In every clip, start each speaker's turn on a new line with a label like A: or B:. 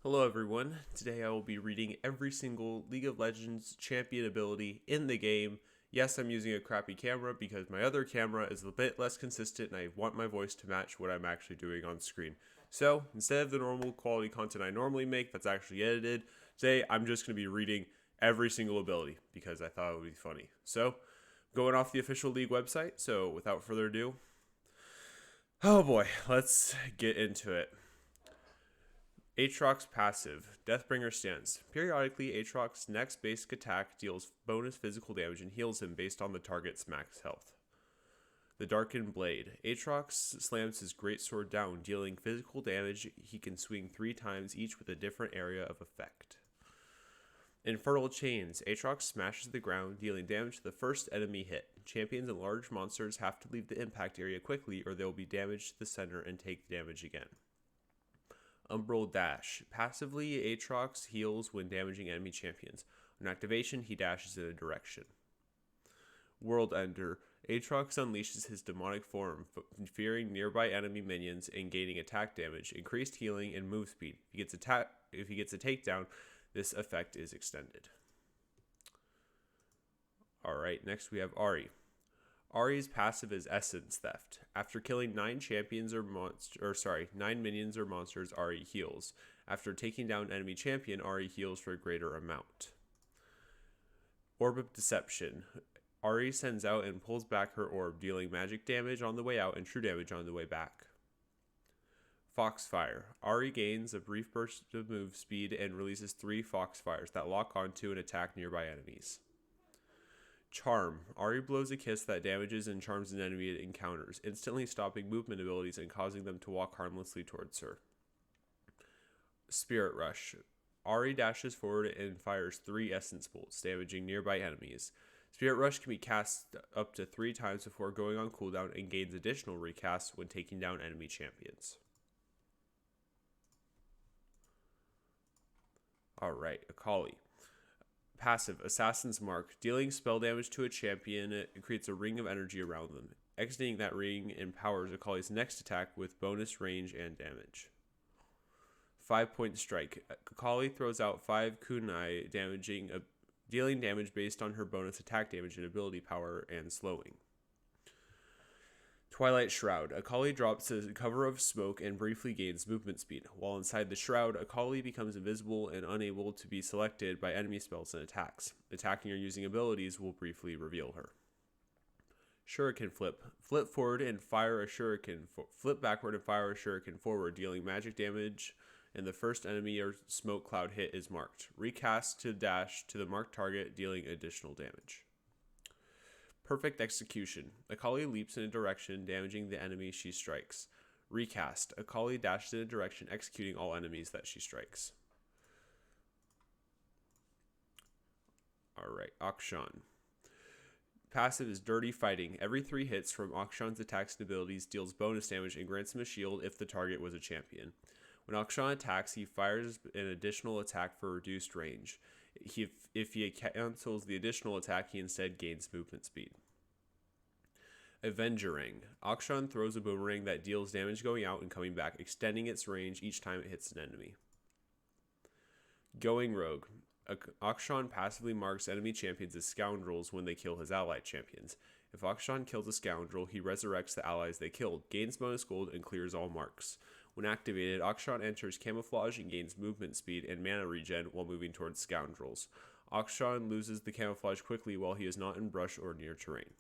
A: Hello everyone, today I will be reading every single League of Legends champion ability in the game. Yes, I'm using a crappy camera because my other camera is a bit less consistent and I want my voice to match what I'm actually doing on screen. So, instead of the normal quality content I normally make that's actually edited, today I'm just going to be reading every single ability because I thought it would be funny. So, going off the official League website, so without further ado, oh boy, let's get into it. Aatrox's passive, Deathbringer stance. Periodically, Aatrox's next basic attack deals bonus physical damage and heals him based on the target's max health. The Darkened Blade. Aatrox slams his greatsword down, dealing physical damage he can swing 3 times each with a different area of effect. Infernal Chains. Aatrox smashes the ground, dealing damage to the first enemy hit. Champions and large monsters have to leave the impact area quickly or they will be damaged to the center and take the damage again. Umbral Dash. Passively, Aatrox heals when damaging enemy champions. On activation, he dashes in a direction. World Ender. Aatrox unleashes his demonic form, fearing nearby enemy minions and gaining attack damage, increased healing, and move speed. If he gets a takedown, this effect is extended. Alright, next we have Ahri. Ahri's passive is Essence Theft. After killing 9 minions or monsters, Ahri heals. After taking down enemy champion, Ahri heals for a greater amount. Orb of Deception. Ahri sends out and pulls back her orb, dealing magic damage on the way out and true damage on the way back. Foxfire. Ahri gains a brief burst of move speed and releases 3 Foxfires that lock onto and attack nearby enemies. Charm. Ahri blows a kiss that damages and charms an enemy it encounters, instantly stopping movement abilities and causing them to walk harmlessly towards her. Spirit Rush. Ahri dashes forward and fires 3 essence bolts, damaging nearby enemies. Spirit Rush can be cast up to 3 times before going on cooldown and gains additional recasts when taking down enemy champions. Alright, Akali. Passive, Assassin's Mark. Dealing spell damage to a champion, it creates a ring of energy around them. Exiting that ring empowers Akali's next attack with bonus range and damage. 5-point strike. Akali throws out 5 kunai, dealing damage based on her bonus attack damage and ability power and slowing. Twilight Shroud. Akali drops a cover of smoke and briefly gains movement speed. While inside the shroud, Akali becomes invisible and unable to be selected by enemy spells and attacks. Attacking or using abilities will briefly reveal her. Shuriken Flip. Flip forward and fire a shuriken. Flip backward and fire a shuriken forward, dealing magic damage, and the first enemy or smoke cloud hit is marked. Recast to dash to the marked target, dealing additional damage. Perfect Execution. Akali leaps in a direction, damaging the enemy she strikes. Recast. Akali dashes in a direction, executing all enemies that she strikes. Alright, Akshan. Passive is Dirty Fighting. Every 3 hits from Akshan's attacks and abilities deals bonus damage and grants him a shield if the target was a champion. When Akshan attacks, he fires an additional attack for reduced range. If he cancels the additional attack, he instead gains movement speed. Avengerang. Akshan throws a boomerang that deals damage going out and coming back, extending its range each time it hits an enemy. Going Rogue. Akshan passively marks enemy champions as scoundrels when they kill his allied champions. If Akshan kills a scoundrel, he resurrects the allies they killed, gains bonus gold, and clears all marks. When activated, Akshan enters camouflage and gains movement speed and mana regen while moving towards scoundrels. Akshan loses the camouflage quickly while he is not in brush or near terrain.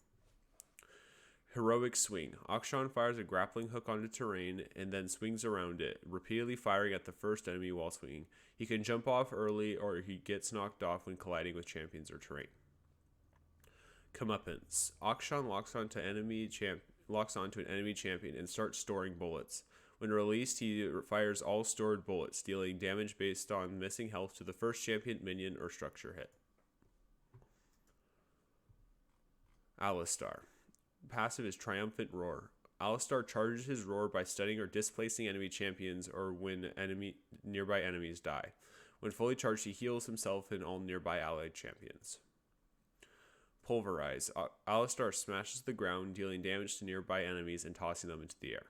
A: Heroic Swing. Akshan fires a grappling hook onto terrain and then swings around it, repeatedly firing at the first enemy while swinging. He can jump off early or he gets knocked off when colliding with champions or terrain. Comeuppance. Akshan locks onto an enemy champion and starts storing bullets. When released, he fires all stored bullets, dealing damage based on missing health to the first champion, minion, or structure hit. Alistar. Passive is Triumphant Roar. Alistar charges his roar by stunning or displacing enemy champions or when nearby enemies die. When fully charged, he heals himself and all nearby allied champions. Pulverize. Alistar smashes the ground, dealing damage to nearby enemies and tossing them into the air.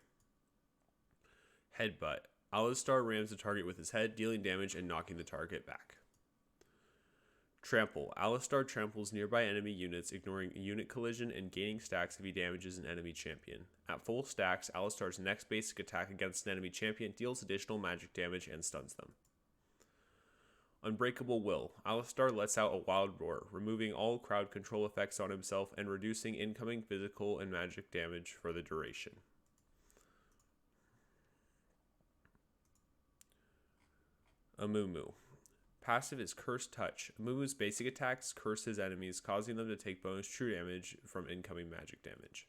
A: Headbutt. Alistar rams the target with his head, dealing damage and knocking the target back. Trample. Alistar tramples nearby enemy units, ignoring a unit collision and gaining stacks if he damages an enemy champion. At full stacks, Alistar's next basic attack against an enemy champion deals additional magic damage and stuns them. Unbreakable Will. Alistar lets out a wild roar, removing all crowd control effects on himself and reducing incoming physical and magic damage for the duration. Amumu. Passive is Curse Touch. Amumu's basic attacks curse his enemies, causing them to take bonus true damage from incoming magic damage.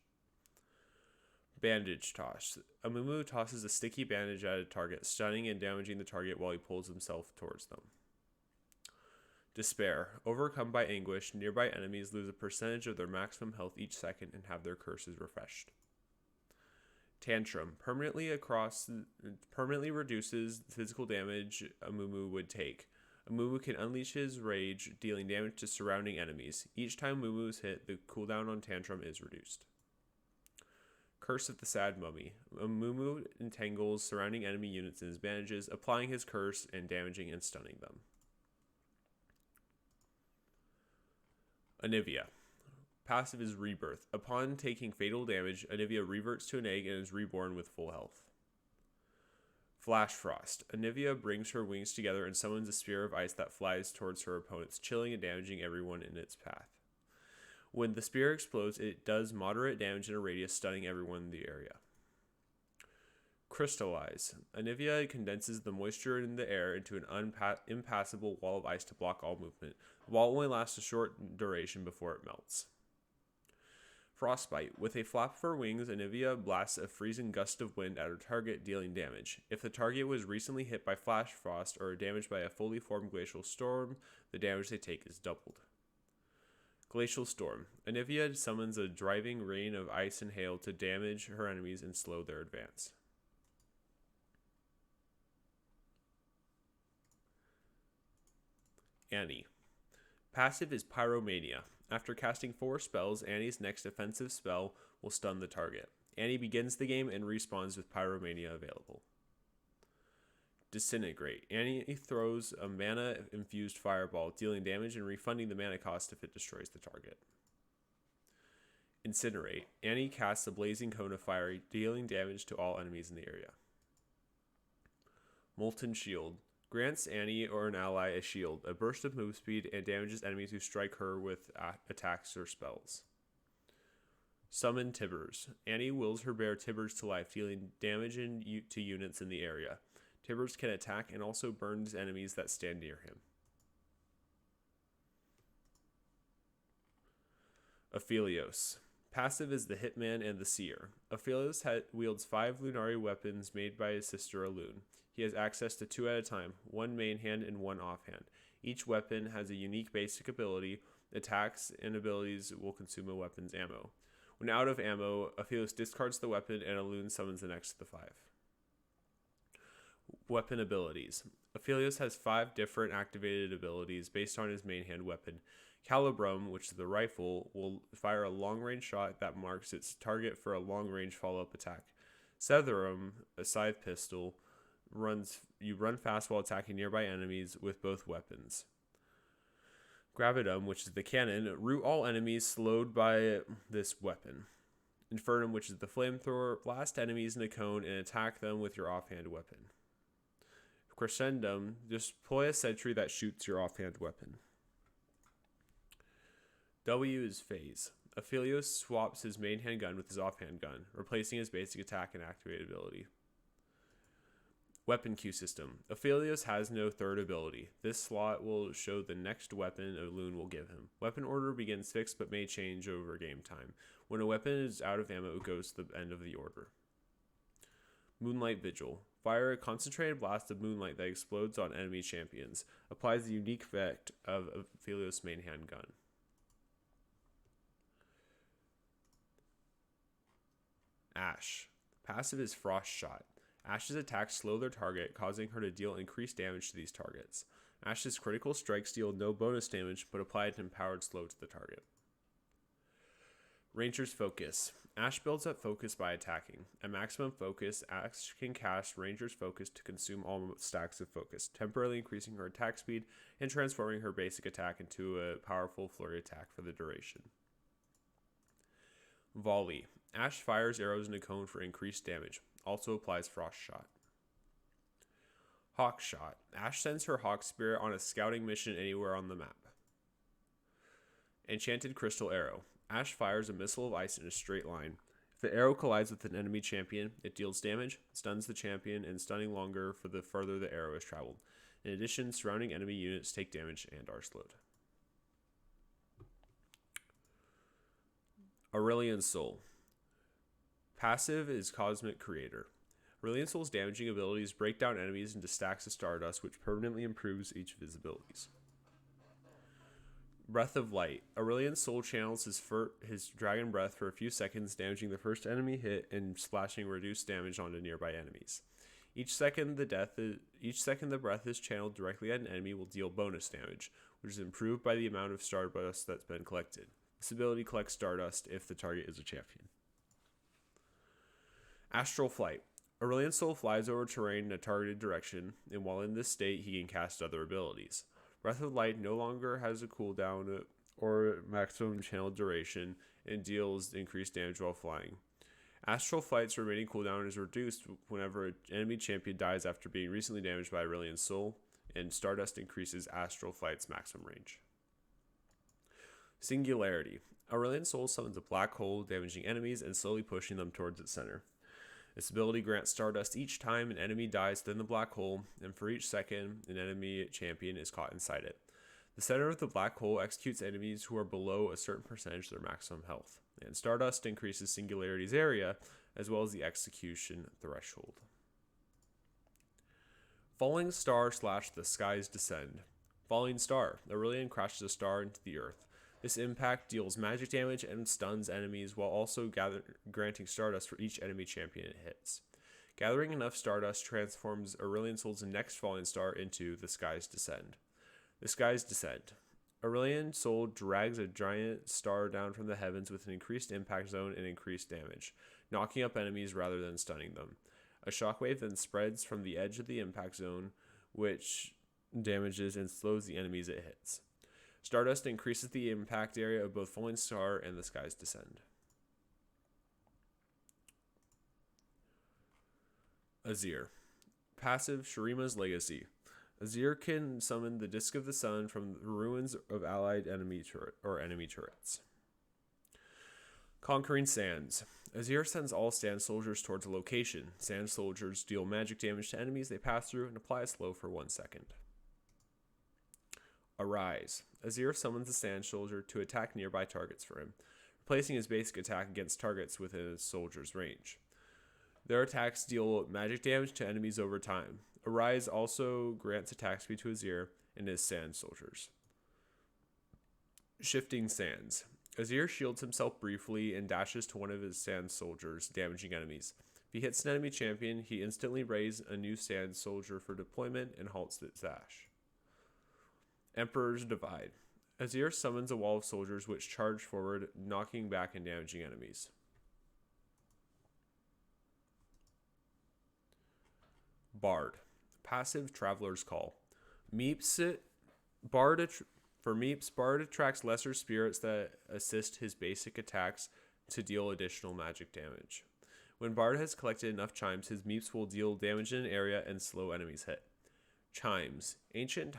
A: Bandage Toss. Amumu tosses a sticky bandage at a target, stunning and damaging the target while he pulls himself towards them. Despair. Overcome by anguish, nearby enemies lose a percentage of their maximum health each second and have their curses refreshed. Tantrum. Permanently reduces the physical damage Amumu would take. Amumu can unleash his rage, dealing damage to surrounding enemies. Each time Amumu is hit, the cooldown on Tantrum is reduced. Curse of the Sad Mummy. Amumu entangles surrounding enemy units in his bandages, applying his curse and damaging and stunning them. Anivia. Passive is Rebirth. Upon taking fatal damage, Anivia reverts to an egg and is reborn with full health. Flash Frost. Anivia brings her wings together and summons a spear of ice that flies towards her opponents, chilling and damaging everyone in its path. When the spear explodes, it does moderate damage in a radius, stunning everyone in the area. Crystallize. Anivia condenses the moisture in the air into an impassable wall of ice to block all movement. The wall only lasts a short duration before it melts. Frostbite. With a flap of her wings, Anivia blasts a freezing gust of wind at her target, dealing damage. If the target was recently hit by flash frost or damaged by a fully formed glacial storm, the damage they take is doubled. Glacial Storm. Anivia summons a driving rain of ice and hail to damage her enemies and slow their advance. Annie. Passive is Pyromania. After casting 4 spells, Annie's next offensive spell will stun the target. Annie begins the game and respawns with Pyromania available. Disintegrate. Annie throws a mana-infused fireball, dealing damage and refunding the mana cost if it destroys the target. Incinerate. Annie casts a blazing cone of fire, dealing damage to all enemies in the area. Molten Shield. Grants Annie or an ally a shield, a burst of move speed, and damages enemies who strike her with attacks or spells. Summon Tibbers. Annie wills her bear Tibbers to life, dealing damage to units in the area. Tibbers can attack and also burns enemies that stand near him. Aphelios. Passive is the Hitman and the Seer. Aphelios wields 5 Lunari weapons made by his sister Alun. He has access to 2 at a time, 1 main hand and 1 offhand. Each weapon has a unique basic ability. Attacks and abilities will consume a weapon's ammo. When out of ammo, Aphelios discards the weapon and Alun summons the next of the 5. Weapon abilities. Aphelios has 5 different activated abilities based on his main hand weapon. Calibrum, which is the rifle, will fire a long-range shot that marks its target for a long-range follow-up attack. Cetherum, a scythe pistol, you run fast while attacking nearby enemies with both weapons. Gravitum, which is the cannon, root all enemies slowed by this weapon. Infernum, which is the flamethrower, blast enemies in a cone and attack them with your offhand weapon. Crescendum, deploy a sentry that shoots your offhand weapon. W is Phase. Aphelios swaps his main handgun with his offhand gun, replacing his basic attack and activated ability. Weapon queue system. Aphelios has no third ability. This slot will show the next weapon Alun will give him. Weapon order begins fixed but may change over game time. When a weapon is out of ammo, it goes to the end of the order. Moonlight Vigil. Fire a concentrated blast of moonlight that explodes on enemy champions. Applies the unique effect of Aphelios' main handgun. Ash. Passive is Frost Shot. Ash's attacks slow their target, causing her to deal increased damage to these targets. Ash's critical strikes deal no bonus damage, but apply an empowered slow to the target. Ranger's Focus. Ash builds up focus by attacking. At maximum focus, Ash can cast Ranger's Focus to consume all stacks of focus, temporarily increasing her attack speed and transforming her basic attack into a powerful flurry attack for the duration. Volley. Ash fires arrows in a cone for increased damage. Also applies Frost Shot. Hawk Shot. Ash sends her Hawk Spirit on a scouting mission anywhere on the map. Enchanted Crystal Arrow. Ash fires a missile of ice in a straight line. If the arrow collides with an enemy champion, it deals damage, stuns the champion, and stunning longer for the further the arrow has traveled. In addition, surrounding enemy units take damage and are slowed. Aurelian Soul. Passive is Cosmic Creator. Aurelian Soul's damaging abilities break down enemies into stacks of stardust, which permanently improves each of his abilities. Breath of Light. Aurelian Soul channels his dragon breath for a few seconds, damaging the first enemy hit and splashing reduced damage onto nearby enemies. Each second the breath is channeled directly at an enemy will deal bonus damage, which is improved by the amount of stardust that's been collected. This ability collects stardust if the target is a champion. Astral Flight. Aurelian Soul flies over terrain in a targeted direction, and while in this state, he can cast other abilities. Breath of Light no longer has a cooldown or maximum channel duration and deals increased damage while flying. Astral Flight's remaining cooldown is reduced whenever an enemy champion dies after being recently damaged by Aurelian Soul, and Stardust increases Astral Flight's maximum range. Singularity. Aurelian Soul summons a black hole, damaging enemies and slowly pushing them towards its center. This ability grants Stardust each time an enemy dies within the black hole, and for each second an enemy champion is caught inside it. The center of the black hole executes enemies who are below a certain percentage of their maximum health, and Stardust increases Singularity's area as well as the execution threshold. Falling Star / The Skies Descend. Falling Star. Aurelian crashes a star into the earth. This impact deals magic damage and stuns enemies while also granting Stardust for each enemy champion it hits. Gathering enough Stardust transforms Aurelian Soul's next falling star into The Skies Descend. The Skies Descend. Aurelian Soul drags a giant star down from the heavens with an increased impact zone and increased damage, knocking up enemies rather than stunning them. A shockwave then spreads from the edge of the impact zone, which damages and slows the enemies it hits. Stardust increases the impact area of both Falling Star and The Skies Descend. Azir. Passive Shurima's Legacy. Azir can summon the Disk of the Sun from the ruins of allied enemy turrets. Conquering Sands. Azir sends all sand soldiers towards a location. Sand soldiers deal magic damage to enemies they pass through and apply a slow for 1 second. Arise. Azir summons a sand soldier to attack nearby targets for him, replacing his basic attack against targets within a soldier's range. Their attacks deal magic damage to enemies over time. Arise also grants attack speed to Azir and his sand soldiers. Shifting Sands. Azir shields himself briefly and dashes to one of his sand soldiers, damaging enemies. If he hits an enemy champion, he instantly raises a new sand soldier for deployment and halts its dash. Emperor's Divide. Azir summons a wall of soldiers which charge forward, knocking back and damaging enemies. Bard. Passive Traveler's Call. Bard attracts lesser spirits that assist his basic attacks to deal additional magic damage. When Bard has collected enough chimes, his Meeps will deal damage in an area and slow enemies hit. Chimes. Ancient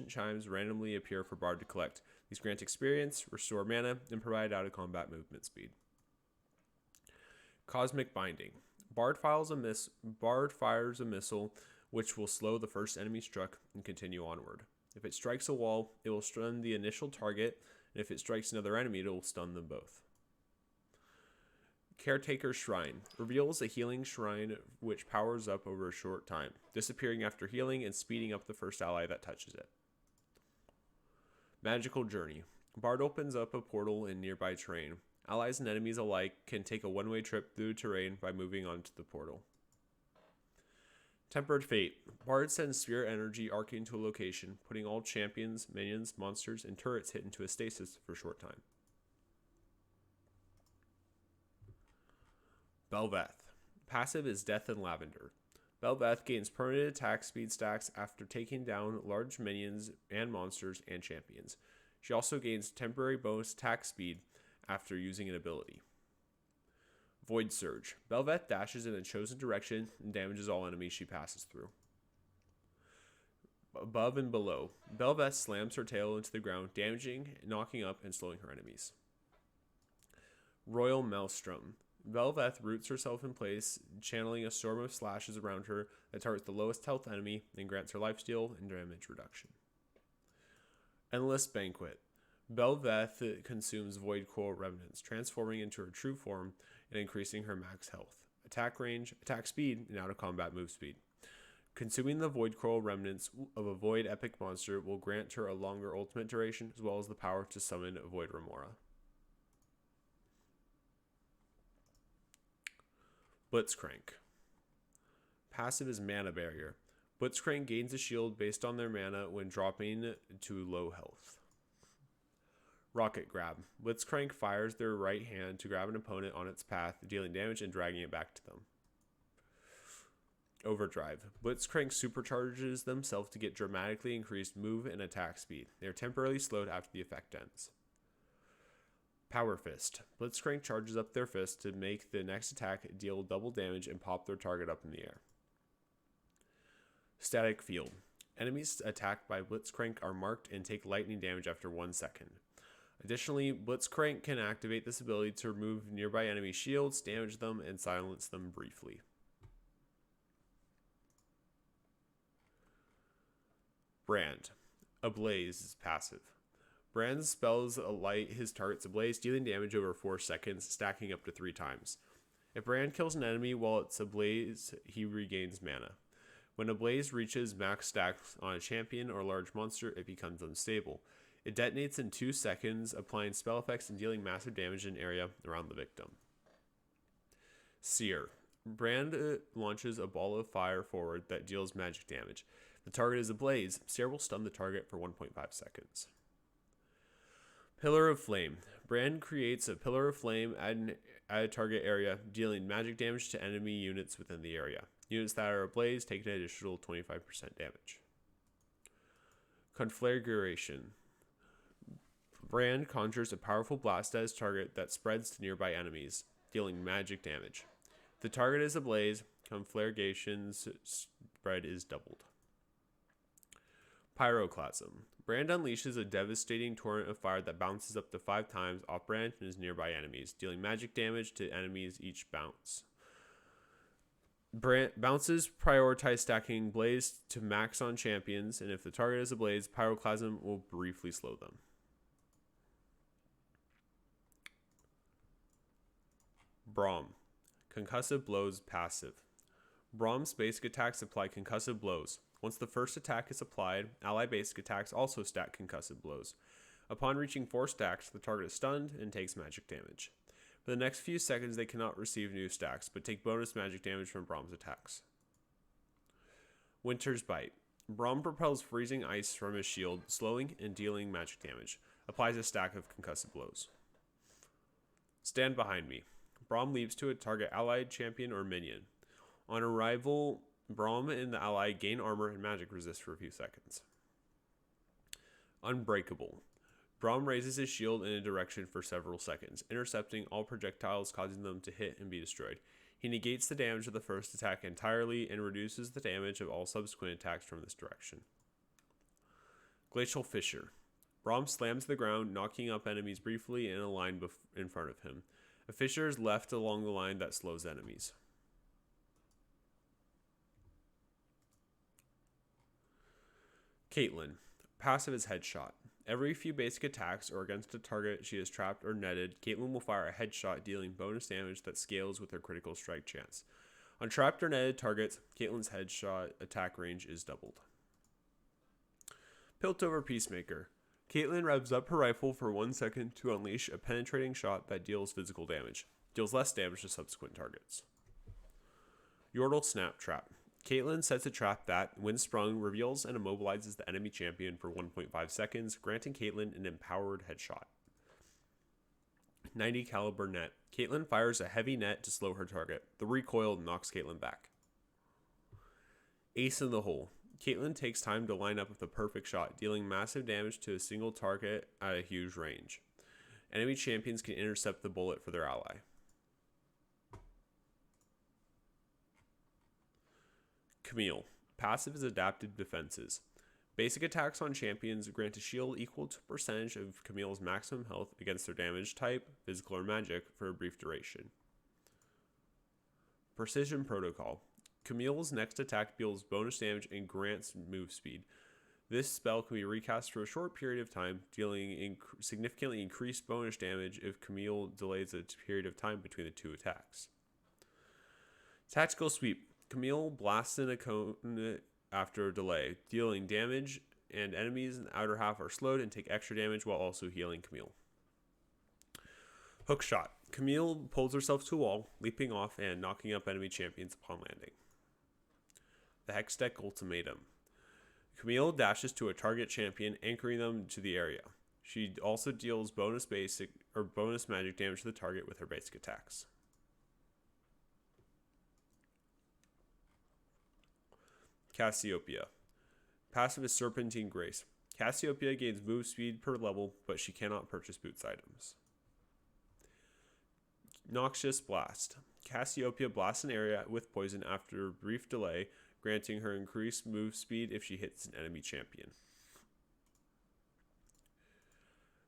A: chimes randomly appear for Bard to collect. These grant experience, restore mana, and provide out-of-combat movement speed. Cosmic Binding. Bard fires a missile, which will slow the first enemy struck and continue onward. If it strikes a wall, it will stun the initial target, and if it strikes another enemy, it will stun them both. Caretaker's Shrine. Reveals a healing shrine which powers up over a short time, disappearing after healing and speeding up the first ally that touches it. Magical Journey. Bard opens up a portal in nearby terrain. Allies and enemies alike can take a one-way trip through terrain by moving onto the portal. Tempered Fate. Bard sends spirit energy arcing to a location, putting all champions, minions, monsters, and turrets hit into a stasis for a short time. Belveth. Passive is Death in Lavender. Belveth gains permanent attack speed stacks after taking down large minions and monsters and champions. She also gains temporary bonus attack speed after using an ability. Void Surge. Belveth dashes in a chosen direction and damages all enemies she passes through. Above and below. Belveth slams her tail into the ground, damaging, knocking up, and slowing her enemies. Royal Maelstrom. Belveth roots herself in place, channeling a storm of slashes around her that targets the lowest health enemy and grants her lifesteal and damage reduction. Endless Banquet. Belveth consumes Void Coral Remnants, transforming into her true form and increasing her max health, attack range, attack speed, and out-of-combat move speed. Consuming the Void Coral Remnants of a Void Epic monster will grant her a longer ultimate duration, as well as the power to summon a Void Remora. Blitzcrank. Passive is Mana Barrier. Blitzcrank gains a shield based on their mana when dropping to low health. Rocket Grab. Blitzcrank fires their right hand to grab an opponent on its path, dealing damage and dragging it back to them. Overdrive. Blitzcrank supercharges themselves to get dramatically increased move and attack speed. They are temporarily slowed after the effect ends. Power Fist. Blitzcrank charges up their fist to make the next attack deal double damage and pop their target up in the air. Static Field. Enemies attacked by Blitzcrank are marked and take lightning damage after 1 second. Additionally, Blitzcrank can activate this ability to remove nearby enemy shields, damage them, and silence them briefly. Brand. Ablaze is passive. Brand spells light his targets ablaze, dealing damage over 4 seconds, stacking up to 3 times. If Brand kills an enemy while it's ablaze, he regains mana. When ablaze reaches max stacks on a champion or large monster, it becomes unstable. It detonates in 2 seconds, applying spell effects and dealing massive damage in an area around the victim. Seer. Brand launches a ball of fire forward that deals magic damage. The target is ablaze. Seer will stun the target for 1.5 seconds. Pillar of Flame. Brand creates a pillar of flame at a target area, dealing magic damage to enemy units within the area. Units that are ablaze take an additional 25% damage. Conflagration. Brand conjures a powerful blast at his target that spreads to nearby enemies, dealing magic damage. If the target is ablaze, conflagration's spread is doubled. Pyroclasm. Brand unleashes a devastating torrent of fire that bounces up to 5 times off Brand and his nearby enemies, dealing magic damage to enemies each bounce. Bounces prioritize stacking blaze to max on champions, and if the target is ablaze, Pyroclasm will briefly slow them. Braum. Concussive Blows passive. Braum's basic attacks apply concussive blows. Once the first attack is applied, ally basic attacks also stack concussive blows. Upon reaching 4 stacks, the target is stunned and takes magic damage. For the next few seconds, they cannot receive new stacks, but take bonus magic damage from Braum's attacks. Winter's Bite. Braum propels freezing ice from his shield, slowing and dealing magic damage. Applies a stack of concussive blows. Stand Behind Me. Braum leaps to a target allied champion or minion. On arrival, Braum and the ally gain armor and magic resist for a few seconds. Unbreakable. Braum raises his shield in a direction for several seconds, intercepting all projectiles, causing them to hit and be destroyed. He negates the damage of the first attack entirely and reduces the damage of all subsequent attacks from this direction. Glacial Fissure. Braum slams the ground, knocking up enemies briefly in a line in front of him. A fissure is left along the line that slows enemies. Caitlyn. Passive is Headshot. Every few basic attacks or against a target she is trapped or netted, Caitlyn will fire a headshot, dealing bonus damage that scales with her critical strike chance. On trapped or netted targets, Caitlyn's headshot attack range is doubled. Piltover Peacemaker. Caitlyn revs up her rifle for 1 second to unleash a penetrating shot that deals physical damage. Deals less damage to subsequent targets. Yordle Snap Trap. Caitlyn sets a trap that, when sprung, reveals and immobilizes the enemy champion for 1.5 seconds, granting Caitlyn an empowered headshot. 90 caliber net. Caitlyn fires a heavy net to slow her target. The recoil knocks Caitlyn back. Ace in the hole. Caitlyn takes time to line up with the perfect shot, dealing massive damage to a single target at a huge range. Enemy champions can intercept the bullet for their ally. Camille. Passive is adaptive defenses. Basic attacks on champions grant a shield equal to a percentage of Camille's maximum health against their damage type, physical or magic, for a brief duration. Precision Protocol. Camille's next attack deals bonus damage and grants move speed. This spell can be recast for a short period of time, dealing significantly increased bonus damage if Camille delays a period of time between the two attacks. Tactical Sweep. Camille blasts in a cone after a delay, dealing damage, and enemies in the outer half are slowed and take extra damage while also healing Camille. Hook Shot. Camille pulls herself to a wall, leaping off and knocking up enemy champions upon landing. The Hextech Ultimatum. Camille dashes to a target champion, anchoring them to the area. She also deals bonus magic damage to the target with her basic attacks. Cassiopeia. Passive is Serpentine Grace. Cassiopeia gains move speed per level, but she cannot purchase boots items. Noxious Blast. Cassiopeia blasts an area with poison after a brief delay, granting her increased move speed if she hits an enemy champion.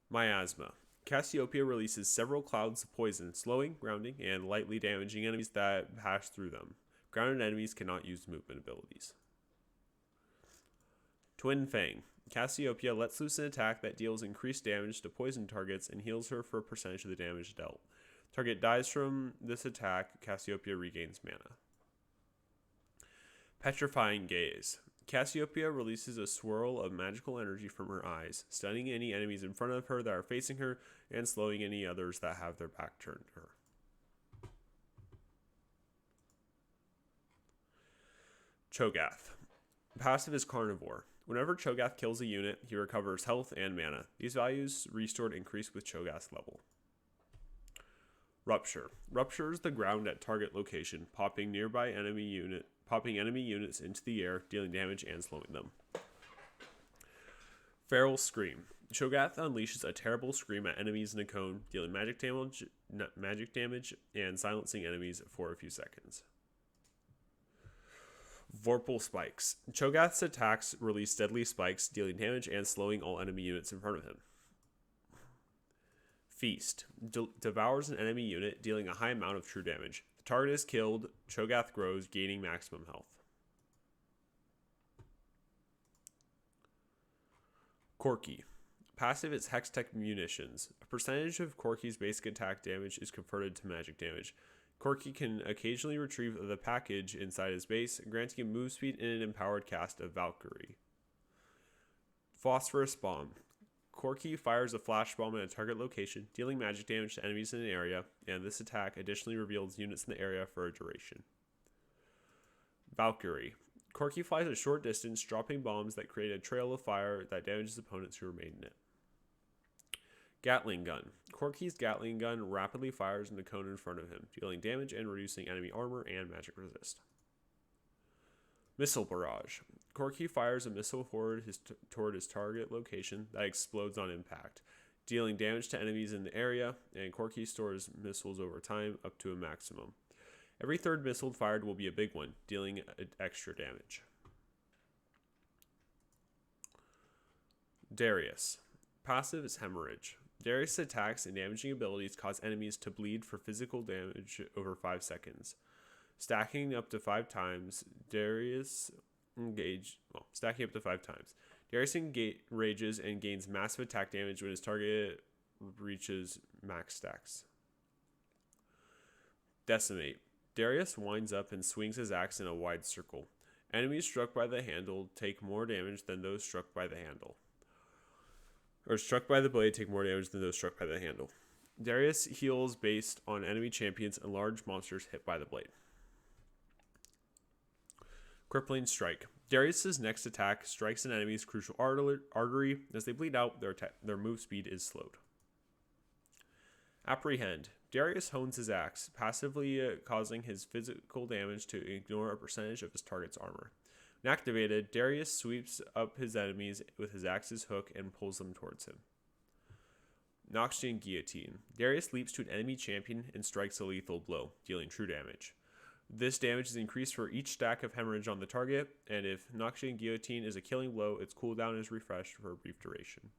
A: Miasma. Cassiopeia releases several clouds of poison, slowing, grounding, and lightly damaging enemies that pass through them. Grounded enemies cannot use movement abilities. Twin Fang. Cassiopeia lets loose an attack that deals increased damage to poison targets and heals her for a percentage of the damage dealt. Target dies from this attack, Cassiopeia regains mana. Petrifying Gaze. Cassiopeia releases a swirl of magical energy from her eyes, stunning any enemies in front of her that are facing her and slowing any others that have their back turned to her. Cho'Gath. Passive is Carnivore. Whenever Cho'Gath kills a unit, he recovers health and mana. These values restored increase with Cho'Gath's level. Rupture. Ruptures the ground at target location, popping enemy units into the air, dealing damage and slowing them. Feral Scream. Cho'Gath unleashes a terrible scream at enemies in a cone, dealing magic damage and silencing enemies for a few seconds. Vorpal Spikes. Cho'Gath's attacks release deadly spikes, dealing damage and slowing all enemy units in front of him. Feast. Devours an enemy unit, dealing a high amount of true damage. The target is killed, Cho'Gath grows, gaining maximum health. Corki. Passive is Hextech Munitions. A percentage of Corki's basic attack damage is converted to magic damage. Corki can occasionally retrieve the package inside his base, granting him move speed in an empowered cast of Valkyrie. Phosphorus Bomb. Corki fires a flash bomb at a target location, dealing magic damage to enemies in an area, and this attack additionally reveals units in the area for a duration. Valkyrie. Corki flies a short distance, dropping bombs that create a trail of fire that damages opponents who remain in it. Gatling Gun. Corki's Gatling Gun rapidly fires in the cone in front of him, dealing damage and reducing enemy armor and magic resist. Missile Barrage. Corki fires a missile toward his target location that explodes on impact, dealing damage to enemies in the area, and Corki stores missiles over time up to a maximum. Every third missile fired will be a big one, dealing extra damage. Darius. Passive is Hemorrhage. Darius' attacks and damaging abilities cause enemies to bleed for physical damage over 5 seconds. Stacking up to 5 times, stacking up to 5 times. Darius engages and gains massive attack damage when his target reaches max stacks. Decimate. Darius winds up and swings his axe in a wide circle. Enemies struck by the handle take more damage than those struck by the handle. Or struck by the blade take more damage than those struck by the handle. Darius heals based on enemy champions and large monsters hit by the blade. Crippling Strike. Darius' next attack strikes an enemy's crucial artery. As they bleed out, their move speed is slowed. Apprehend. Darius hones his axe, passively causing his physical damage to ignore a percentage of his target's armor. When activated, Darius sweeps up his enemies with his axe's hook and pulls them towards him. Noxian Guillotine. Darius leaps to an enemy champion and strikes a lethal blow, dealing true damage. This damage is increased for each stack of hemorrhage on the target, and if Noxian Guillotine is a killing blow, its cooldown is refreshed for a brief duration.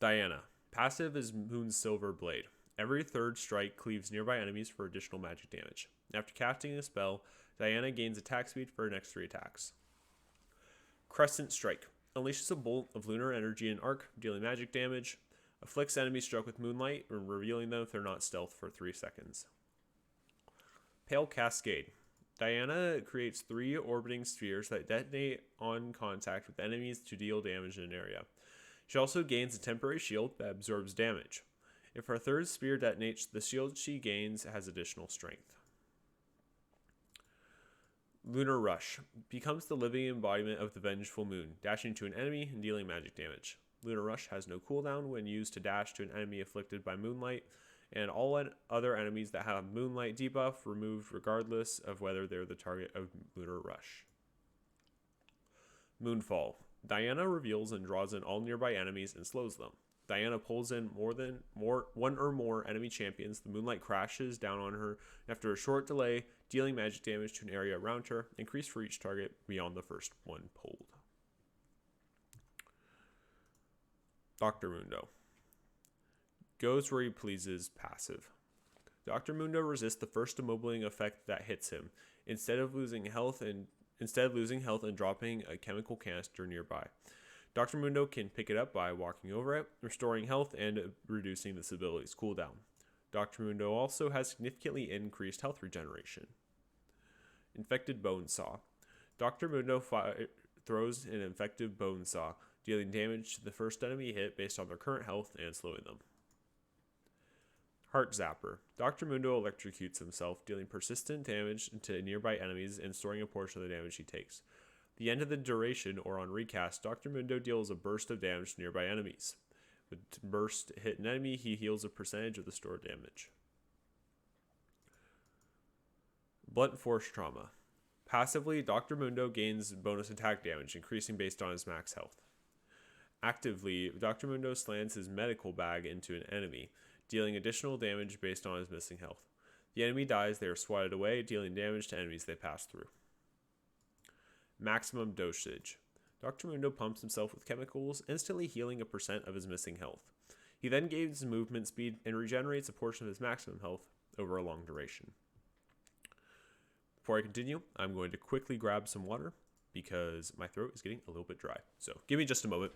A: Diana. Passive is Moon's Silver Blade. Every third strike cleaves nearby enemies for additional magic damage. After casting a spell, Diana gains attack speed for her next 3 attacks. Crescent Strike. Unleashes a bolt of lunar energy and arc, dealing magic damage. Afflicts enemies struck with moonlight, revealing them if they're not stealth for 3 seconds. Pale Cascade. Diana creates 3 orbiting spheres that detonate on contact with enemies to deal damage in an area. She also gains a temporary shield that absorbs damage. If her 3rd spear detonates, the shield she gains has additional strength. Lunar Rush. Becomes the living embodiment of the vengeful moon, dashing to an enemy and dealing magic damage. Lunar Rush has no cooldown when used to dash to an enemy afflicted by moonlight, and all other enemies that have moonlight debuff removed regardless of whether they're the target of Lunar Rush. Moonfall. Diana reveals and draws in all nearby enemies and slows them. Diana pulls in one or more enemy champions. The moonlight crashes down on her after a short delay, dealing magic damage to an area around her, increased for each target beyond the first one pulled. Dr. Mundo. Goes where he pleases, passive. Dr. Mundo resists the first immobling effect that hits him, instead losing health and dropping a chemical canister nearby. Dr. Mundo can pick it up by walking over it, restoring health and reducing this ability's cooldown. Dr. Mundo also has significantly increased health regeneration. Infected Bone Saw. Dr. Mundo throws an infected bone saw, dealing damage to the first enemy hit based on their current health and slowing them. Heart Zapper. Dr. Mundo electrocutes himself, dealing persistent damage to nearby enemies and storing a portion of the damage he takes. At the end of the duration, or on recast, Dr. Mundo deals a burst of damage to nearby enemies. With burst hit an enemy, he heals a percentage of the stored damage. Blunt Force Trauma. Passively, Dr. Mundo gains bonus attack damage, increasing based on his max health. Actively, Dr. Mundo slams his medical bag into an enemy, dealing additional damage based on his missing health. The enemy dies, they are swatted away, dealing damage to enemies they pass through. Maximum Dosage. Dr. Mundo pumps himself with chemicals, instantly healing a percent of his missing health. He then gains movement speed and regenerates a portion of his maximum health over a long duration. Before I continue, I'm going to quickly grab some water because my throat is getting a little bit dry. So give me just a moment.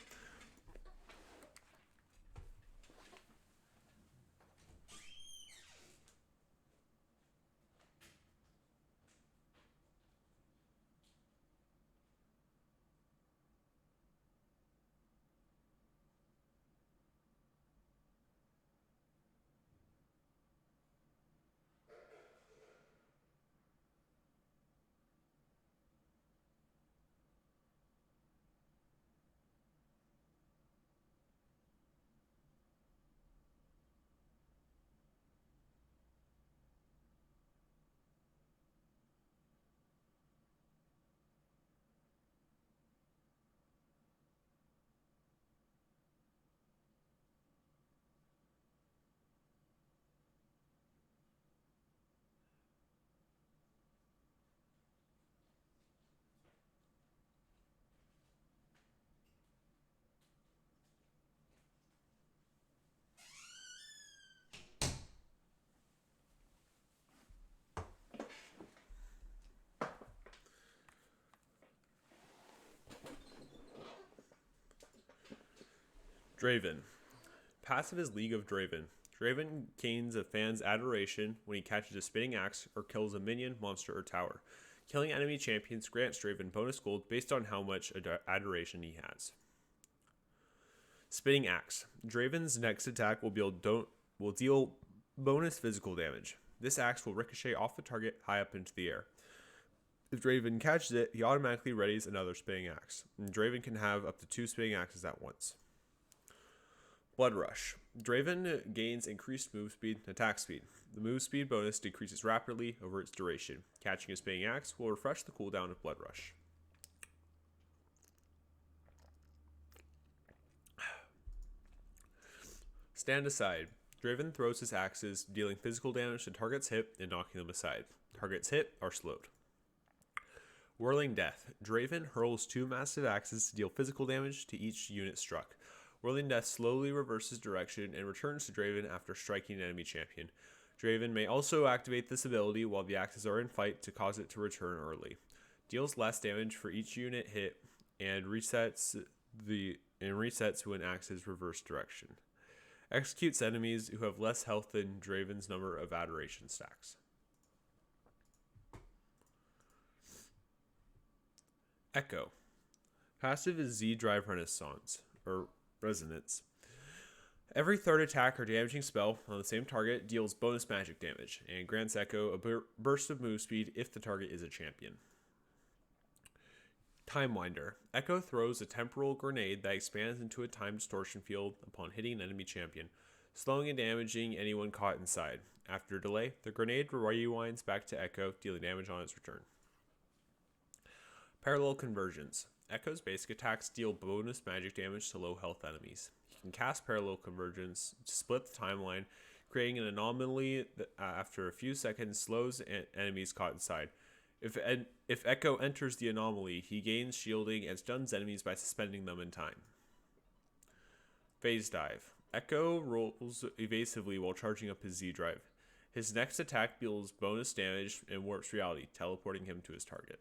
A: Draven. Passive is League of Draven. Draven gains a fan's adoration when he catches a spinning axe or kills a minion, monster, or tower. Killing enemy champions grants Draven bonus gold based on how much adoration he has. Spinning Axe. Draven's next attack will deal bonus physical damage. This axe will ricochet off the target high up into the air. If Draven catches it, he automatically readies another spinning axe. And Draven can have up to 2 spinning axes at once. Blood Rush. Draven gains increased move speed and attack speed. The move speed bonus decreases rapidly over its duration. Catching a spinning axe will refresh the cooldown of Blood Rush. Stand Aside. Draven throws his axes, dealing physical damage to targets hit and knocking them aside. Targets hit are slowed. Whirling Death. Draven hurls 2 massive axes to deal physical damage to each unit struck. Whirling Death slowly reverses direction and returns to Draven after striking an enemy champion. Draven may also activate this ability while the axes are in fight to cause it to return early. Deals less damage for each unit hit and resets when axes reverse direction. Executes enemies who have less health than Draven's number of adoration stacks. Echo. Passive is Z-Drive Resonance. Every third attack or damaging spell on the same target deals bonus magic damage and grants Echo a burst of move speed if the target is a champion. Time Winder. Echo throws a temporal grenade that expands into a time distortion field upon hitting an enemy champion, slowing and damaging anyone caught inside. After a delay, the grenade rewinds back to Echo, dealing damage on its return. Parallel Conversions. Echo's basic attacks deal bonus magic damage to low health enemies. He can cast Parallel Convergence to split the timeline, creating an anomaly that after a few seconds slows enemies caught inside. If Echo enters the anomaly, he gains shielding and stuns enemies by suspending them in time. Phase Dive. Echo rolls evasively while charging up his Z-Drive. His next attack deals bonus damage and warps reality, teleporting him to his target.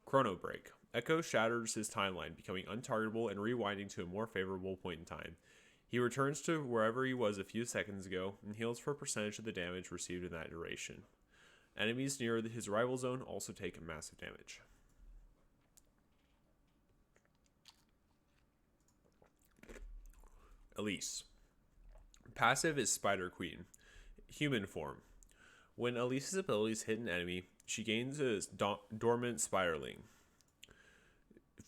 A: Chrono Break. Echo shatters his timeline, becoming untargetable and rewinding to a more favorable point in time. He returns to wherever he was a few seconds ago and heals for a percentage of the damage received in that duration. Enemies near his arrival zone also take massive damage. Elise. Passive is Spider Queen. Human form. When Elise's abilities hit an enemy, she gains a dormant spiderling.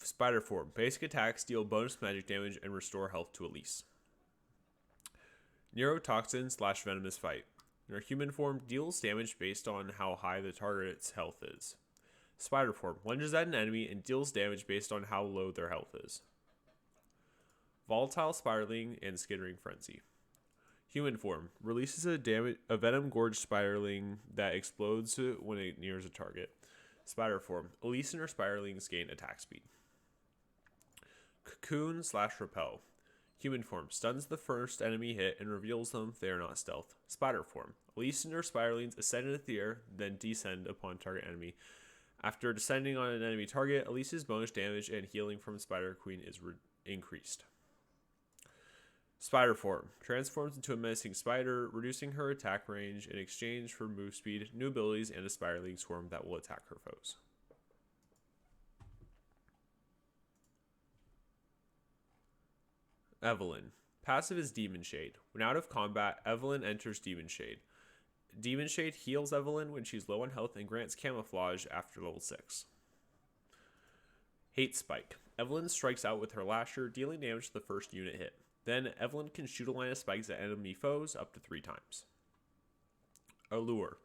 A: Spider form. Basic attacks deal bonus magic damage and restore health to Elise. Neurotoxin / Venomous Fight. In her human form, deals damage based on how high the target's health is. Spider form. Lunges at an enemy and deals damage based on how low their health is. Volatile Spiderling and Skittering Frenzy. Human form. Releases a venom gorged spiderling that explodes when it nears a target. Spider form. Elise and her spiderlings gain attack speed. Cocoon / Repel. Human form. Stuns the first enemy hit and reveals them if they are not stealth. Spider form. Elise and her spiderlings ascend into the air, then descend upon target enemy. After descending on an enemy target, Elise's bonus damage and healing from Spider Queen is increased. Spider form. Transforms into a menacing spider, reducing her attack range in exchange for move speed, new abilities, and a spiderling swarm that will attack her foes. Evelyn. Passive is Demon Shade. When out of combat, Evelyn enters Demon Shade. Demon Shade heals Evelyn when she's low on health and grants camouflage after level 6. Hate Spike. Evelyn strikes out with her lasher, dealing damage to the first unit hit. Then Evelyn can shoot a line of spikes at enemy foes up to 3 times. Allure.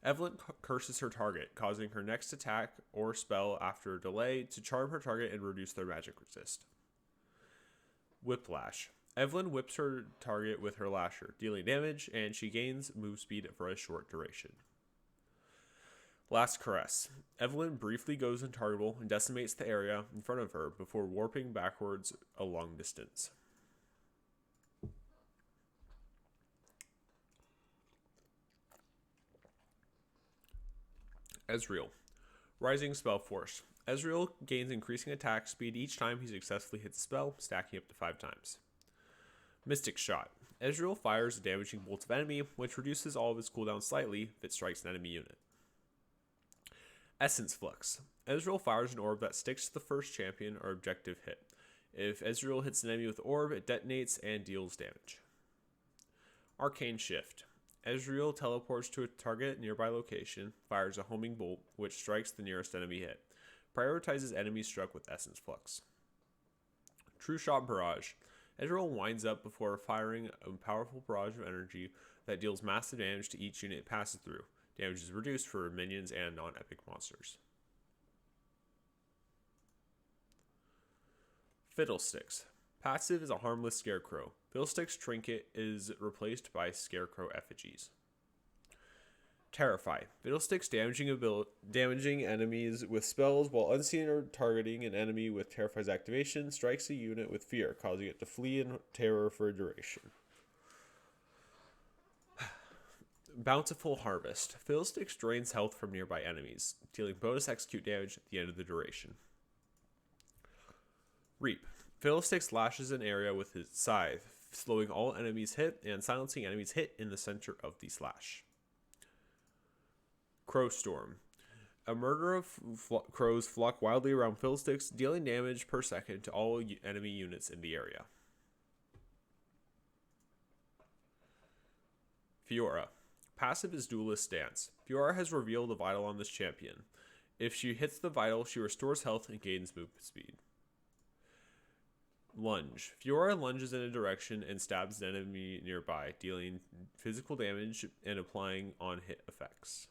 A: Evelyn curses her target, causing her next attack or spell after a delay to charm her target and reduce their magic resist. Whiplash. Evelyn whips her target with her lasher, dealing damage, and she gains move speed for a short duration. Last Caress. Evelyn briefly goes untargetable and decimates the area in front of her before warping backwards a long distance. Ezreal. Rising Spell Force. Ezreal gains increasing attack speed each time he successfully hits a spell, stacking up to 5 times. Mystic Shot. Ezreal fires a damaging bolt of enemy, which reduces all of his cooldown slightly if it strikes an enemy unit. Essence Flux. Ezreal fires an orb that sticks to the first champion or objective hit. If Ezreal hits an enemy with the orb, it detonates and deals damage. Arcane Shift. Ezreal teleports to a target nearby location, fires a homing bolt, which strikes the nearest enemy hit. Prioritizes enemies struck with Essence Flux. True Shot Barrage. Ezreal winds up before firing a powerful barrage of energy that deals massive damage to each unit it passes through. Damage is reduced for minions and non-epic monsters. Fiddlesticks. Passive is a harmless scarecrow. Fiddlesticks' trinket is replaced by scarecrow effigies. Terrify. Fiddlesticks damaging enemies with spells while unseen or targeting an enemy with Terrify's activation strikes a unit with fear, causing it to flee in terror for a duration. Bountiful Harvest. Fiddlesticks drains health from nearby enemies, dealing bonus execute damage at the end of the duration. Reap. Fiddlesticks lashes an area with his scythe, slowing all enemies hit and silencing enemies hit in the center of the slash. Crowstorm. A murder of crows flock wildly around Fiddlesticks, dealing damage per second to all enemy units in the area. Fiora. Passive is Duelist Stance. Fiora has revealed a vital on this champion. If she hits the vital, she restores health and gains movement speed. Lunge. Fiora lunges in a direction and stabs an enemy nearby, dealing physical damage and applying on-hit effects.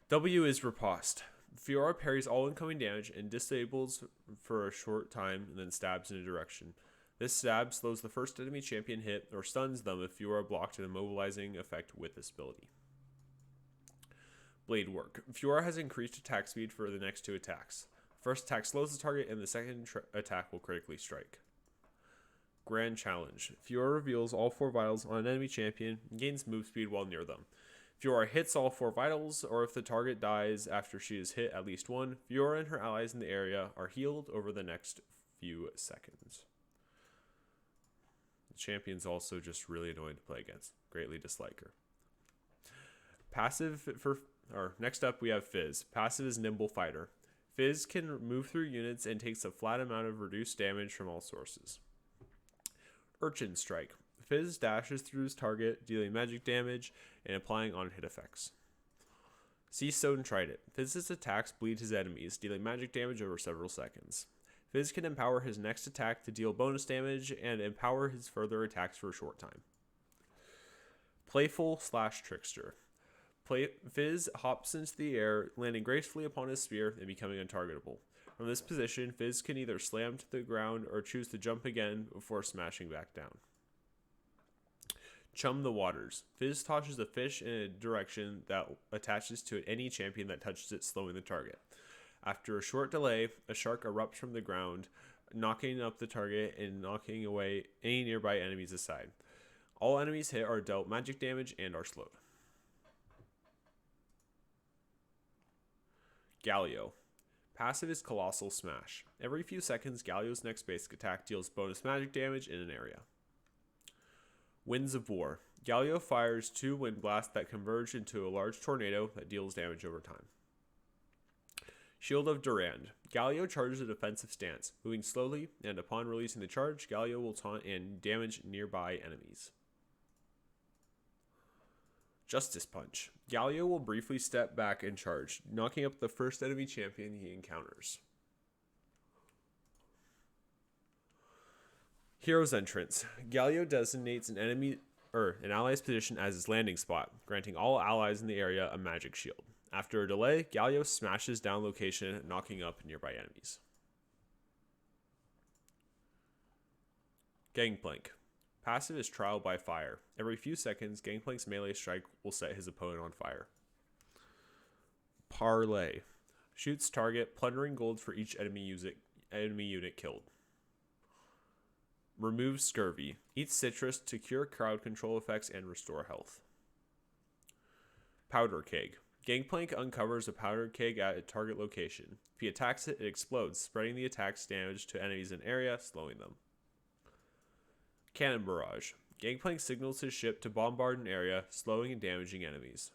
A: W is Riposte. Fiora parries all incoming damage and disables for a short time and then stabs in a direction. This stab slows the first enemy champion hit or stuns them if Fiora blocked an immobilizing effect with this ability. Blade Work. Fiora has increased attack speed for the next two attacks. First attack slows the target and the second attack will critically strike. Grand Challenge. Fiora reveals all 4 vitals on an enemy champion and gains move speed while near them. Fiora hits all 4 vitals, or if the target dies after she has hit at least one, Fiora and her allies in the area are healed over the next few seconds. The champion's also just really annoying to play against. Greatly dislike her. Next up we have Fizz. Passive is Nimble Fighter. Fizz can move through units and takes a flat amount of reduced damage from all sources. Urchin Strike. Fizz dashes through his target, dealing magic damage and applying on-hit effects. Sea Stone Trident. Fizz's attacks bleed his enemies, dealing magic damage over several seconds. Fizz can empower his next attack to deal bonus damage and empower his further attacks for a short time. Playful/Trickster. Fizz hops into the air, landing gracefully upon his spear and becoming untargetable. From this position, Fizz can either slam to the ground or choose to jump again before smashing back down. Chum the Waters. Fizz tosses a fish in a direction that attaches to any champion that touches it, slowing the target. After a short delay, a shark erupts from the ground, knocking up the target and knocking away any nearby enemies aside. All enemies hit are dealt magic damage and are slowed. Galio. Passive is Colossal Smash. Every few seconds, Galio's next basic attack deals bonus magic damage in an area. Winds of War. Galio fires 2 wind blasts that converge into a large tornado that deals damage over time. Shield of Durand. Galio charges a defensive stance, moving slowly, and upon releasing the charge, Galio will taunt and damage nearby enemies. Justice Punch. Galio will briefly step back and charge, knocking up the first enemy champion he encounters. Hero's Entrance. Galio designates an ally's position as his landing spot, granting all allies in the area a magic shield. After a delay, Galio smashes down location, knocking up nearby enemies. Gangplank. Passive is Trial by Fire. Every few seconds, Gangplank's melee strike will set his opponent on fire. Parlay. Shoots target, plundering gold for each enemy unit killed. Remove Scurvy. Eats citrus to cure crowd control effects and restore health. Powder Keg. Gangplank uncovers a powder keg at a target location. If he attacks it, it explodes, spreading the attack's damage to enemies in area, slowing them. Cannon Barrage. Gangplank signals his ship to bombard an area, slowing and damaging enemies.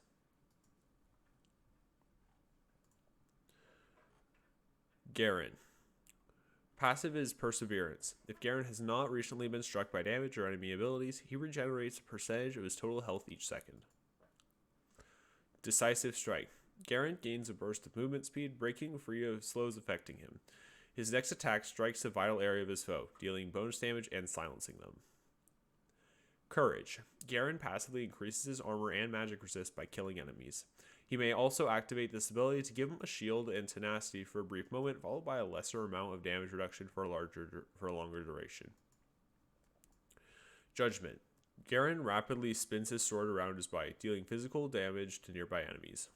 A: Garen. Passive is Perseverance. If Garen has not recently been struck by damage or enemy abilities, he regenerates a percentage of his total health each second. Decisive Strike. Garen gains a burst of movement speed, breaking free of slows affecting him. His next attack strikes a vital area of his foe, dealing bonus damage and silencing them. Courage. Garen passively increases his armor and magic resist by killing enemies. He may also activate this ability to give him a shield and tenacity for a brief moment, followed by a lesser amount of damage reduction for a longer duration. Judgment. Garen rapidly spins his sword around his bite, dealing physical damage to nearby enemies.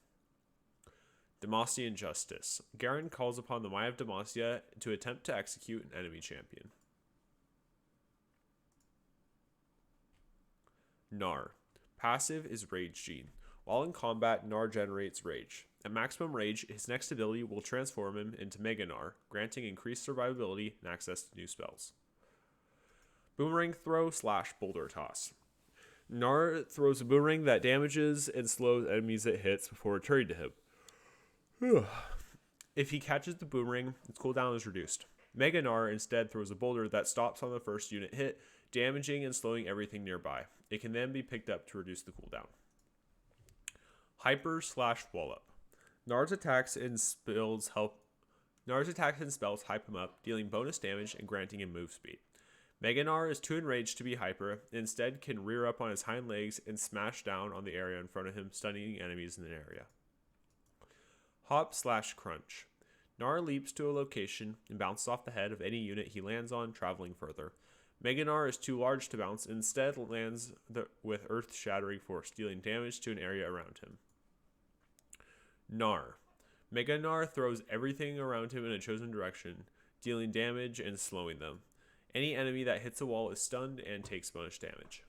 A: Demacian Justice. Garen calls upon the Might of Demacia to attempt to execute an enemy champion. Gnar. Passive is Rage Gene. While in combat, Gnar generates rage. At maximum rage, his next ability will transform him into Mega Gnar, granting increased survivability and access to new spells. Boomerang Throw / Boulder Toss. Gnar throws a boomerang that damages and slows enemies it hits before returning to him. If he catches the boomerang, its cooldown is reduced. Mega Gnar instead throws a boulder that stops on the first unit hit, damaging and slowing everything nearby. It can then be picked up to reduce the cooldown. Hyper / Wall Up. Gnar's attacks and spells hype him up, dealing bonus damage and granting him move speed. Mega Gnar is too enraged to be hyper, instead can rear up on his hind legs and smash down on the area in front of him, stunning enemies in the area. Hop / Crunch. Gnar leaps to a location and bounces off the head of any unit he lands on, traveling further. Mega Gnar is too large to bounce, instead lands with earth-shattering force, dealing damage to an area around him. Gnar. Mega Gnar throws everything around him in a chosen direction, dealing damage and slowing them. Any enemy that hits a wall is stunned and takes bonus damage.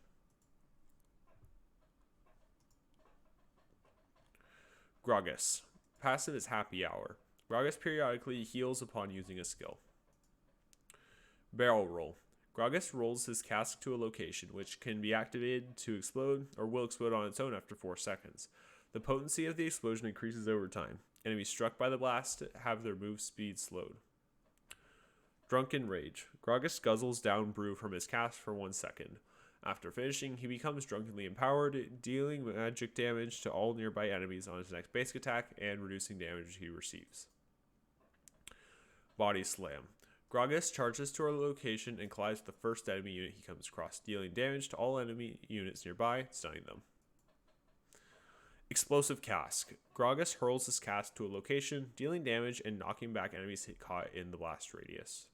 A: Gragas. Passive is Happy Hour. Gragas periodically heals upon using a skill. Barrel Roll. Gragas rolls his cask to a location, which can be activated to explode or will explode on its own after 4 seconds. The potency of the explosion increases over time. Enemies struck by the blast have their move speed slowed. Drunken Rage. Gragas guzzles down brew from his cask for 1 second. After finishing, he becomes drunkenly empowered, dealing magic damage to all nearby enemies on his next basic attack and reducing damage he receives. Body Slam. Gragas charges to a location and collides with the first enemy unit he comes across, dealing damage to all enemy units nearby, stunning them. Explosive Cask. Gragas hurls his cask to a location, dealing damage and knocking back enemies caught in the blast radius.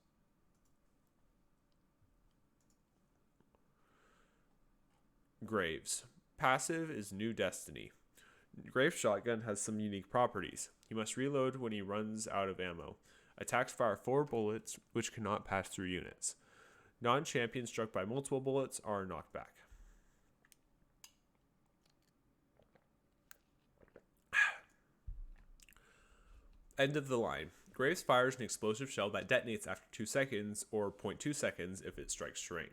A: Graves. Passive is New Destiny. Graves' shotgun has some unique properties. He must reload when he runs out of ammo. Attacks fire 4 bullets, which cannot pass through units. Non-champions struck by multiple bullets are knocked back. End of the line. Graves fires an explosive shell that detonates after 2 seconds, or 0.2 seconds if it strikes terrain.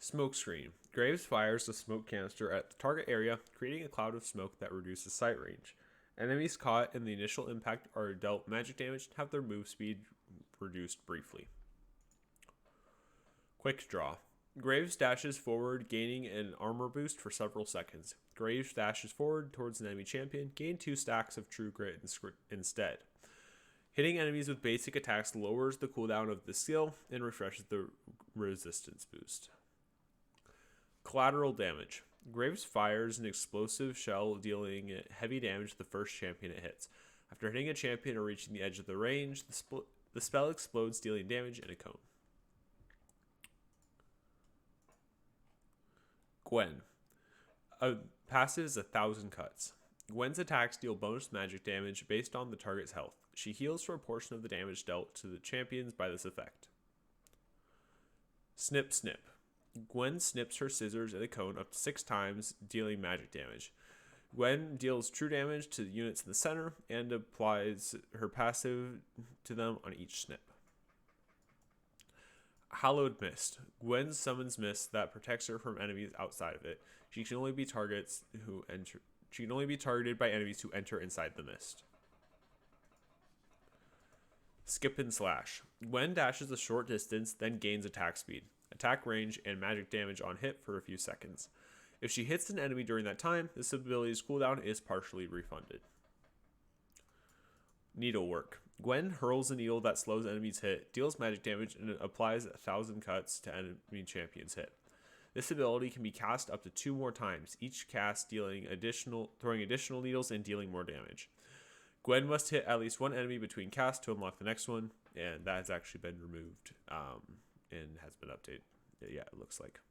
A: Smokescreen. Graves fires a smoke canister at the target area, creating a cloud of smoke that reduces sight range. Enemies caught in the initial impact are dealt magic damage and have their move speed reduced briefly. Quick Draw. Graves dashes forward, gaining an armor boost for several seconds. Graves dashes forward towards an enemy champion, gain 2 stacks of True Grit instead. Hitting enemies with basic attacks lowers the cooldown of the skill and refreshes the resistance boost. Collateral damage. Graves fires an explosive shell, dealing heavy damage to the first champion it hits. After hitting a champion or reaching the edge of the range, the spell explodes, dealing damage in a cone. Gwen. A passive is 1,000 cuts. Gwen's attacks deal bonus magic damage based on the target's health. She heals for a portion of the damage dealt to the champions by this effect. Snip Snip. Gwen snips her scissors in a cone up to 6 times, dealing magic damage. Gwen deals true damage to the units in the center and applies her passive to them on each snip. Hallowed Mist. Gwen summons mist that protects her from enemies outside of it. She can only be targeted by enemies who enter inside the mist. Skip and Slash. Gwen dashes a short distance, then gains attack speed, attack range, and magic damage on hit for a few seconds. If she hits an enemy during that time, this ability's cooldown is partially refunded. Needlework. Gwen hurls a needle that slows enemies' hit, deals magic damage, and applies 1,000 cuts to enemy champions' hit. This ability can be cast up to 2 more times, each cast throwing additional needles and dealing more damage. Gwen must hit at least one enemy between casts to unlock the next one, and that has actually been removed and has been updated. Yeah, it looks like.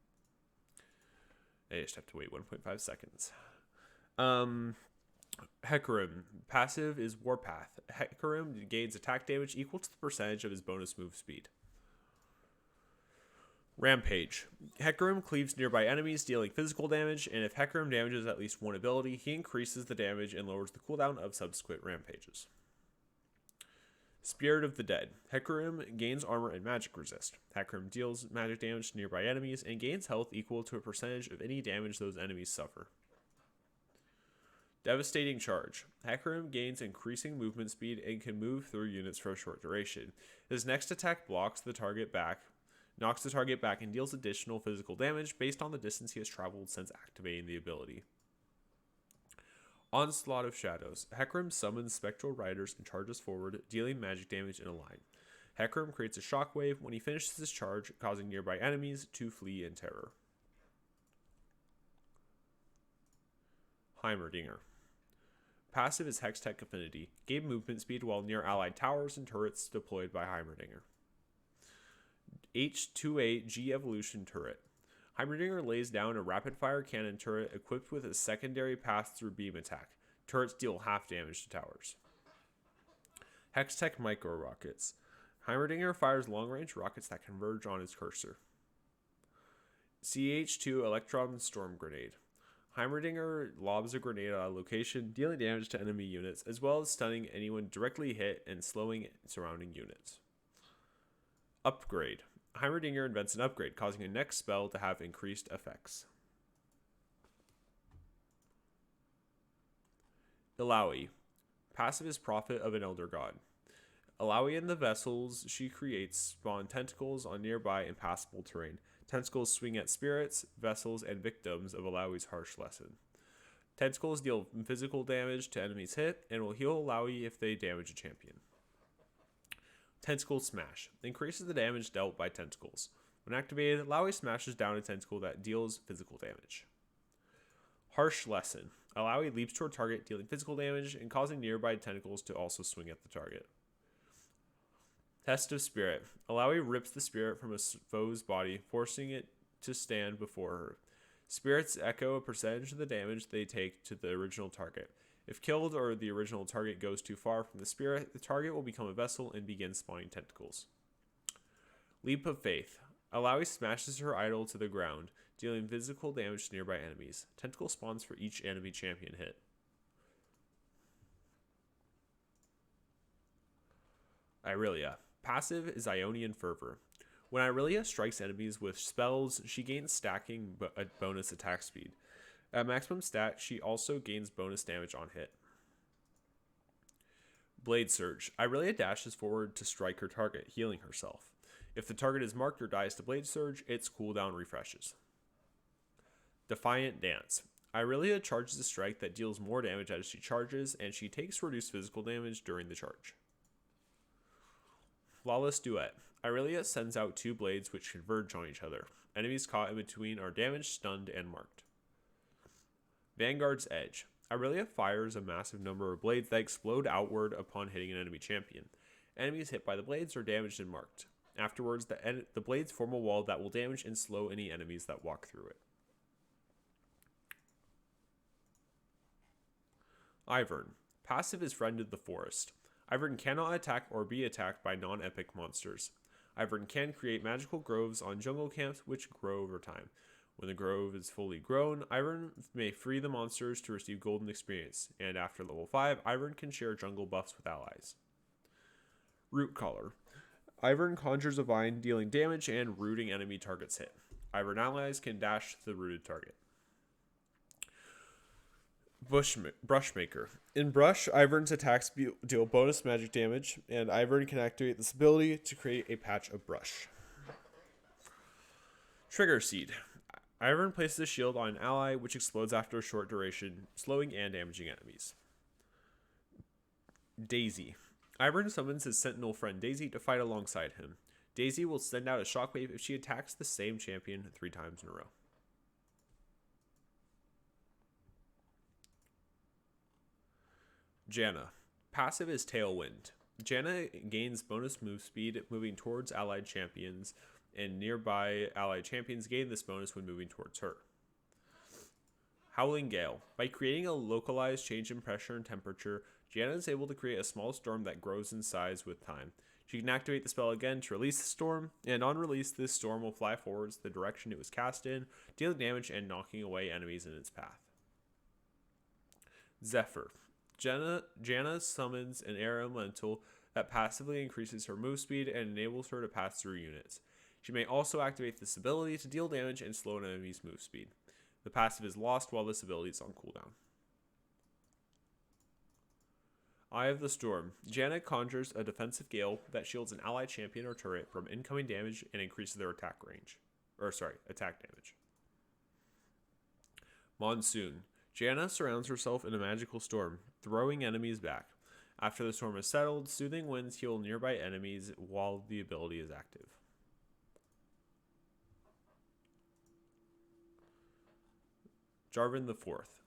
A: I just have to wait 1.5 seconds. Hecarim. Passive is Warpath. Hecarim gains attack damage equal to the percentage of his bonus move speed. Rampage. Hecarim cleaves nearby enemies, dealing physical damage, and if Hecarim damages at least one ability, he increases the damage and lowers the cooldown of subsequent rampages. Spirit of the Dead. Hecarim gains armor and magic resist. Hecarim deals magic damage to nearby enemies and gains health equal to a percentage of any damage those enemies suffer. Devastating Charge. Hecarim gains increasing movement speed and can move through units for a short duration. His next attack knocks the target back, and deals additional physical damage based on the distance he has traveled since activating the ability. Onslaught of Shadows. Hecarim summons spectral riders and charges forward, dealing magic damage in a line. Hecarim creates a shockwave when he finishes his charge, causing nearby enemies to flee in terror. Heimerdinger. Passive is Hextech Affinity. Gain movement speed while near allied towers and turrets deployed by Heimerdinger. H2A G Evolution Turret. Heimerdinger lays down a rapid-fire cannon turret equipped with a secondary pass-through beam attack. Turrets deal half damage to towers. Hextech Micro Rockets. Heimerdinger fires long-range rockets that converge on his cursor. CH2 Electron Storm Grenade. Heimerdinger lobs a grenade at a location, dealing damage to enemy units, as well as stunning anyone directly hit and slowing surrounding units. Upgrade. Heimerdinger invents an upgrade, causing a next spell to have increased effects. Illaoi. Passive is Prophet of an Elder God. Illaoi and the vessels she creates spawn tentacles on nearby impassable terrain. Tentacles swing at spirits, vessels, and victims of Illaoi's harsh lesson. Tentacles deal physical damage to enemies hit, and will heal Illaoi if they damage a champion. Tentacle Smash. Increases the damage dealt by tentacles. When activated, Illaoi smashes down a tentacle that deals physical damage. Harsh Lesson. Illaoi leaps toward target, dealing physical damage and causing nearby tentacles to also swing at the target. Test of Spirit. Illaoi rips the spirit from a foe's body, forcing it to stand before her. Spirits echo a percentage of the damage they take to the original target. If killed or the original target goes too far from the spirit, the target will become a vessel and begin spawning tentacles. Leap of Faith. Illaoi smashes her idol to the ground, dealing physical damage to nearby enemies. Tentacle spawns for each enemy champion hit. Irelia. Passive is Ionian Fervor. When Irelia strikes enemies with spells, she gains stacking bonus attack speed. At maximum stat, she also gains bonus damage on hit. Blade Surge. Irelia dashes forward to strike her target, healing herself. If the target is marked or dies to Blade Surge, its cooldown refreshes. Defiant Dance. Irelia charges a strike that deals more damage as she charges, and she takes reduced physical damage during the charge. Flawless Duet. Irelia sends out 2 blades which converge on each other. Enemies caught in between are damaged, stunned, and marked. Vanguard's Edge. Irelia fires a massive number of blades that explode outward upon hitting an enemy champion. Enemies hit by the blades are damaged and marked. Afterwards, the blades form a wall that will damage and slow any enemies that walk through it. Ivern. Passive is Friend of the Forest. Ivern cannot attack or be attacked by non-epic monsters. Ivern can create magical groves on jungle camps which grow over time. When the grove is fully grown, Ivern may free the monsters to receive golden experience, and after level 5, Ivern can share jungle buffs with allies. Root Collar. Ivern conjures a vine, dealing damage and rooting enemy targets hit. Ivern allies can dash to the rooted target. Brushmaker. In Brush, Ivern's attacks deal bonus magic damage, and Ivern can activate this ability to create a patch of brush. Trigger Seed. Ivern places a shield on an ally, which explodes after a short duration, slowing and damaging enemies. Daisy. Ivern summons his sentinel friend Daisy to fight alongside him. Daisy will send out a shockwave if she attacks the same champion 3 times in a row. Janna. Passive is Tailwind. Janna gains bonus move speed moving towards allied champions, and nearby allied champions gain this bonus when moving towards her. Howling Gale. By creating a localized change in pressure and temperature, Janna is able to create a small storm that grows in size with time. She can activate the spell again to release the storm, and on release, this storm will fly forwards the direction it was cast in, dealing damage and knocking away enemies in its path. Zephyr. Janna summons an air elemental that passively increases her move speed and enables her to pass through units. She may also activate this ability to deal damage and slow an enemy's move speed. The passive is lost while this ability is on cooldown. Eye of the Storm. Janna conjures a defensive gale that shields an allied champion or turret from incoming damage and increases their attack damage. Monsoon. Janna surrounds herself in a magical storm, throwing enemies back. After the storm is settled, soothing winds heal nearby enemies while the ability is active. Jarvan the Fourth.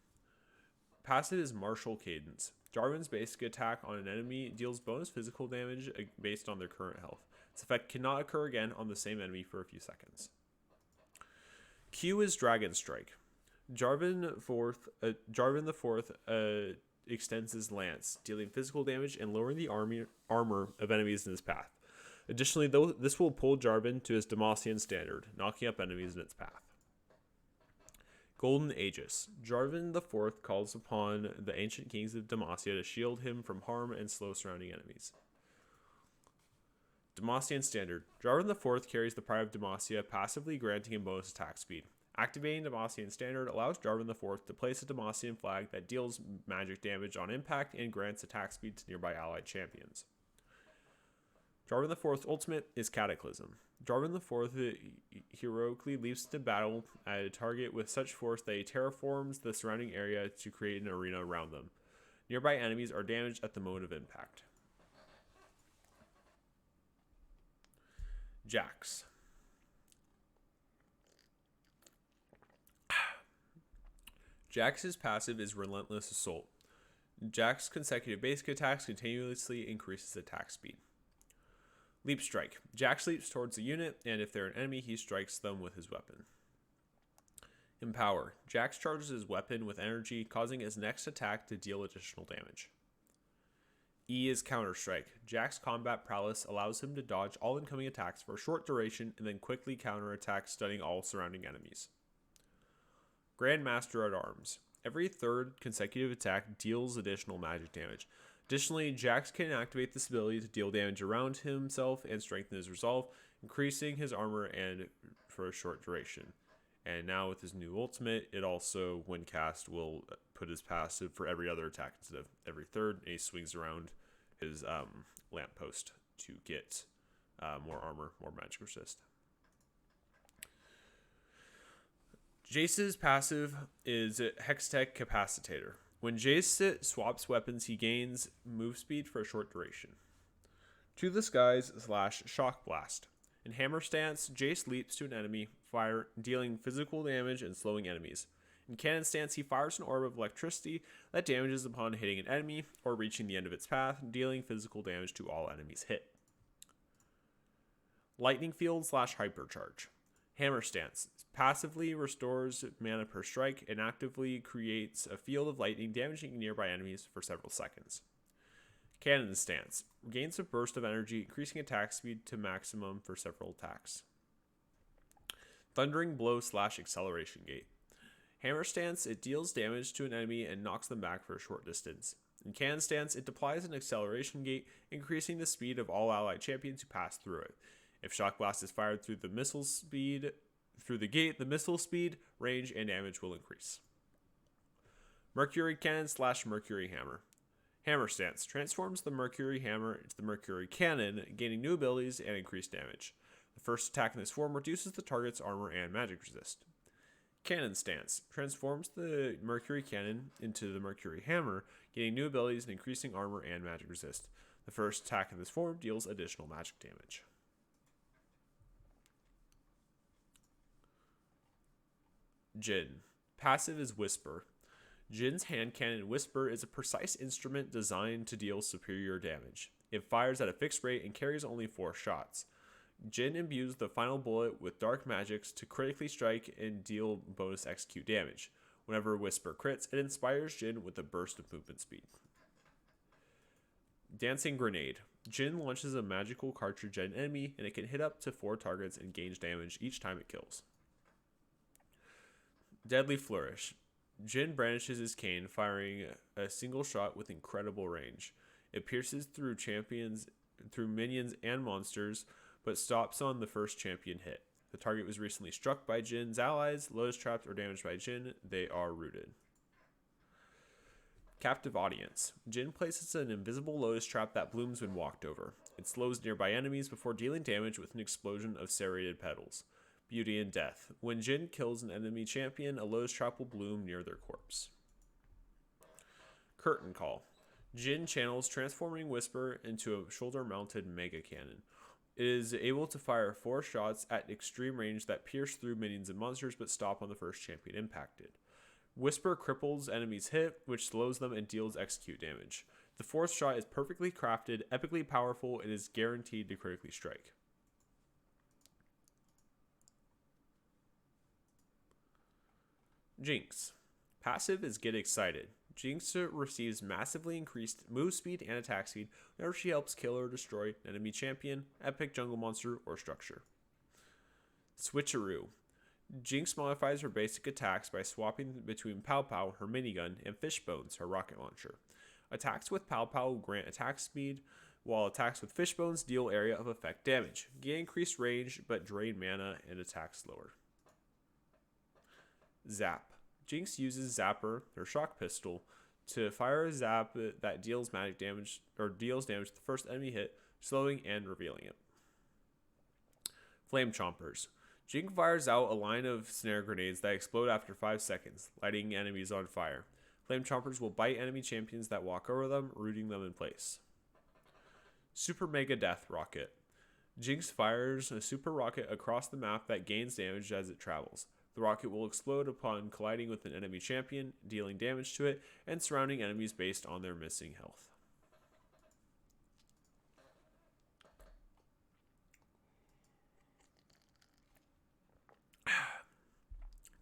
A: Passive is Martial Cadence. Jarvan's basic attack on an enemy deals bonus physical damage based on their current health. This effect cannot occur again on the same enemy for a few seconds. Q is Dragon Strike. Jarvan the Fourth extends his lance, dealing physical damage and lowering the armor of enemies in his path. Additionally, this will pull Jarvan to his Demacian standard, knocking up enemies in its path. Golden Aegis. Jarvan the Fourth calls upon the ancient kings of Demacia to shield him from harm and slow surrounding enemies. Demacian Standard. Jarvan the Fourth carries the pride of Demacia, passively granting him bonus attack speed. Activating Demacian Standard allows Jarvan the Fourth to place a Demacian flag that deals magic damage on impact and grants attack speed to nearby allied champions. Jarvan the Fourth's ultimate is Cataclysm. Jarvan the Fourth heroically leaps into battle at a target with such force that he terraforms the surrounding area to create an arena around them. Nearby enemies are damaged at the moment of impact. Jax. Jax's passive is Relentless Assault. Jax's consecutive basic attacks continuously increases attack speed. Leap Strike. Jax leaps towards a unit, and if they're an enemy, he strikes them with his weapon. Empower. Jax charges his weapon with energy, causing his next attack to deal additional damage. E is Counter Strike. Jax's combat prowess allows him to dodge all incoming attacks for a short duration and then quickly counterattack, stunning all surrounding enemies. Grandmaster at Arms. Every third consecutive attack deals additional magic damage. Additionally, Jax can activate this ability to deal damage around himself and strengthen his resolve, increasing his armor and for a short duration. And now with his new ultimate, it also, when cast, will put his passive for every other attack instead of every third, and he swings around his lamppost to get more armor, more magic resist. Jace's passive is Hextech Capacitator. When Jace swaps weapons, he gains move speed for a short duration. To the Skies / Shock Blast. In Hammer Stance, Jace leaps to an enemy, dealing physical damage and slowing enemies. In Cannon Stance, he fires an orb of electricity that damages upon hitting an enemy or reaching the end of its path, dealing physical damage to all enemies hit. Lightning Field / Hypercharge. Hammer Stance. Passively restores mana per strike and actively creates a field of lightning damaging nearby enemies for several seconds. Cannon Stance. Gains a burst of energy, increasing attack speed to maximum for several attacks. Thundering Blow / Acceleration Gate. Hammer Stance. It deals damage to an enemy and knocks them back for a short distance. In Cannon Stance, it deploys an acceleration gate, increasing the speed of all allied champions who pass through it. If Shock Blast is fired through the gate, the missile speed, range, and damage will increase. Mercury Cannon / Mercury Hammer. Hammer Stance transforms the Mercury Hammer into the Mercury Cannon, gaining new abilities and increased damage. The first attack in this form reduces the target's armor and magic resist. Cannon Stance transforms the Mercury Cannon into the Mercury Hammer, gaining new abilities and increasing armor and magic resist. The first attack in this form deals additional magic damage. Jin. Passive is Whisper. Jin's hand cannon Whisper is a precise instrument designed to deal superior damage. It fires at a fixed rate and carries only 4 shots. Jin imbues the final bullet with dark magics to critically strike and deal bonus execute damage. Whenever Whisper crits, it inspires Jin with a burst of movement speed. Dancing Grenade. Jin launches a magical cartridge at an enemy, and it can hit up to 4 targets and gains damage each time it kills. Deadly Flourish. Jin brandishes his cane, firing a single shot with incredible range. It pierces through minions and monsters, but stops on the first champion hit. The target was recently struck by Jin's allies, lotus trapped, or damaged by Jin. They are rooted. Captive Audience. Jin places an invisible lotus trap that blooms when walked over. It slows nearby enemies before dealing damage with an explosion of serrated petals. Beauty and Death. When Jin kills an enemy champion, a lotus trap will bloom near their corpse. Curtain Call. Jin channels transforming Whisper into a shoulder-mounted mega cannon. It is able to fire 4 shots at extreme range that pierce through minions and monsters but stop on the first champion impacted. Whisper cripples enemies hit, which slows them and deals execute damage. The 4th shot is perfectly crafted, epically powerful, and is guaranteed to critically strike. Jinx. Passive is Get Excited. Jinx receives massively increased move speed and attack speed whenever she helps kill or destroy an enemy champion, epic jungle monster, or structure. Switcheroo. Jinx modifies her basic attacks by swapping between Pow Pow, her minigun, and Fishbones, her rocket launcher. Attacks with Pow Pow grant attack speed, while attacks with Fishbones deal area of effect damage, gain increased range, but drain mana and attack slower. Zap. Jinx uses Zapper, her shock pistol, to fire a zap that deals magic damage or deals damage to the first enemy hit, slowing and revealing it. Flame Chompers. Jinx fires out a line of snare grenades that explode after 5 seconds, lighting enemies on fire. Flame Chompers will bite enemy champions that walk over them, rooting them in place. Super Mega Death Rocket. Jinx fires a super rocket across the map that gains damage as it travels. The rocket will explode upon colliding with an enemy champion, dealing damage to it, and surrounding enemies based on their missing health.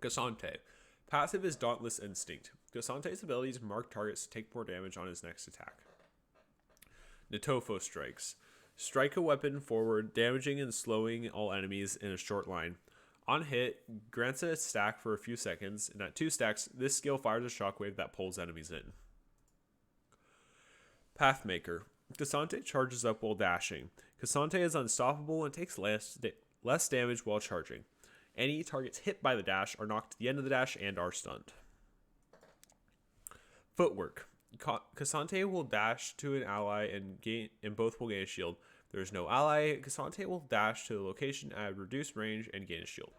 A: Cassante. Passive is Dauntless Instinct. Cassante's abilities mark targets to take more damage on his next attack. Nitofo Strikes. Strike a weapon forward, damaging and slowing all enemies in a short line. On hit, grants a stack for a few seconds, and at 2 stacks, this skill fires a shockwave that pulls enemies in. Pathmaker. Cassante charges up while dashing. Cassante is unstoppable and takes less damage while charging. Any targets hit by the dash are knocked to the end of the dash and are stunned. Footwork. Cassante will dash to an ally and both will gain a shield. If there is no ally, Cassante will dash to the location at reduced range and gain a shield.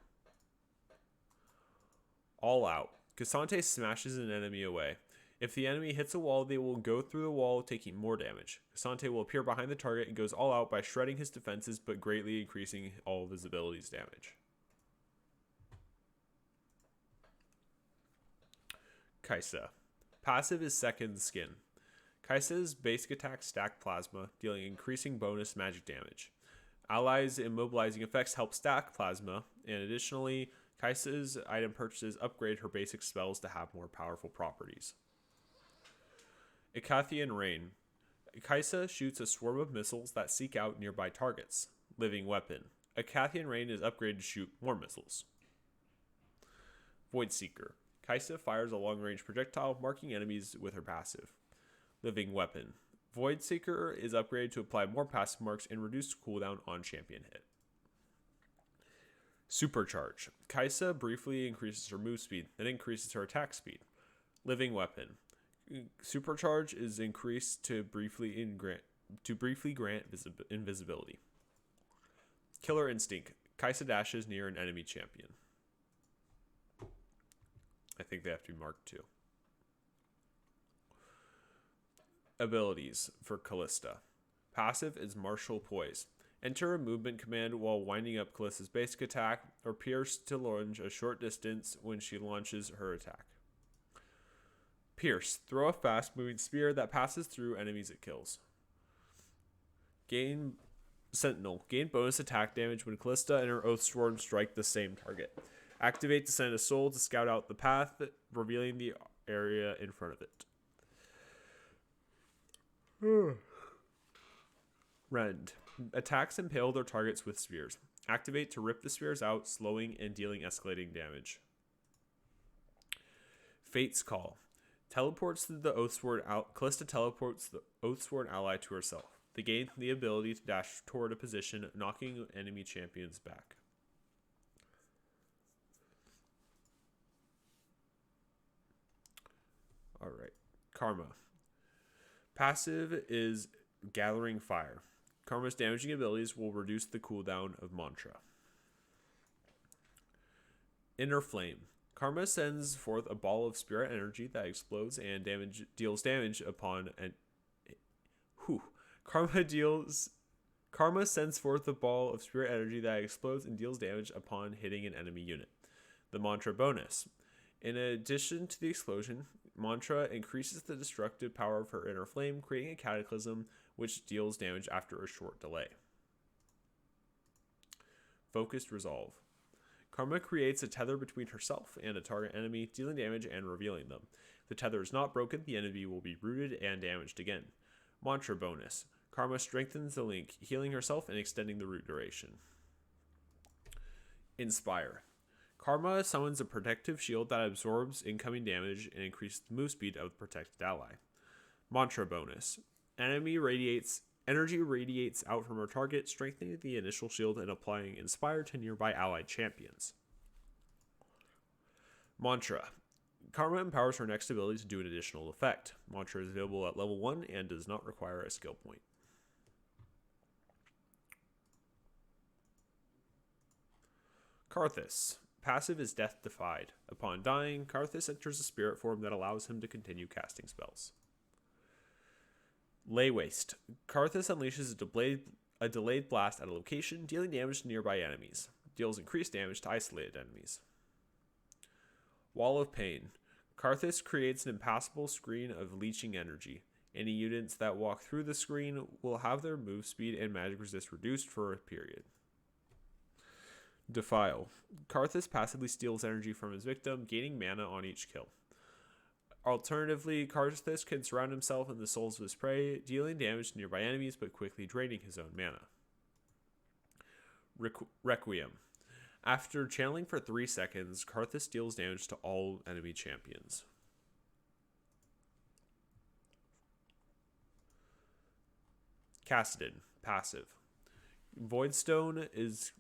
A: All Out. Cassante smashes an enemy away. If the enemy hits a wall, they will go through the wall, taking more damage. Cassante will appear behind the target and goes all out by shredding his defenses, but greatly increasing all of his abilities' damage. Kaisa. Passive is Second Skin. Kaisa's basic attack stack plasma, dealing increasing bonus magic damage. Allies' immobilizing effects help stack plasma, and additionally, Kaisa's item purchases upgrade her basic spells to have more powerful properties. Icathian Rain. Kaisa shoots a swarm of missiles that seek out nearby targets. Living Weapon. Icathian Rain is upgraded to shoot more missiles. Void Seeker. Kaisa fires a long-range projectile, marking enemies with her passive. Living Weapon. Void Seeker is upgraded to apply more passive marks and reduce cooldown on champion hit. Supercharge. Kaisa briefly increases her move speed, then increases her attack speed. Living Weapon. Supercharge is increased to briefly grant invisibility. Killer Instinct. Kaisa dashes near an enemy champion. I think they have to be marked too. Abilities for Callista. Passive is Martial Poise. Enter a movement command while winding up Callista's basic attack, or Pierce to launch a short distance when she launches her attack. Pierce. Throw a fast-moving spear that passes through enemies it kills. Gain Sentinel. Gain bonus attack damage when Callista and her Oathsworn strike the same target. Activate Descent of Soul to scout out the path, revealing the area in front of it. Rend. Attacks impale their targets with spears. Activate to rip the spears out, slowing and dealing escalating damage. Fate's Call. Teleports the Oathsworn out. Callista teleports the Oathsworn ally to herself. They gain the ability to dash toward a position, knocking enemy champions back. Alright. Karma. Passive is Gathering Fire. Karma's damaging abilities will reduce the cooldown of Mantra. Inner Flame. Karma sends forth a ball of spirit energy that explodes and deals damage upon an. Karma sends forth a ball of spirit energy that explodes and deals damage upon hitting an enemy unit. The Mantra bonus. In addition to the explosion, Mantra increases the destructive power of her inner flame, creating a cataclysm which deals damage after a short delay. Focused Resolve. Karma creates a tether between herself and a target enemy, dealing damage and revealing them. If the tether is not broken, the enemy will be rooted and damaged again. Mantra bonus. Karma strengthens the link, healing herself and extending the root duration. Inspire. Karma summons a protective shield that absorbs incoming damage and increases the move speed of the protected ally. Mantra bonus. Energy radiates out from her target, strengthening the initial shield and applying Inspire to nearby allied champions. Mantra. Karma empowers her next ability to do an additional effect. Mantra is available at level 1 and does not require a skill point. Karthus. Passive is Death Defied. Upon dying, Karthus enters a spirit form that allows him to continue casting spells. Lay Waste. Karthus unleashes a delayed blast at a location, dealing damage to nearby enemies. Deals increased damage to isolated enemies. Wall of Pain. Karthus creates an impassable screen of leeching energy. Any units that walk through the screen will have their move speed and magic resist reduced for a period. Defile. Karthus passively steals energy from his victim, gaining mana on each kill. Alternatively, Karthus can surround himself in the souls of his prey, dealing damage to nearby enemies but quickly draining his own mana. Requiem. After channeling for 3 seconds, Karthus deals damage to all enemy champions. Kassadin. Passive. Voidstone is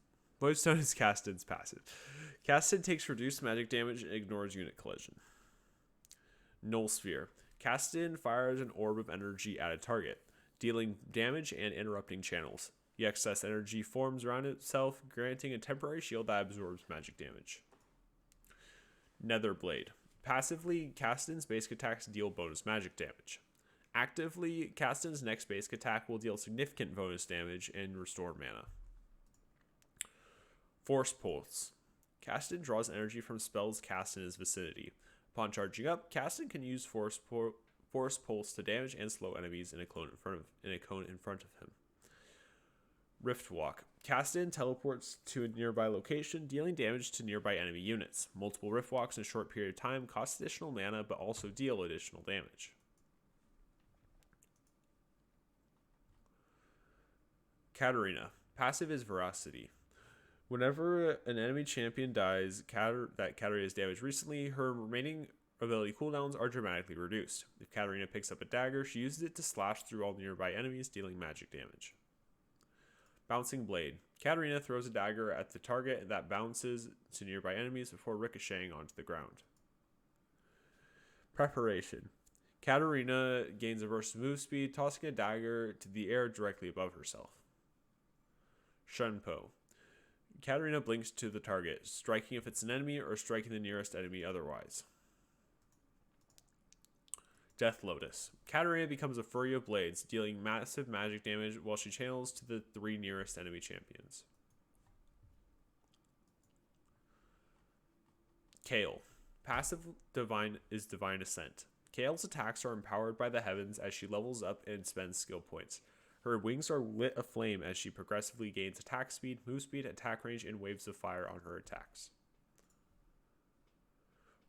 A: Kassadin's passive. Kassadin takes reduced magic damage and ignores unit collision. Null Sphere. Kassadin fires an orb of energy at a target, dealing damage and interrupting channels. The excess energy forms around itself, granting a temporary shield that absorbs magic damage. Netherblade. Passively, Kassadin's basic attacks deal bonus magic damage. Actively, Kassadin's next basic attack will deal significant bonus damage and restore mana. Force Pulse. Kassadin draws energy from spells cast in his vicinity. Upon charging up, Kassadin can use Force Pulse to damage and slow enemies in a cone in front of him. Rift Walk. Kassadin teleports to a nearby location, dealing damage to nearby enemy units. Multiple Rift Walks in a short period of time cost additional mana, but also deal additional damage. Katarina. Passive is Veracity. Whenever an enemy champion dies that Katarina has damaged recently, her remaining ability cooldowns are dramatically reduced. If Katarina picks up a dagger, she uses it to slash through all nearby enemies, dealing magic damage. Bouncing Blade. Katarina throws a dagger at the target that bounces to nearby enemies before ricocheting onto the ground. Preparation. Katarina gains a burst of move speed, tossing a dagger to the air directly above herself. Shunpo. Katarina blinks to the target, striking if it's an enemy or striking the nearest enemy otherwise. Death Lotus. Katarina becomes a flurry of blades, dealing massive magic damage while she channels to the 3 nearest enemy champions. Kale. Passive Divine Ascent. Kale's attacks are empowered by the heavens as she levels up and spends skill points. Her wings are lit aflame as she progressively gains attack speed, move speed, attack range, and waves of fire on her attacks.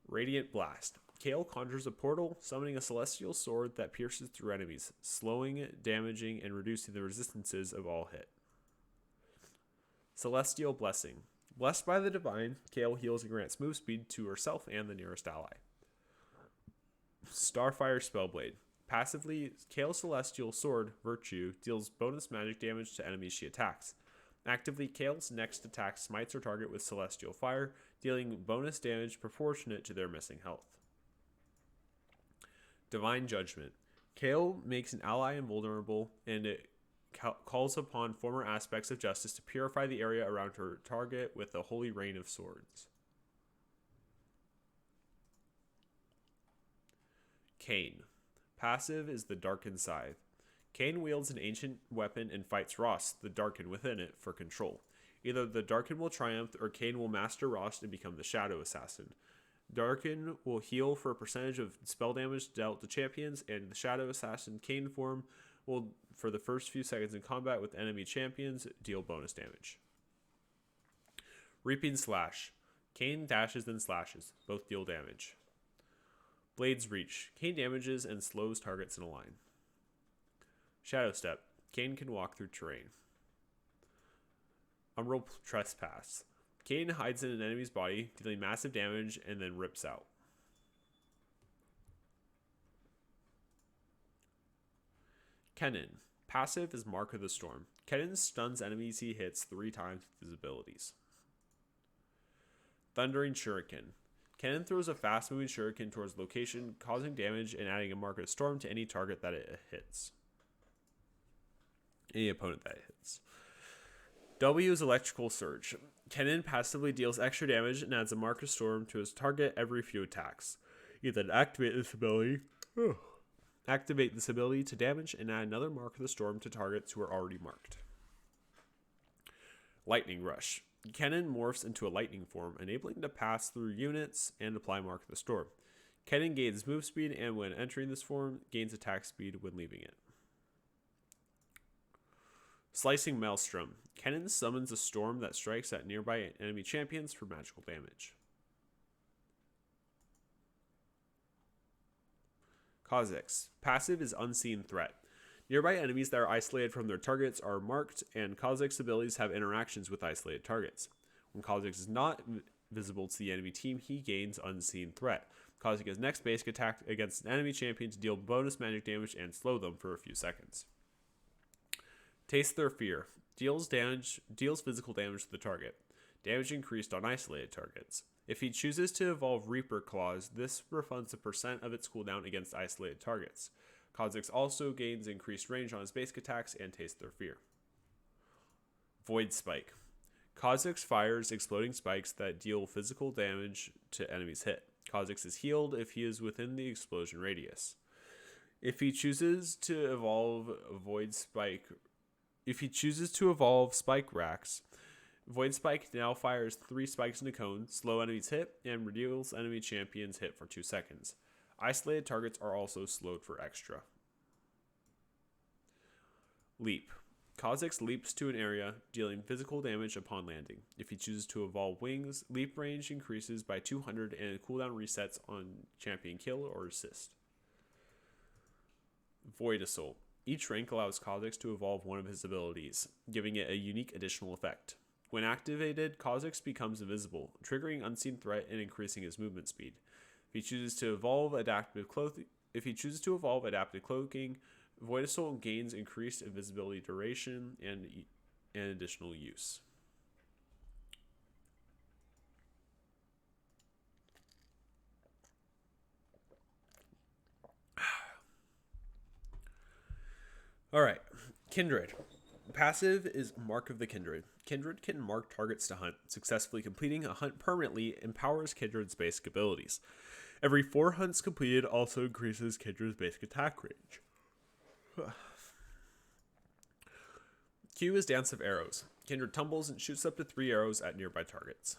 A: Radiant Blast. Kale conjures a portal, summoning a celestial sword that pierces through enemies, slowing, damaging, and reducing the resistances of all hit. Celestial Blessing. Blessed by the Divine, Kale heals and grants move speed to herself and the nearest ally. Starfire Spellblade. Passively, Kale's Celestial Sword, Virtue, deals bonus magic damage to enemies she attacks. Actively, Kale's next attack smites her target with Celestial Fire, dealing bonus damage proportionate to their missing health. Divine Judgment. Kale makes an ally invulnerable, and it calls upon former aspects of justice to purify the area around her target with the Holy Rain of Swords. Kain. Passive is the Darkened Scythe. Kain wields an ancient weapon and fights Rost, the Darken within it, for control. Either the Darken will triumph or Kain will master Rost and become the Shadow Assassin. Darken will heal for a percentage of spell damage dealt to champions, and the Shadow Assassin Kain form will, for the first few seconds in combat with enemy champions, deal bonus damage. Reaping Slash. Kain dashes and slashes. Both deal damage. Blade's Reach. Kain damages and slows targets in a line. Shadow Step. Kain can walk through terrain. Umbral Trespass. Kain hides in an enemy's body, dealing massive damage, and then rips out. Kennen. Passive is Mark of the Storm. Kennen stuns enemies he hits 3 times with his abilities. Thundering Shuriken. Kennen throws a fast-moving shuriken towards location, causing damage and adding a Mark of the Storm to any target that it hits. Any opponent that it hits. W is Electrical Surge. Kennen passively deals extra damage and adds a Mark of Storm to his target every few attacks. You then activate this ability to damage and add another Mark of the Storm to targets who are already marked. Lightning Rush. Kennen morphs into a lightning form, enabling to pass through units and apply Mark of the Storm. Kennen gains move speed and when entering this form, gains attack speed when leaving it. Slicing Maelstrom. Kennen summons a storm that strikes at nearby enemy champions for magical damage. Kha'Zix. Passive is Unseen Threat. Nearby enemies that are isolated from their targets are marked, and Kha'Zix's abilities have interactions with isolated targets. When Kha'Zix is not visible to the enemy team, he gains Unseen Threat, causing his next basic attack against an enemy champion to deal bonus magic damage and slow them for a few seconds. Taste Their Fear. Deals physical damage to the target. Damage increased on isolated targets. If he chooses to evolve Reaper Claws, this refunds a % of its cooldown against isolated targets. Kha'Zix also gains increased range on his basic attacks and Taste Their Fear. Void Spike. Kha'Zix fires exploding spikes that deal physical damage to enemies hit. Kha'Zix is healed if he is within the explosion radius. If he chooses to evolve Spike Racks, Void Spike now fires 3 spikes in a cone, slow enemies hit, and reduce enemy champions hit for 2 seconds. Isolated targets are also slowed for extra. Leap. Kha'Zix leaps to an area, dealing physical damage upon landing. If he chooses to evolve Wings, leap range increases by 200 and cooldown resets on champion kill or assist. Void Assault. Each rank allows Kha'Zix to evolve one of his abilities, giving it a unique additional effect. When activated, Kha'Zix becomes invisible, triggering Unseen Threat and increasing his movement speed. If he chooses to evolve Adaptive Cloaking, Void Assault gains increased invisibility duration and additional use. Alright, Kindred. Passive is Mark of the Kindred. Kindred can mark targets to hunt. Successfully completing a hunt permanently empowers Kindred's basic abilities. Every 4 hunts completed also increases Kendra's basic attack range. Q is Dance of Arrows. Kendra tumbles and shoots up to 3 arrows at nearby targets.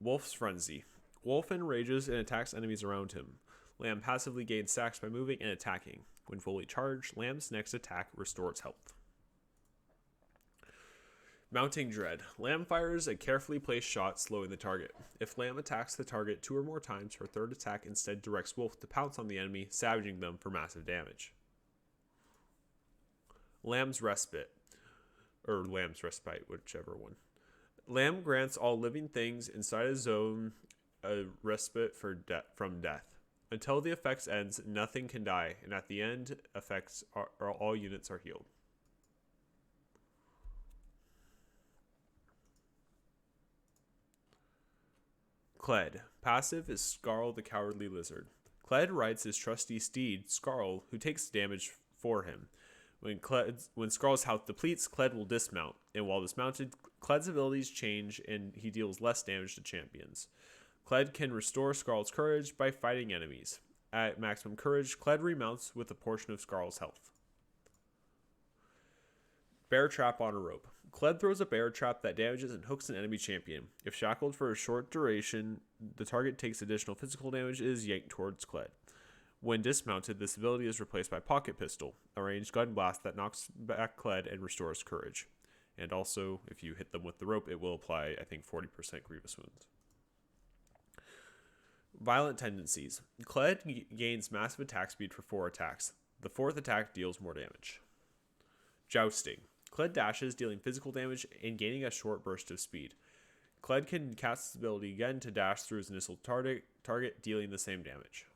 A: Wolf's Frenzy. Wolf enrages and attacks enemies around him. Lamb passively gains stacks by moving and attacking. When fully charged, Lamb's next attack restores health. Mounting Dread. Lamb fires a carefully placed shot, slowing the target. If Lamb attacks the target 2 or more times, her third attack instead directs Wolf to pounce on the enemy, savaging them for massive damage. Lamb's Respite. Or Lamb's Respite, whichever one. Lamb grants all living things inside a zone a respite from death. Until the effects ends, nothing can die, and at the end, effects all units are healed. Kled. Passive is Skarl the Cowardly Lizard. Kled rides his trusty steed, Skarl, who takes damage for him. When Skarl's health depletes, Kled will dismount, and while dismounted, Kled's abilities change and he deals less damage to champions. Kled can restore Skarl's courage by fighting enemies. At maximum courage, Kled remounts with a portion of Skarl's health. Bear Trap on a Rope. Kled throws a bear trap that damages and hooks an enemy champion. If shackled for a short duration, the target takes additional physical damage and is yanked towards Kled. When dismounted, this ability is replaced by Pocket Pistol, a ranged gun blast that knocks back Kled and restores courage. And also, if you hit them with the rope, it will apply, I think, 40% grievous wounds. Violent Tendencies. Kled gains massive attack speed for 4 attacks. The 4th attack deals more damage. Jousting. Kled dashes, dealing physical damage and gaining a short burst of speed. Kled can cast his ability again to dash through his initial target, dealing the same damage.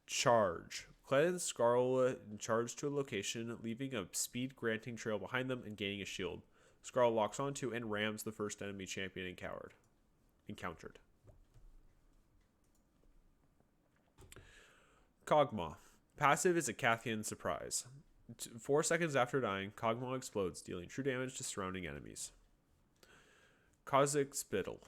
A: Charge. Kled and Skarl charge to a location, leaving a speed-granting trail behind them and gaining a shield. Skarl locks onto and rams the first enemy champion encountered. Kog'Maw. Passive is a Cathian Surprise. 4 seconds after dying, Kog'Maw explodes, dealing true damage to surrounding enemies. Kha'Zix Spittle.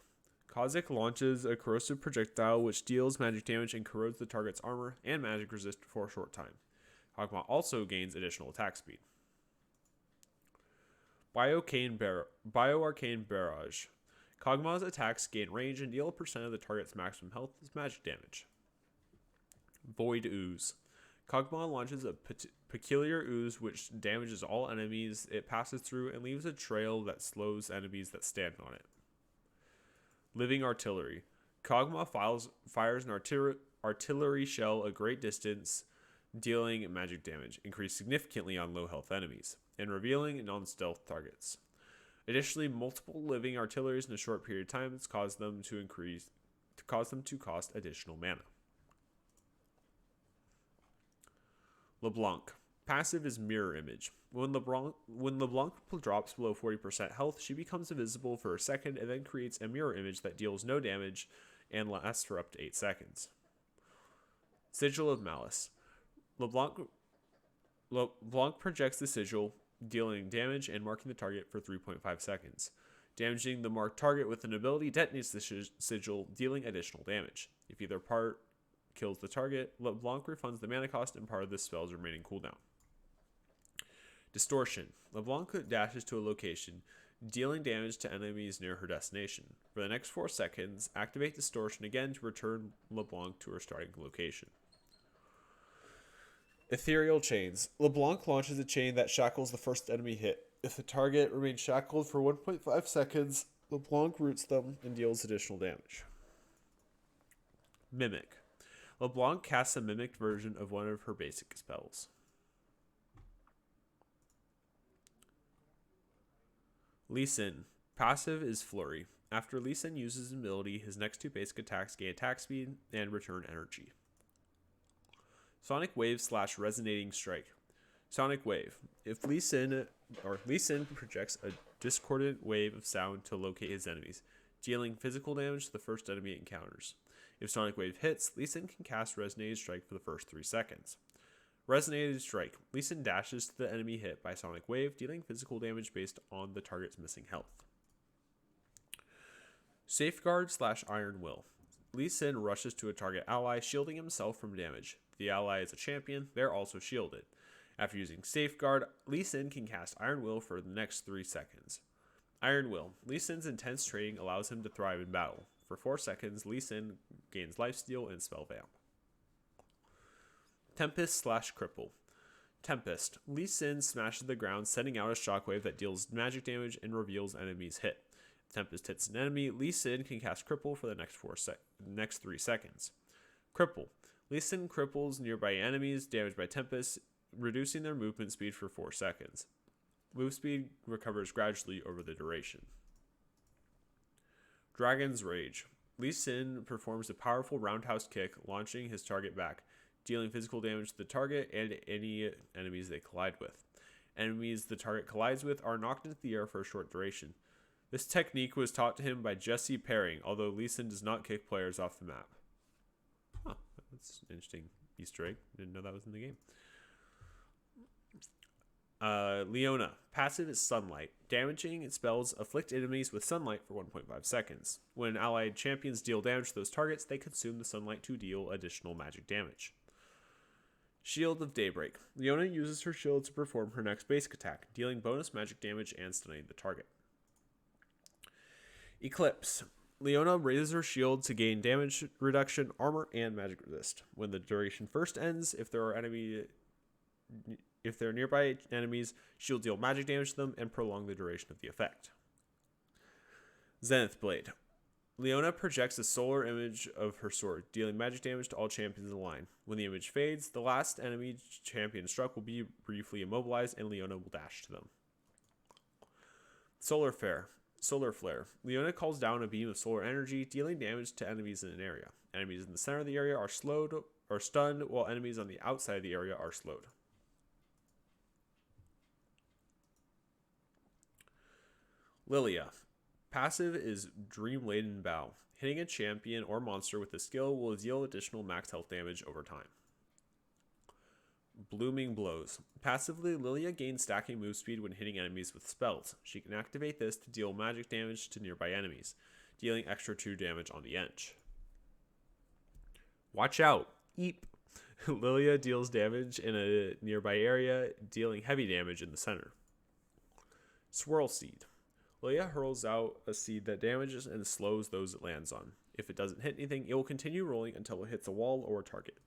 A: Kha'Zix launches a corrosive projectile which deals magic damage and corrodes the target's armor and magic resist for a short time. Kog'Maw also gains additional attack speed. Bioarcane Barrage. Kog'Maw's attacks gain range and deal a percent of the target's maximum health as magic damage. Void Ooze. Kog'Maw launches a peculiar ooze which damages all enemies it passes through and leaves a trail that slows enemies that stand on it. Living Artillery. Kog'Maw fires an artillery shell a great distance, dealing magic damage, increased significantly on low health enemies, and revealing non-stealth targets. Additionally, multiple living artilleries in a short period of time has caused them to cost additional mana. LeBlanc. Passive is Mirror Image. When LeBlanc drops below 40% health, she becomes invisible for a second and then creates a mirror image that deals no damage and lasts for up to 8 seconds. Sigil of Malice. LeBlanc projects the sigil, dealing damage and marking the target for 3.5 seconds. Damaging the marked target with an ability detonates the sigil, dealing additional damage. If either part kills the target, LeBlanc refunds the mana cost and part of the spell's remaining cooldown. Distortion. LeBlanc dashes to a location, dealing damage to enemies near her destination. For the next 4 seconds, activate Distortion again to return LeBlanc to her starting location. Ethereal Chains. LeBlanc launches a chain that shackles the first enemy hit. If the target remains shackled for 1.5 seconds, LeBlanc roots them and deals additional damage. Mimic. LeBlanc casts a mimicked version of one of her basic spells. Lee Sin. Passive is Flurry. After Lee Sin uses his ability, his next 2 basic attacks gain attack speed and return energy. Sonic Wave / Resonating Strike. Sonic Wave. If Lee Sin projects a discordant wave of sound to locate his enemies, dealing physical damage to the first enemy it encounters. If Sonic Wave hits, Lee Sin can cast Resonating Strike for the first 3 seconds. Resonating Strike. Lee Sin dashes to the enemy hit by Sonic Wave, dealing physical damage based on the target's missing health. Safeguard / Iron Will. Lee Sin rushes to a target ally, shielding himself from damage. If the ally is a champion, they're also shielded. After using Safeguard, Lee Sin can cast Iron Will for the next 3 seconds. Iron Will. Lee Sin's intense training allows him to thrive in battle. For 4 seconds, Lee Sin gains Lifesteal and Spell Vamp. Tempest / Cripple. Tempest. Lee Sin smashes the ground, sending out a shockwave that deals magic damage and reveals enemies hit. If Tempest hits an enemy, Lee Sin can cast Cripple for the next 3 seconds. Cripple. Lee Sin cripples nearby enemies damaged by Tempest, reducing their movement speed for 4 seconds. Move speed recovers gradually over the duration. Dragon's Rage. Lee Sin performs a powerful roundhouse kick, launching his target back, dealing physical damage to the target and any enemies they collide with. Enemies the target collides with are knocked into the air for a short duration. This technique was taught to him by Jesse Paring, although Lee Sin does not kick players off the map. Huh, that's an interesting Easter egg. Didn't know that was in the game. Leona. Passive is Sunlight. Damaging spells afflict enemies with sunlight for 1.5 seconds. When allied champions deal damage to those targets, they consume the sunlight to deal additional magic damage. Shield of Daybreak. Leona uses her shield to perform her next basic attack, dealing bonus magic damage and stunning the target. Eclipse. Leona raises her shield to gain damage reduction, armor, and magic resist. When the duration first ends, if there are nearby enemies, she'll deal magic damage to them and prolong the duration of the effect. Zenith Blade. Leona projects a solar image of her sword, dealing magic damage to all champions in the line. When the image fades, the last enemy champion struck will be briefly immobilized and Leona will dash to them. Solar Flare. Leona calls down a beam of solar energy, dealing damage to enemies in an area. Enemies in the center of the area are stunned, while enemies on the outside of the area are slowed. Lilia. Passive is Dream Laden Bow. Hitting a champion or monster with the skill will deal additional max health damage over time. Blooming Blows. Passively, Lilia gains stacking move speed when hitting enemies with spells. She can activate this to deal magic damage to nearby enemies, dealing extra 2 damage on the edge. Watch out! Eep! Lilia deals damage in a nearby area, dealing heavy damage in the center. Swirl Seed. Lilia hurls out a seed that damages and slows those it lands on. If it doesn't hit anything, it will continue rolling until it hits a wall or a target.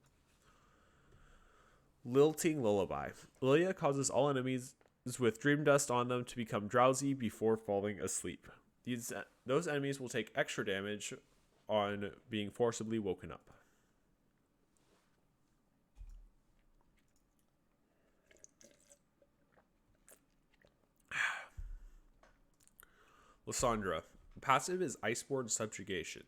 A: Lilting Lullaby. Lilia causes all enemies with dream dust on them to become drowsy before falling asleep. Those enemies will take extra damage on being forcibly woken up. Lysandra. Passive is Iceborne Subjugation.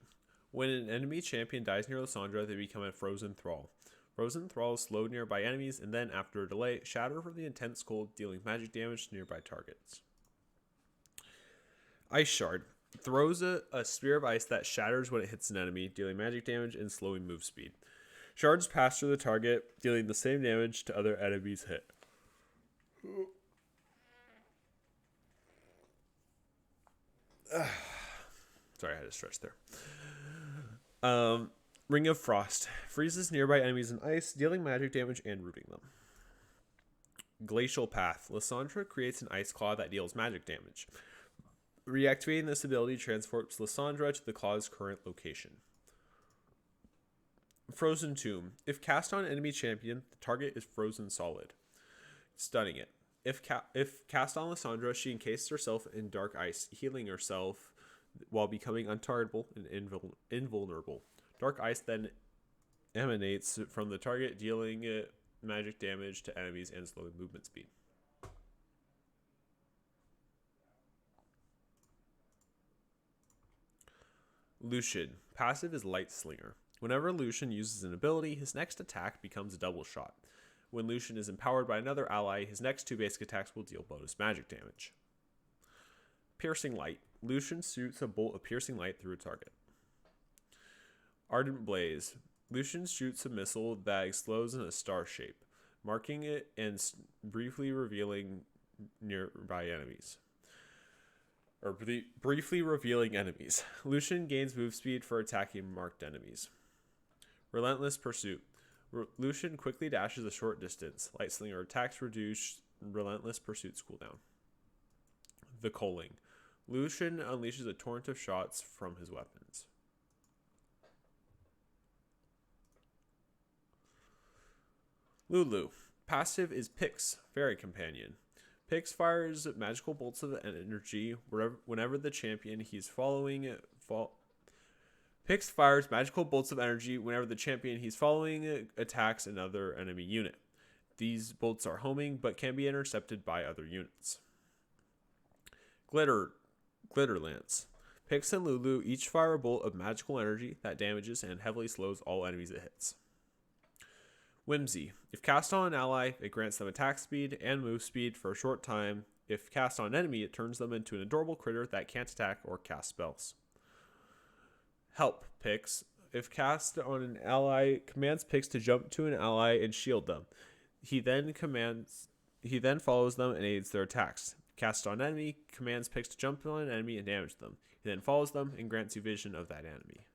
A: When an enemy champion dies near Lysandra, they become a frozen thrall. Frozen thralls slow nearby enemies and then, after a delay, shatter from the intense cold, dealing magic damage to nearby targets. Ice Shard. Throws a spear of ice that shatters when it hits an enemy, dealing magic damage and slowing move speed. Shards pass through the target, dealing the same damage to other enemies hit. Sorry, I had to stretch there. Ring of Frost. Freezes nearby enemies in ice, dealing magic damage and rooting them. Glacial Path. Lysandra creates an ice claw that deals magic damage. Reactivating this ability transports Lysandra to the claw's current location. Frozen Tomb. If cast on enemy champion, the target is frozen solid, stunning it. If cast on Lysandra, she encases herself in dark ice, healing herself while becoming untargetable and invulnerable. Dark ice then emanates from the target, dealing magic damage to enemies and slowing movement speed. Lucian. Passive is Light Slinger. Whenever Lucian uses an ability, his next attack becomes a double shot. When Lucian is empowered by another ally, his next 2 basic attacks will deal bonus magic damage. Piercing Light. Lucian shoots a bolt of piercing light through a target. Ardent Blaze. Lucian shoots a missile that explodes in a star shape, marking it and briefly revealing nearby enemies. briefly revealing enemies. Lucian gains move speed for attacking marked enemies. Relentless Pursuit. Lucian quickly dashes a short distance. Light Slinger attacks reduce Relentless Pursuit's cooldown. The Culling. Lucian unleashes a torrent of shots from his weapons. Lulu. Passive is Pix, Fairy Companion. Pix fires magical bolts of energy whenever the champion he's following Pix fires magical bolts of energy whenever the champion he's following attacks another enemy unit. These bolts are homing but can be intercepted by other units. Glitter Lance. Pix and Lulu each fire a bolt of magical energy that damages and heavily slows all enemies it hits. Whimsy. If cast on an ally, it grants them attack speed and move speed for a short time. If cast on an enemy, it turns them into an adorable critter that can't attack or cast spells. Help Pix. If cast on an ally, commands Pix to jump to an ally and shield them. He then follows them and aids their attacks. Cast on an enemy, commands Pix to jump on an enemy and damage them. He then follows them and grants you vision of that enemy.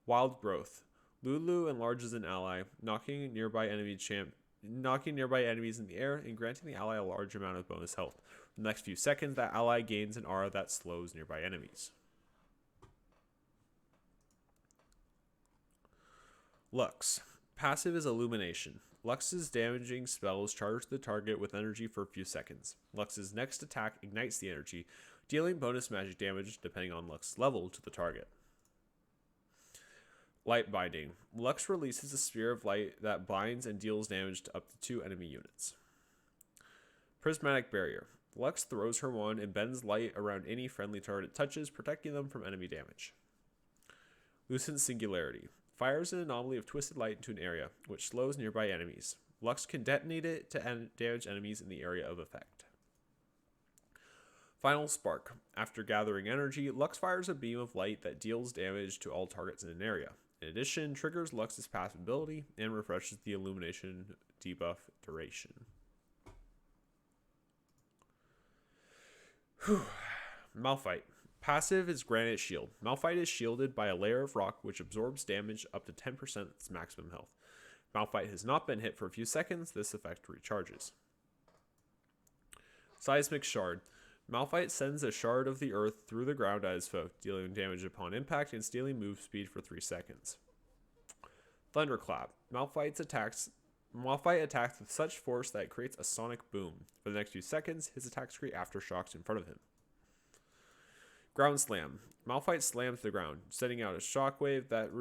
A: Wild Growth. Lulu enlarges an ally, knocking nearby enemies in the air and granting the ally a large amount of bonus health. For the next few seconds, that ally gains an aura that slows nearby enemies. Lux. Passive is Illumination. Lux's damaging spells charge the target with energy for a few seconds. Lux's next attack ignites the energy, dealing bonus magic damage depending on Lux's level to the target. Light Binding. Lux releases a sphere of light that binds and deals damage to up to 2 enemy units. Prismatic Barrier. Lux throws her wand and bends light around any friendly target it touches, protecting them from enemy damage. Lucent Singularity. Fires an anomaly of twisted light into an area, which slows nearby enemies. Lux can detonate it to damage enemies in the area of effect. Final Spark. After gathering energy, Lux fires a beam of light that deals damage to all targets in an area. In addition, triggers Lux's passive ability and refreshes the illumination debuff duration. Malphite. Passive is Granite Shield. Malphite is shielded by a layer of rock which absorbs damage up to 10% of its maximum health. Malphite has not been hit for a few seconds. This effect recharges. Seismic Shard. Malphite sends a shard of the earth through the ground at his foe, dealing damage upon impact and stealing move speed for 3 seconds. Thunderclap. Malphite attacks with such force that it creates a sonic boom. For the next few seconds, his attacks create aftershocks in front of him. Ground Slam. Malphite slams the ground, sending out a shockwave that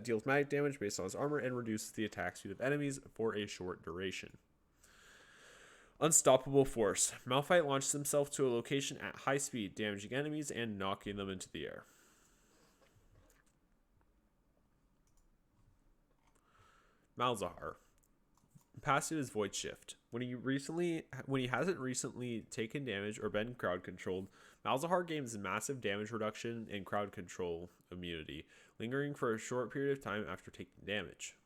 A: deals magic damage based on his armor and reduces the attack speed of enemies for a short duration. Unstoppable Force. Malphite launches himself to a location at high speed, damaging enemies and knocking them into the air. Malzahar. Passive is Void Shift. When he hasn't recently taken damage or been crowd controlled, Malzahar gains massive damage reduction and crowd control immunity, lingering for a short period of time after taking damage.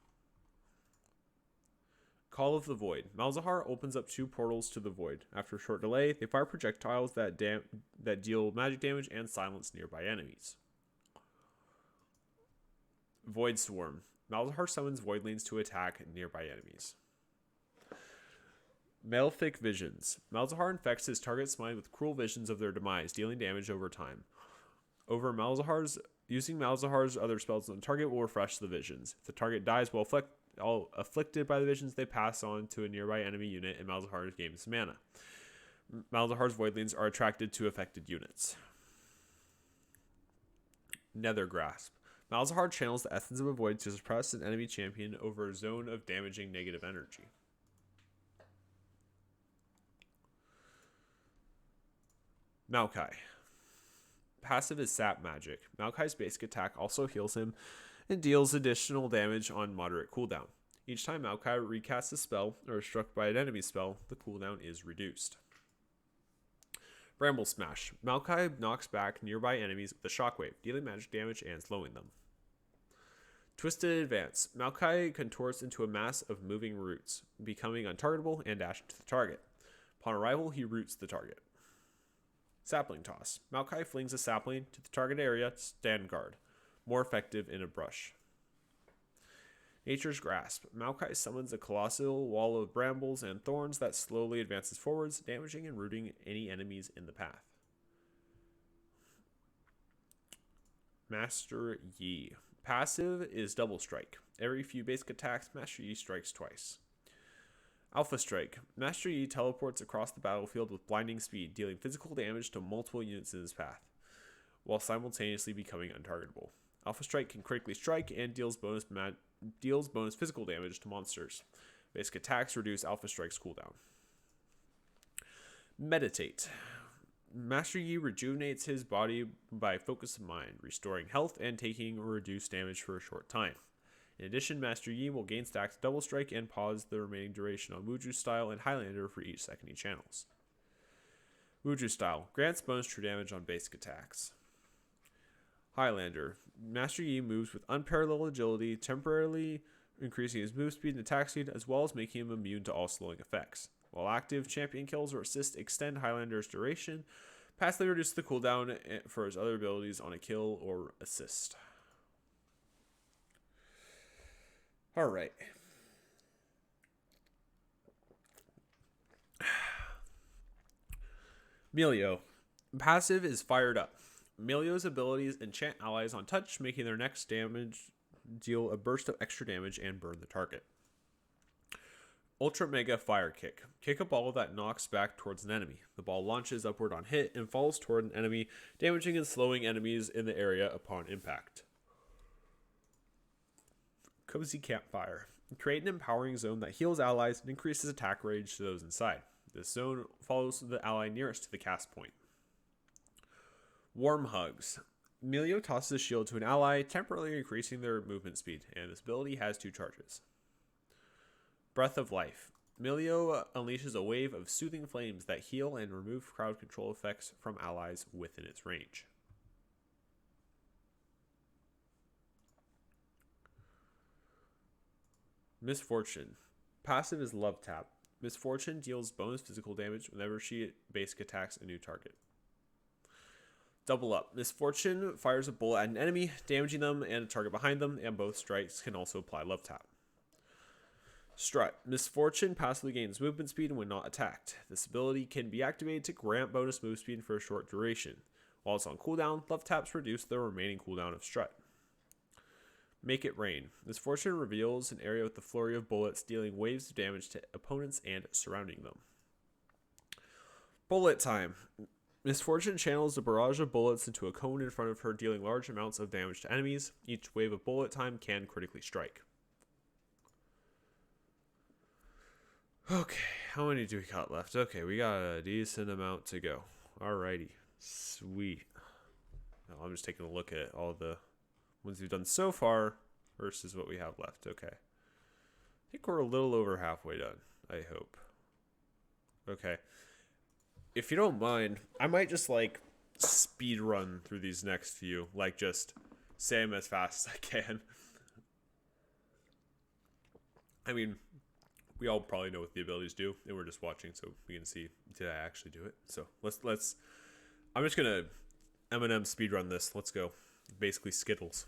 A: Call of the Void. Malzahar opens up 2 portals to the Void. After a short delay, they fire projectiles that deal magic damage and silence nearby enemies. Void Swarm. Malzahar summons Voidlings to attack nearby enemies. Malefic Visions. Malzahar infects his target's mind with cruel visions of their demise, dealing damage over time. Using Malzahar's other spells on the target will refresh the visions. If the target dies while afflicted by the visions, they pass on to a nearby enemy unit and Malzahar gains mana. Malzahar's Voidlings are attracted to affected units. Nether Grasp. Malzahar channels the essence of a void to suppress an enemy champion over a zone of damaging negative energy. Maokai. Passive is Sap Magic. Maokai's basic attack also heals him and deals additional damage on moderate cooldown. Each time Maokai recasts a spell or is struck by an enemy spell, the cooldown is reduced. Bramble Smash. Maokai knocks back nearby enemies with a shockwave, dealing magic damage and slowing them. Twisted Advance. Maokai contorts into a mass of moving roots, becoming untargetable and dashing to the target. Upon arrival, he roots the target. Sapling Toss. Maokai flings a sapling to the target area to stand guard. More effective in a brush. Nature's Grasp. Maokai summons a colossal wall of brambles and thorns that slowly advances forwards, damaging and rooting any enemies in the path. Master Yi. Passive is Double Strike. Every few basic attacks, Master Yi strikes twice. Alpha Strike. Master Yi teleports across the battlefield with blinding speed, dealing physical damage to multiple units in his path, while simultaneously becoming untargetable. Alpha Strike can critically strike and deals bonus physical damage to monsters. Basic attacks reduce Alpha Strike's cooldown. Meditate. Master Yi rejuvenates his body by focus of mind, restoring health and taking reduced damage for a short time. In addition, Master Yi will gain stacks Double Strike and pause the remaining duration on Wuju Style and Highlander for each second he channels. Wuju Style grants bonus true damage on basic attacks. Highlander. Master Yi moves with unparalleled agility, temporarily increasing his move speed and attack speed, as well as making him immune to all slowing effects. While active, champion kills or assists extend Highlander's duration. Passively reduces the cooldown for his other abilities on a kill or assist. Alright. Melio. Passive is Fired Up. Melio's abilities enchant allies on touch, making their next damage deal a burst of extra damage and burn the target. Ultra Mega Fire Kick. Kick a ball that knocks back towards an enemy. The ball launches upward on hit and falls toward an enemy, damaging and slowing enemies in the area upon impact. Cozy Campfire. Create an empowering zone that heals allies and increases attack range to those inside. This zone follows the ally nearest to the cast point. Warm Hugs. Melio tosses a shield to an ally, temporarily increasing their movement speed, and this ability has 2 charges. Breath of Life. Melio unleashes a wave of soothing flames that heal and remove crowd control effects from allies within its range. Misfortune. Passive is Love Tap. Misfortune deals bonus physical damage whenever she basic attacks a new target. Double Up. Misfortune fires a bullet at an enemy, damaging them and a target behind them, and both strikes can also apply Love Tap. Strut. Misfortune passively gains movement speed when not attacked. This ability can be activated to grant bonus move speed for a short duration. While it's on cooldown, Love Taps reduce the remaining cooldown of Strut. Make It Rain. Misfortune reveals an area with a flurry of bullets, dealing waves of damage to opponents and surrounding them. Bullet Time. Misfortune channels a barrage of bullets into a cone in front of her, dealing large amounts of damage to enemies. Each wave of bullet time can critically strike. Okay, how many do we got left? Okay, we got a decent amount to go. Alrighty, sweet. Now I'm just taking a look at all the ones we've done so far versus what we have left. Okay, I think we're a little over halfway done, I hope. Okay. If you don't mind, I might just like speed run through these next few, like just say them as fast as I can. I mean, we all probably know what the abilities do, and we're just watching so we can see, did I actually do it? So let's I'm just gonna Eminem speed run this. Let's go. Basically Skittles.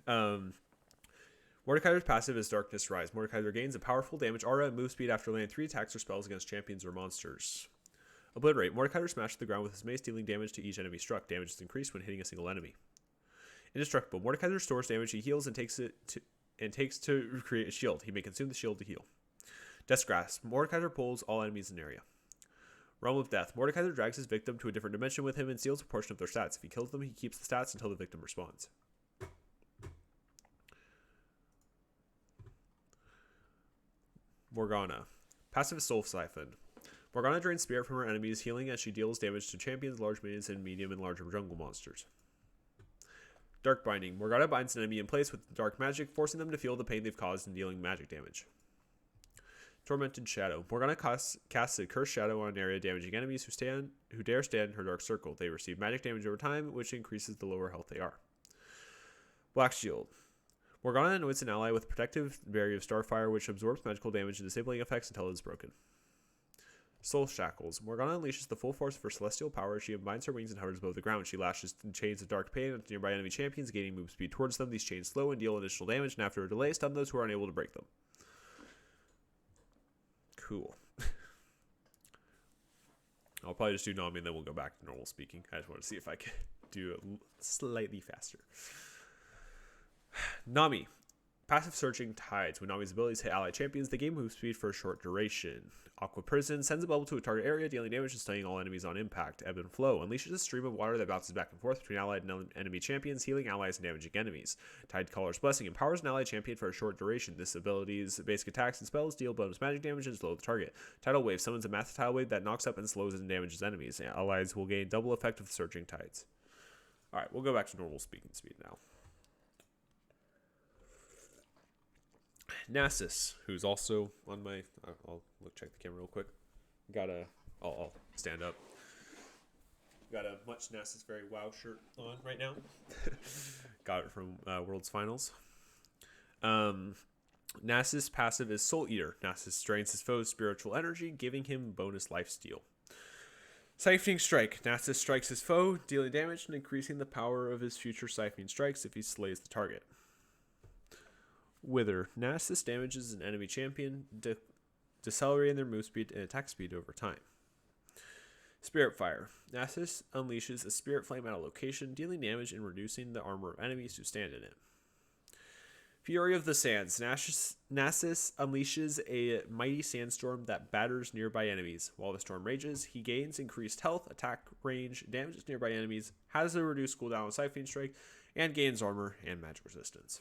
A: Mordekaiser's passive is Darkness Rise. Mordekaiser gains a powerful damage aura and move speed after landing 3 attacks or spells against champions or monsters. Obliterate. Mordekaiser smashes the ground with his mace, dealing damage to each enemy struck. Damage is increased when hitting a single enemy. Indestructible. Mordekaiser stores damage he heals and takes to create a shield. He may consume the shield to heal. Death's Grasp. Mordekaiser pulls all enemies in area. Realm of Death. Mordekaiser drags his victim to a different dimension with him and steals a portion of their stats. If he kills them, he keeps the stats until the victim responds. Morgana. Passive is Soul Siphon. Morgana drains spirit from her enemies, healing as she deals damage to champions, large minions, and medium and larger jungle monsters. Dark Binding. Morgana binds an enemy in place with dark magic, forcing them to feel the pain they've caused and dealing magic damage. Tormented Shadow. Morgana casts a cursed shadow on an area, damaging enemies who dare stand in her dark circle. They receive magic damage over time, which increases the lower health they are. Black Shield. Morgana anoints an ally with a protective barrier of Starfire, which absorbs magical damage and disabling effects until it is broken. Soul Shackles. Morgana unleashes the full force of her celestial power. She unbinds her wings and hovers above the ground. She lashes chains of dark pain at nearby enemy champions, gaining move speed towards them. These chains slow and deal additional damage, and after a delay, stun those who are unable to break them. Cool. I'll probably just do Nami and then we'll go back to normal speaking. I just want to see if I can do it slightly faster. Nami. Passive Searching Tides. When Nami's abilities hit allied champions, they gain move speed for a short duration. Aqua Prison sends a bubble to a target area, dealing damage and stunning all enemies on impact. Ebb and Flow unleashes a stream of water that bounces back and forth between allied and enemy champions, healing allies and damaging enemies. Tide Caller's Blessing empowers an allied champion for a short duration. This ability's basic attacks and spells deal bonus magic damage and slow the target. Tidal Wave summons a massive tidal wave that knocks up and slows and damages enemies. Allies will gain double effect of Searching Tides. Alright, we'll go back to normal speaking speed now. Nasus, who's also on my... I'll look check the camera real quick. I'll stand up. Got a Much Nasus Very Wow shirt on right now. Got it from World's Finals. Nasus' passive is Soul Eater. Nasus drains his foe's spiritual energy, giving him bonus lifesteal. Siphoning Strike. Nasus strikes his foe, dealing damage and increasing the power of his future siphoning strikes if he slays the target. Wither. Nasus damages an enemy champion, decelerating their move speed and attack speed over time. Spirit Fire. Nasus unleashes a spirit flame at a location, dealing damage and reducing the armor of enemies who stand in it. Fury of the Sands. Nasus unleashes a mighty sandstorm that batters nearby enemies. While the storm rages, he gains increased health, attack range, damages nearby enemies, has a reduced cooldown on Siphoning Strike, and gains armor and magic resistance.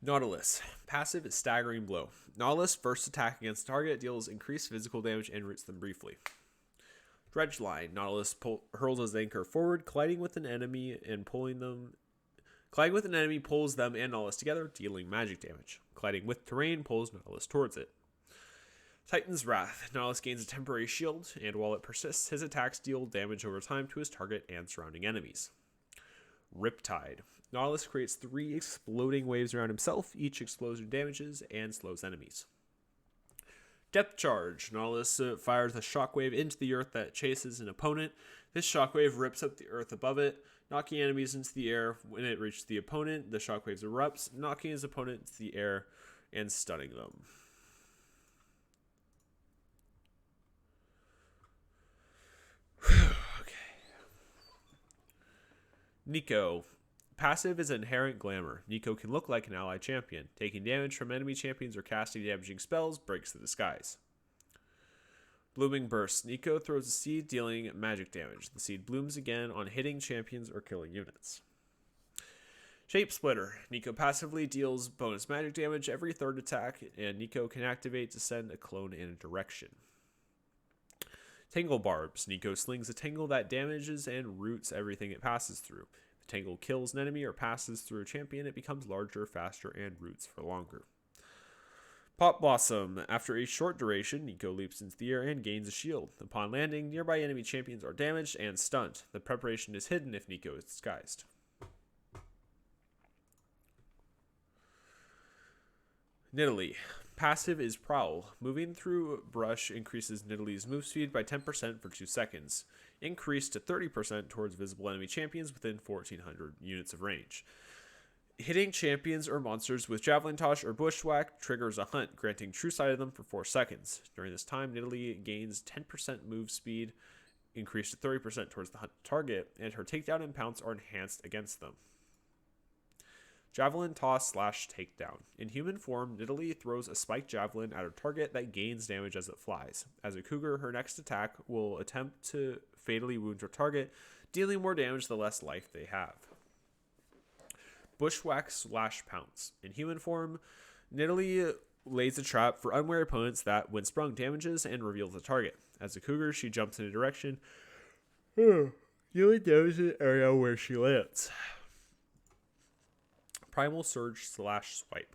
A: Nautilus. Passive is Staggering Blow. Nautilus' first attack against the target deals increased physical damage and roots them briefly. Dredge Line. Nautilus hurls his anchor forward, colliding with an enemy and pulls them and Nautilus together, dealing magic damage. Colliding with terrain pulls Nautilus towards it. Titan's Wrath. Nautilus gains a temporary shield, and while it persists, his attacks deal damage over time to his target and surrounding enemies. Riptide. Nautilus creates 3 exploding waves around himself. Each explosion damages and slows enemies. Depth Charge. Nautilus fires a shockwave into the earth that chases an opponent. This shockwave rips up the earth above it, knocking enemies into the air. When it reaches the opponent, the shockwave erupts, knocking his opponent into the air and stunning them. Okay. Nico. Passive is Inherent Glamour. Nico can look like an allied champion. Taking damage from enemy champions or casting damaging spells breaks the disguise. Blooming Burst. Nico throws a seed, dealing magic damage. The seed blooms again on hitting champions or killing units. Shape Splitter. Nico passively deals bonus magic damage every third attack, and Nico can activate to send a clone in a direction. Tangle Barbs. Nico slings a tangle that damages and roots everything it passes through. If the tangle kills an enemy or passes through a champion, it becomes larger, faster, and roots for longer. Pop Blossom. After a short duration, Nico leaps into the air and gains a shield. Upon landing, nearby enemy champions are damaged and stunned. The preparation is hidden if Nico is disguised. Nidalee. Passive is Prowl. Moving through brush increases Nidalee's move speed by 10% for 2 seconds. Increased to 30% towards visible enemy champions within 1,400 units of range. Hitting champions or monsters with Javelin Toss or Bushwhack triggers a hunt, granting true sight of them for 4 seconds. During this time, Nidalee gains 10% move speed, increased to 30% towards the hunt target, and her takedown and pounce are enhanced against them. Javelin Toss / Takedown. In human form, Nidalee throws a spiked javelin at her target that gains damage as it flies. As a cougar, her next attack will attempt to fatally wound her target, dealing more damage the less life they have. Bushwhack / Pounce. In human form, Nidalee lays a trap for unwary opponents that, when sprung, damages and reveals the target. As a cougar, she jumps in a direction, dealing damage in the area where she lands. Primal Surge / Swipe.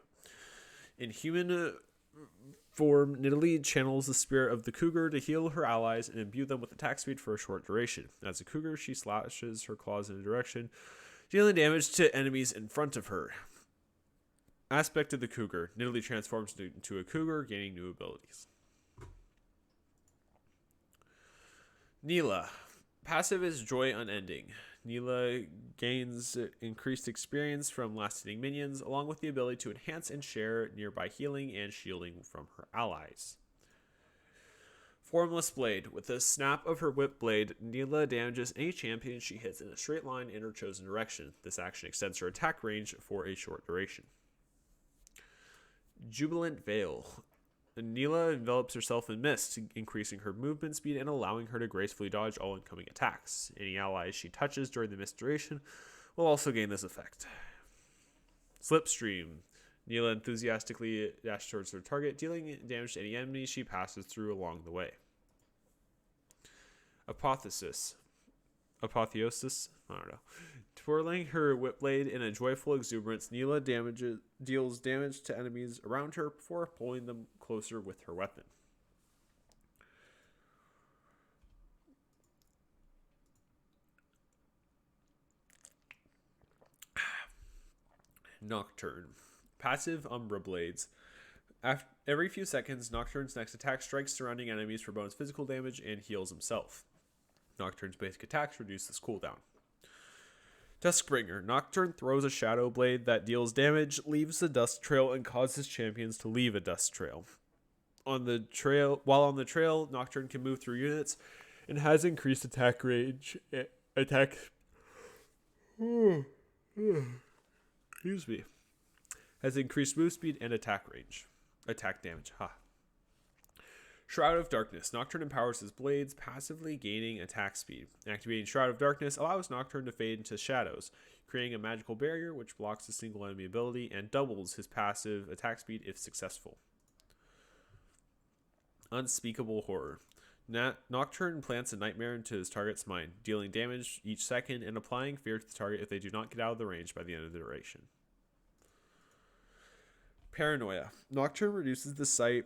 A: In human form, Nidalee channels the spirit of the cougar to heal her allies and imbue them with attack speed for a short duration. As a cougar, she slashes her claws in a direction, dealing damage to enemies in front of her. Aspect of the Cougar. Nidalee transforms into a cougar, gaining new abilities. Neela. Passive is Joy Unending. Neela gains increased experience from last-hitting minions, along with the ability to enhance and share nearby healing and shielding from her allies. Formless Blade. With the snap of her whip blade, Neela damages any champion she hits in a straight line in her chosen direction. This action extends her attack range for a short duration. Jubilant Veil. Neela envelops herself in mist, increasing her movement speed and allowing her to gracefully dodge all incoming attacks. Any allies she touches during the mist duration will also gain this effect. Slipstream. Neela enthusiastically dashes towards her target, dealing damage to any enemy she passes through along the way. Apotheosis. I don't know. Twirling her whip blade in a joyful exuberance, Neela deals damage to enemies around her before pulling them closer with her weapon. Nocturne. Passive Umbra Blades. Every few seconds, Nocturne's next attack strikes surrounding enemies for bonus physical damage and heals himself. Nocturne's basic attacks reduce this cooldown. Duskbringer. Nocturne throws a shadow blade that deals damage, leaves a dust trail, and causes champions to leave a dust trail. While on the trail, Nocturne can move through units and has increased attack range. Has increased move speed and attack damage. Shroud of Darkness. Nocturne empowers his blades, passively gaining attack speed. Activating Shroud of Darkness allows Nocturne to fade into shadows, creating a magical barrier which blocks a single enemy ability and doubles his passive attack speed if successful. Unspeakable Horror. Nocturne plants a nightmare into his target's mind, dealing damage each second and applying fear to the target if they do not get out of the range by the end of the duration. Paranoia. Nocturne reduces the sight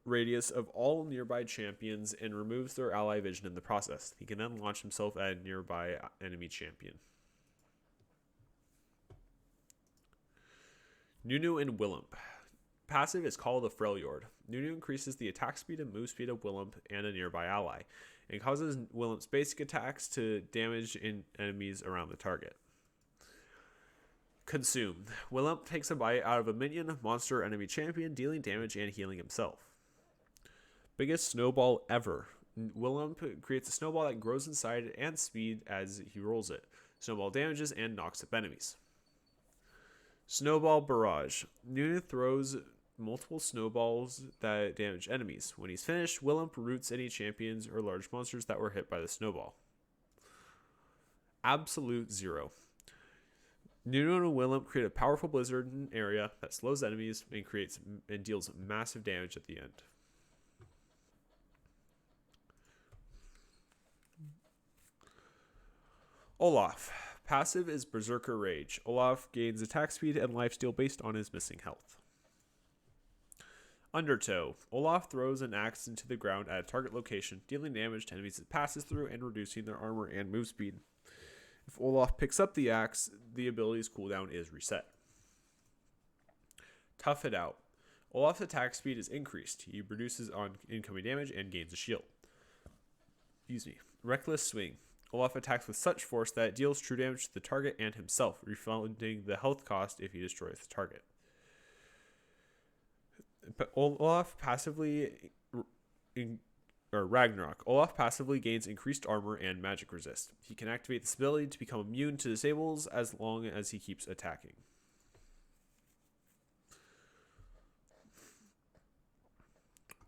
A: radius of all nearby champions and removes their ally vision in the process. He can then launch himself at a nearby enemy champion. Nunu and Willump. Passive is called the Freljord. Nunu increases the attack speed and move speed of Willump and a nearby ally, and causes Willump's basic attacks to damage enemies around the target. Consume. Willump takes a bite out of a minion, monster, or enemy champion, dealing damage and healing himself. Biggest snowball ever. Willump creates a snowball that grows in size and speed as he rolls it. Snowball damages and knocks up enemies. Snowball Barrage. Nunu throws multiple snowballs that damage enemies. When he's finished, Willump roots any champions or large monsters that were hit by the snowball. Absolute Zero. Nunu and Willump create a powerful blizzard in an area that slows enemies and deals massive damage at the end. Olaf. Passive is Berserker Rage. Olaf gains attack speed and lifesteal based on his missing health. Undertow. Olaf throws an axe into the ground at a target location, dealing damage to enemies it passes through and reducing their armor and move speed. If Olaf picks up the axe, the ability's cooldown is reset. Tough It Out. Olaf's attack speed is increased. He reduces on incoming damage and gains a shield. Reckless Swing. Olaf attacks with such force that it deals true damage to the target and himself, refunding the health cost if he destroys the target. Ragnarok. Olaf passively gains increased armor and magic resist. He can activate this ability to become immune to disables as long as he keeps attacking.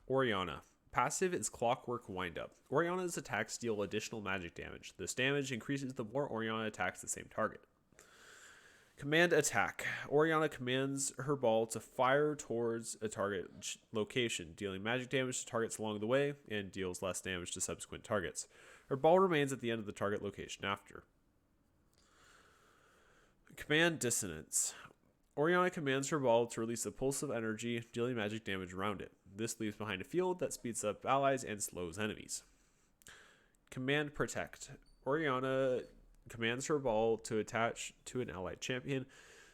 A: Oriana. Passive is Clockwork Windup. Oriana's attacks deal additional magic damage. This damage increases the more Oriana attacks the same target. Command Attack. Oriana commands her ball to fire towards a target location, dealing magic damage to targets along the way and deals less damage to subsequent targets. Her ball remains at the end of the target location after. Command Dissonance. Oriana commands her ball to release a pulse of energy, dealing magic damage around it. This leaves behind a field that speeds up allies and slows enemies. Command Protect. Oriana commands her ball to attach to an allied champion,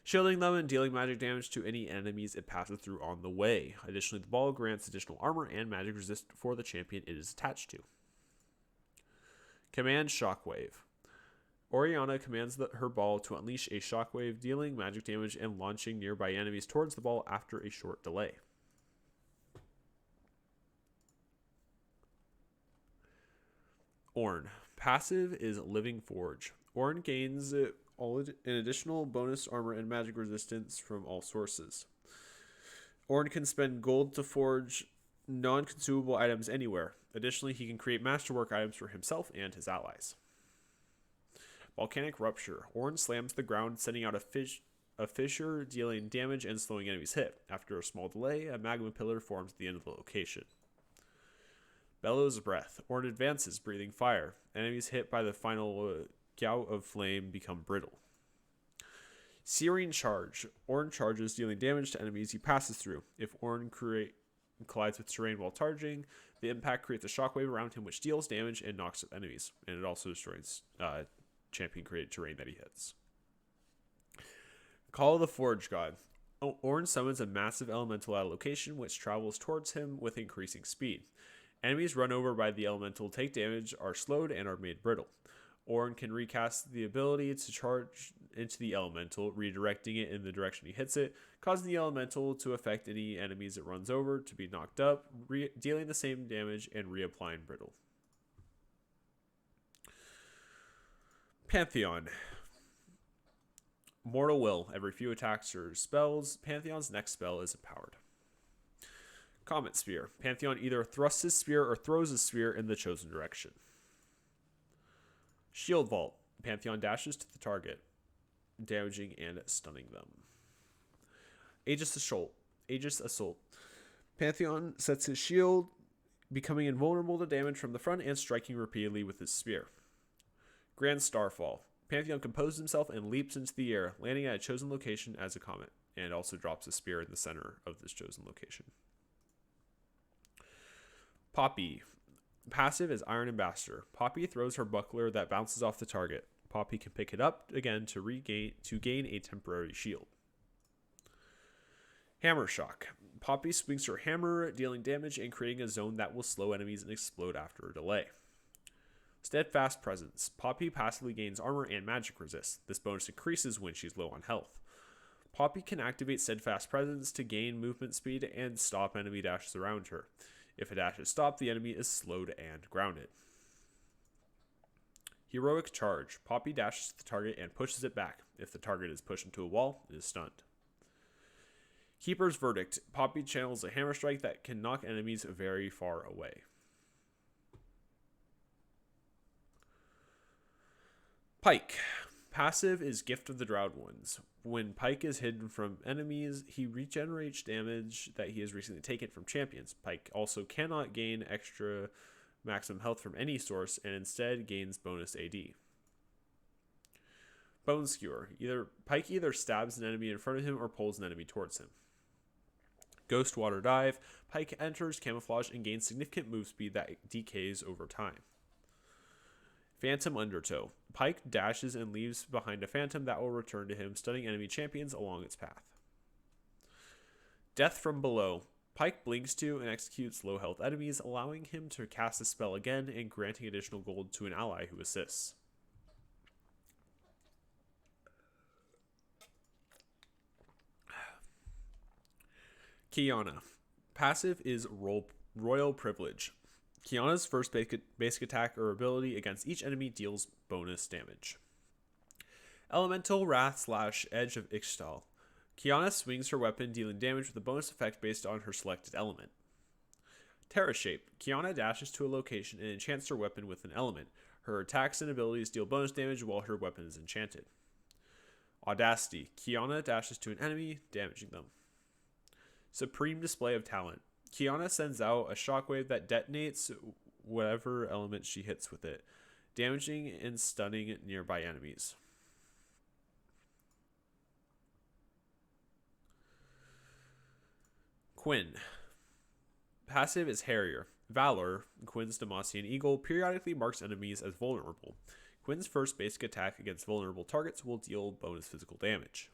A: shielding them and dealing magic damage to any enemies it passes through on the way. Additionally, the ball grants additional armor and magic resist for the champion it is attached to. Command Shockwave. Oriana commands her ball to unleash a shockwave, dealing magic damage and launching nearby enemies towards the ball after a short delay. Ornn. Passive is Living Forge. Ornn gains an additional bonus armor and magic resistance from all sources. Ornn can spend gold to forge non-consumable items anywhere. Additionally, he can create masterwork items for himself and his allies. Volcanic Rupture. Ornn slams the ground, sending out a fissure, dealing damage and slowing enemies' hit. After a small delay, a magma pillar forms at the end of the location. Bellows Breath. Ornn advances, breathing fire. Enemies hit by the final gout of flame become brittle. Searing Charge. Ornn charges, dealing damage to enemies he passes through. If Ornn collides with terrain while charging, the impact creates a shockwave around him which deals damage and knocks up enemies. And it also destroys champion-created terrain that he hits. Call of the Forge God. Ornn summons a massive elemental at a location which travels towards him with increasing speed. Enemies run over by the elemental take damage, are slowed, and are made brittle. Ornn can recast the ability to charge into the elemental, redirecting it in the direction he hits it, causing the elemental to affect any enemies it runs over to be knocked up, dealing the same damage and reapplying brittle. Pantheon. Mortal Will. Every few attacks or spells, Pantheon's next spell is empowered. Comet Spear. Pantheon either thrusts his spear or throws his spear in the chosen direction. Shield Vault. Pantheon dashes to the target, damaging and stunning them. Aegis Assault. Pantheon sets his shield, becoming invulnerable to damage from the front and striking repeatedly with his spear. Grand Starfall. Pantheon composes himself and leaps into the air, landing at a chosen location as a comet, and also drops a spear in the center of this chosen location. Poppy. Passive is Iron Ambassador. Poppy throws her buckler that bounces off the target. Poppy can pick it up again to gain a temporary shield. Hammer Shock. Poppy swings her hammer, dealing damage and creating a zone that will slow enemies and explode after a delay. Steadfast Presence. Poppy passively gains armor and magic resist. This bonus increases when she's low on health. Poppy can activate Steadfast Presence to gain movement speed and stop enemy dashes around her. If a dash is stopped, the enemy is slowed and grounded. Heroic Charge. Poppy dashes to the target and pushes it back. If the target is pushed into a wall, it is stunned. Keeper's Verdict. Poppy channels a hammer strike that can knock enemies very far away. Pike. Passive is Gift of the Drowned Ones. When Pike is hidden from enemies, he regenerates damage that he has recently taken from champions. Pike also cannot gain extra maximum health from any source and instead gains bonus AD. Bone Skewer. Pike either stabs an enemy in front of him or pulls an enemy towards him. Ghost Water Dive. Pike enters camouflage and gains significant move speed that decays over time. Phantom Undertow. Pike dashes and leaves behind a phantom that will return to him, stunning enemy champions along its path. Death from Below. Pike blinks to and executes low health enemies, allowing him to cast a spell again and granting additional gold to an ally who assists. Kiana. Passive is Royal Privilege. Kiana's first basic attack or ability against each enemy deals bonus damage. Elemental Wrath / Edge of Ixtal. Kiana swings her weapon, dealing damage with a bonus effect based on her selected element. Terra Shape. Kiana dashes to a location and enchants her weapon with an element. Her attacks and abilities deal bonus damage while her weapon is enchanted. Audacity. Kiana dashes to an enemy, damaging them. Supreme Display of Talent. Kiana sends out a shockwave that detonates whatever element she hits with it, damaging and stunning nearby enemies. Quinn. Passive is Harrier. Valor, Quinn's Demacian Eagle, periodically marks enemies as vulnerable. Quinn's first basic attack against vulnerable targets will deal bonus physical damage.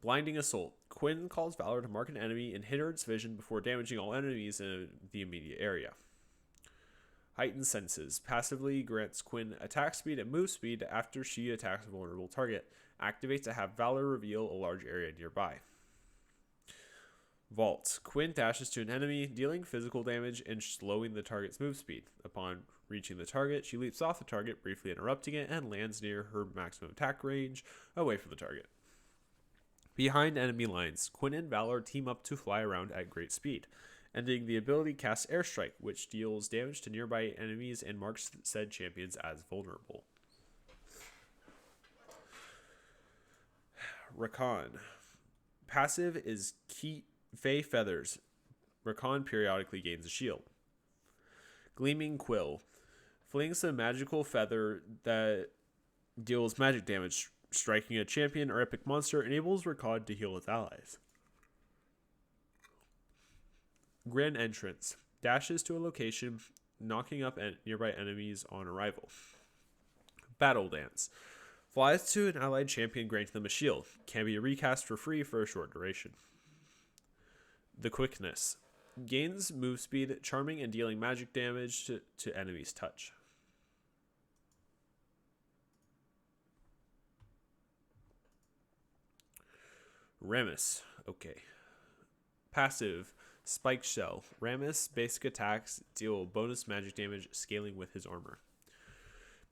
A: Blinding Assault. Quinn calls Valor to mark an enemy and hinder its vision before damaging all enemies in the immediate area. Heightened Senses. Passively grants Quinn attack speed and move speed after she attacks a vulnerable target. Activates to have Valor reveal a large area nearby. Vault. Quinn dashes to an enemy, dealing physical damage and slowing the target's move speed. Upon reaching the target, she leaps off the target, briefly interrupting it, and lands near her maximum attack range, away from the target. Behind enemy lines, Quinn and Valor team up to fly around at great speed, ending the ability casts Airstrike, which deals damage to nearby enemies and marks said champions as vulnerable. Rakan. Passive is Fey Feathers. Rakan periodically gains a shield. Gleaming Quill. Flings a magical feather that deals magic damage. Striking a champion or epic monster enables Rakan to heal its allies. Grand Entrance. Dashes to a location, knocking up nearby enemies on arrival. Battle Dance. Flies to an allied champion, granting them a shield. Can be recast for free for a short duration. The Quickness. Gains move speed, charming and dealing magic damage to enemies' touch. Rammus. Okay. Passive. Spike Shell. Rammus basic attacks deal bonus magic damage, scaling with his armor.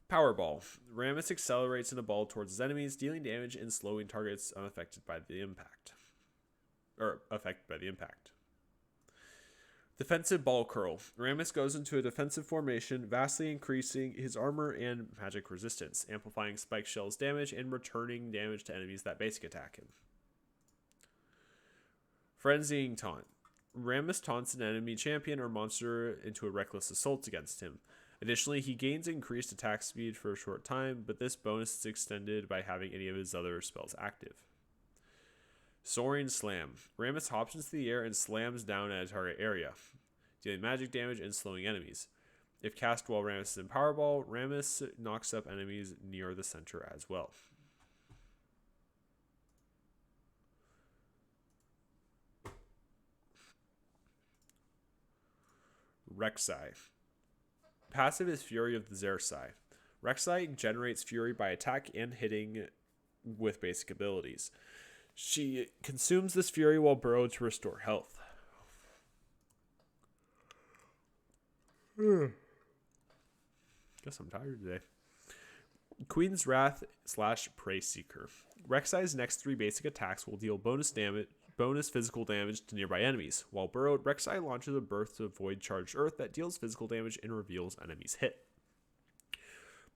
A: Powerball. Rammus accelerates in a ball towards his enemies, dealing damage and slowing targets unaffected by the impact. Affected by the impact. Defensive Ball Curl. Rammus goes into a defensive formation, vastly increasing his armor and magic resistance, amplifying Spike Shell's damage and returning damage to enemies that basic attack him. Frenzying Taunt. Rammus taunts an enemy champion or monster into a reckless assault against him. Additionally, he gains increased attack speed for a short time, but this bonus is extended by having any of his other spells active. Soaring Slam. Rammus hops into the air and slams down at a target area, dealing magic damage and slowing enemies. If cast while Rammus is in Powerball, Rammus knocks up enemies near the center as well. Rek'Sai. Passive is Fury of the Xerxai. Rek'Sai generates fury by attack and hitting with basic abilities. She consumes this fury while burrowed to restore health. Guess I'm tired today. Queen's Wrath / Prey Seeker. Rek'Sai's next 3 basic attacks will deal bonus physical damage to nearby enemies. While burrowed, Rek'Sai launches a burst of Void Charged Earth that deals physical damage and reveals enemies hit.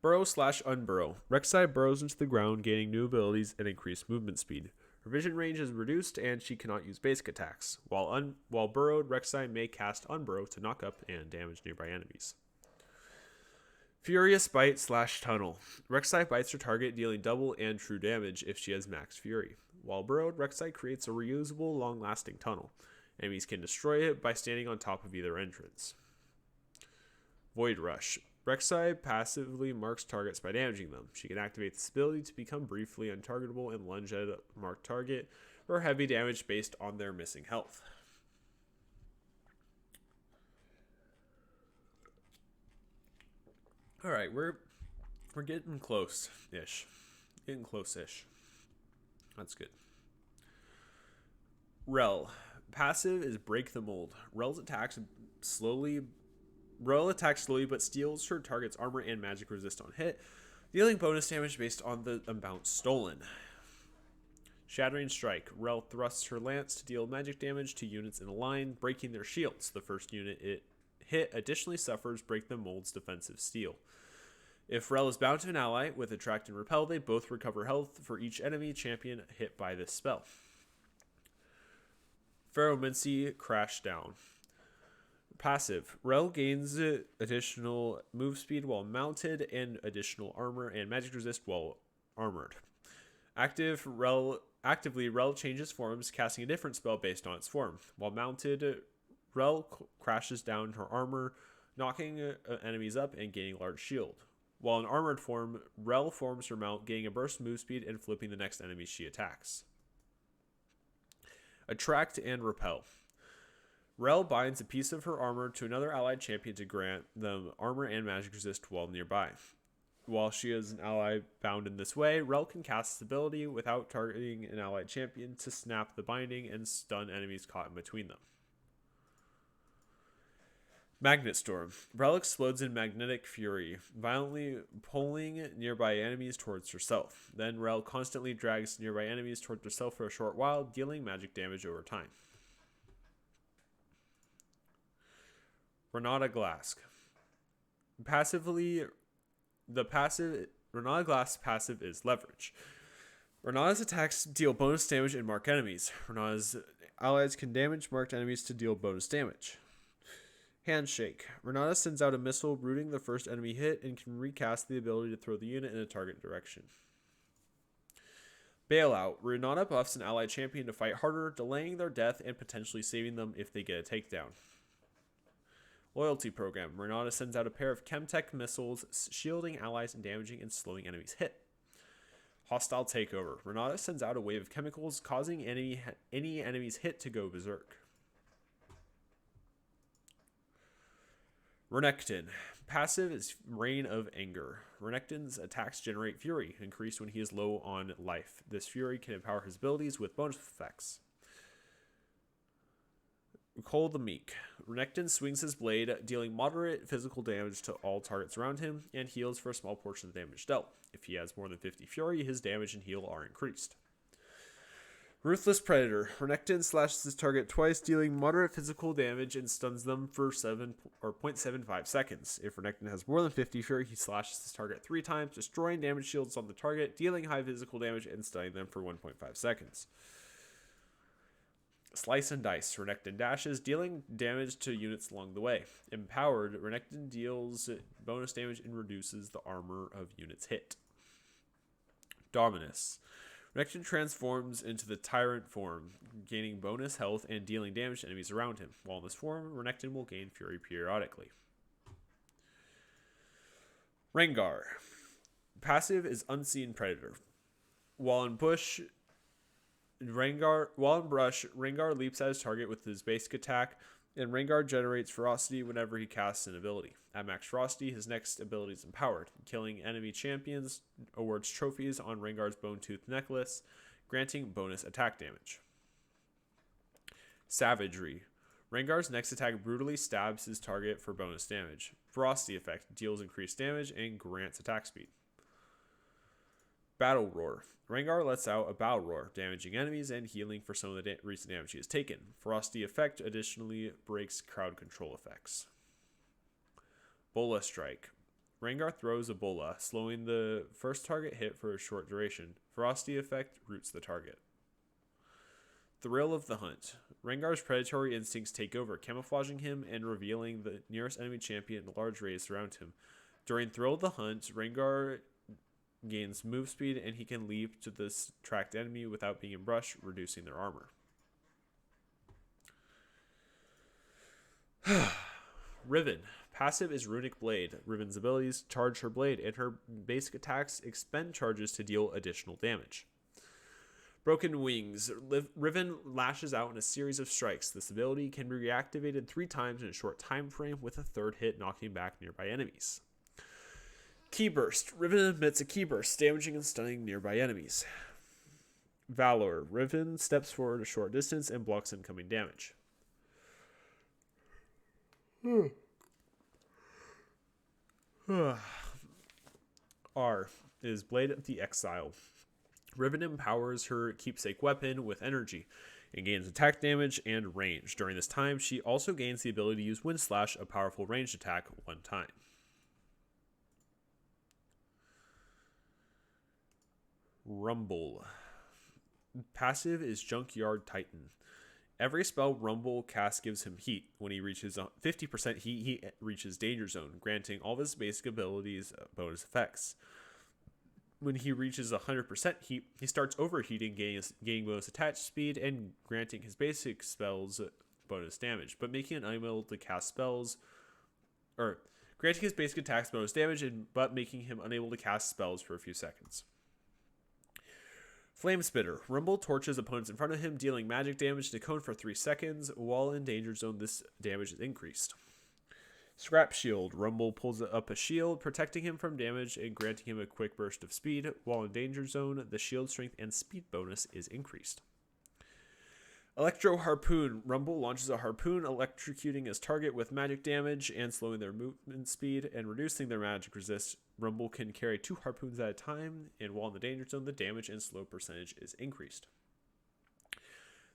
A: Burrow / Unburrow. Rek'Sai burrows into the ground, gaining new abilities and increased movement speed. Her vision range is reduced and she cannot use basic attacks. While burrowed, Rek'Sai may cast Unburrow to knock up and damage nearby enemies. Furious Bite / Tunnel. Rek'Sai bites her target, dealing double and true damage if she has max fury. While burrowed, Rek'Sai creates a reusable, long-lasting tunnel. Enemies can destroy it by standing on top of either entrance. Void Rush. Rek'Sai passively marks targets by damaging them. She can activate this ability to become briefly untargetable and lunge at a marked target for heavy damage based on their missing health. Alright, we're getting close-ish. Getting close-ish. That's good. Rel. Passive is Break the Mold. Rel attacks slowly but steals her target's armor and magic resist on hit, dealing bonus damage based on the amount stolen. Shattering Strike. Rel thrusts her lance to deal magic damage to units in a line, breaking their shields. The first unit it hit additionally suffers Break the Mold's defensive steal. If Rel is bound to an ally with Attract and Repel, they both recover health for each enemy champion hit by this spell. Ferromancy Crash Down. Passive. Rel gains additional move speed while mounted and additional armor and magic resist while armored. Actively, Rel changes forms, casting a different spell based on its form. While mounted, Rel crashes down her armor, knocking enemies up and gaining large shield. While in armored form, Rel forms her mount, gaining a burst move speed and flipping the next enemy she attacks. Attract and Repel. Rel binds a piece of her armor to another allied champion to grant them armor and magic resist while nearby. While she is an ally bound in this way, Rel can cast this ability without targeting an allied champion to snap the binding and stun enemies caught in between them. Magnet Storm. Rel explodes in magnetic fury, violently pulling nearby enemies towards herself. Then Rel constantly drags nearby enemies towards herself for a short while, dealing magic damage over time. Renata Glass. Renata Glass passive is Leverage. Renata's attacks deal bonus damage and mark enemies. Renata's allies can damage marked enemies to deal bonus damage. Handshake. Renata sends out a missile rooting the first enemy hit and can recast the ability to throw the unit in a target direction. Bailout. Renata buffs an allied champion to fight harder, delaying their death and potentially saving them if they get a takedown. Loyalty Program. Renata sends out a pair of Chemtech missiles, shielding allies and damaging and slowing enemies' hit. Hostile Takeover. Renata sends out a wave of chemicals, causing any enemy's hit to go berserk. Renekton. Passive is Reign of Anger. Renekton's attacks generate fury, increased when he is low on life. This fury can empower his abilities with bonus effects. Cole the Meek. Renekton swings his blade, dealing moderate physical damage to all targets around him, and heals for a small portion of the damage dealt. If he has more than 50 fury, his damage and heal are increased. Ruthless Predator. Renekton slashes his target twice, dealing moderate physical damage and stuns them for 0.75 seconds. If Renekton has more than 50 fury, he slashes his target 3 times, destroying damage shields on the target, dealing high physical damage and stunning them for 1.5 seconds. Slice and Dice. Renekton dashes, dealing damage to units along the way. Empowered, Renekton deals bonus damage and reduces the armor of units hit. Dominus. Renekton transforms into the Tyrant form, gaining bonus health and dealing damage to enemies around him. While in this form, Renekton will gain fury periodically. Rengar. Passive is Unseen Predator. While in brush, Rengar leaps at his target with his basic attack, and Rengar generates ferocity whenever he casts an ability. At max ferocity, his next ability is empowered. Killing enemy champions awards trophies on Rengar's Bone Tooth Necklace, granting bonus attack damage. Savagery. Rengar's next attack brutally stabs his target for bonus damage. Ferocity effect deals increased damage and grants attack speed. Battle Roar. Rengar lets out a battle roar, damaging enemies and healing for some of the recent damage he has taken. Ferocity effect additionally breaks crowd control effects. Bola Strike. Rengar throws a bola, slowing the first target hit for a short duration. Ferocity effect roots the target. Thrill of the Hunt. Rengar's predatory instincts take over, camouflaging him and revealing the nearest enemy champion in a large radius around him. During Thrill of the Hunt, Rengar gains move speed and he can leap to this tracked enemy without being in brush, reducing their armor. Riven. Passive is Runic Blade. Riven's abilities charge her blade, and her basic attacks expend charges to deal additional damage. Broken Wings. Riven lashes out in a series of strikes. This ability can be reactivated 3 times in a short time frame, with a third hit knocking back nearby enemies. Key Burst. Riven emits a key burst, damaging and stunning nearby enemies. Valor. Riven steps forward a short distance and blocks incoming damage. R is Blade of the Exile. Riven empowers her keepsake weapon with energy and gains attack damage and range. During this time, she also gains the ability to use Wind Slash, a powerful ranged attack, 1 time. Rumble. Passive is Junkyard Titan. Every spell Rumble casts gives him heat. When he reaches 50% heat, he reaches Danger Zone, granting all of his basic abilities bonus effects. When he reaches 100% heat, he starts overheating, gaining bonus attack speed, and granting his basic spells bonus damage, but making it unable to cast spells, or granting his basic attacks bonus damage, but making him unable to cast spells for a few seconds. Flame Spitter. Rumble torches opponents in front of him, dealing magic damage to cone for 3 seconds. While in danger zone, this damage is increased. Scrap Shield. Rumble pulls up a shield, protecting him from damage and granting him a quick burst of speed. While in danger zone, the shield strength and speed bonus is increased. Electro Harpoon. Rumble launches a harpoon, electrocuting his target with magic damage and slowing their movement speed and reducing their magic resist. Rumble can carry 2 harpoons at a time, and while in the danger zone, the damage and slow percentage is increased.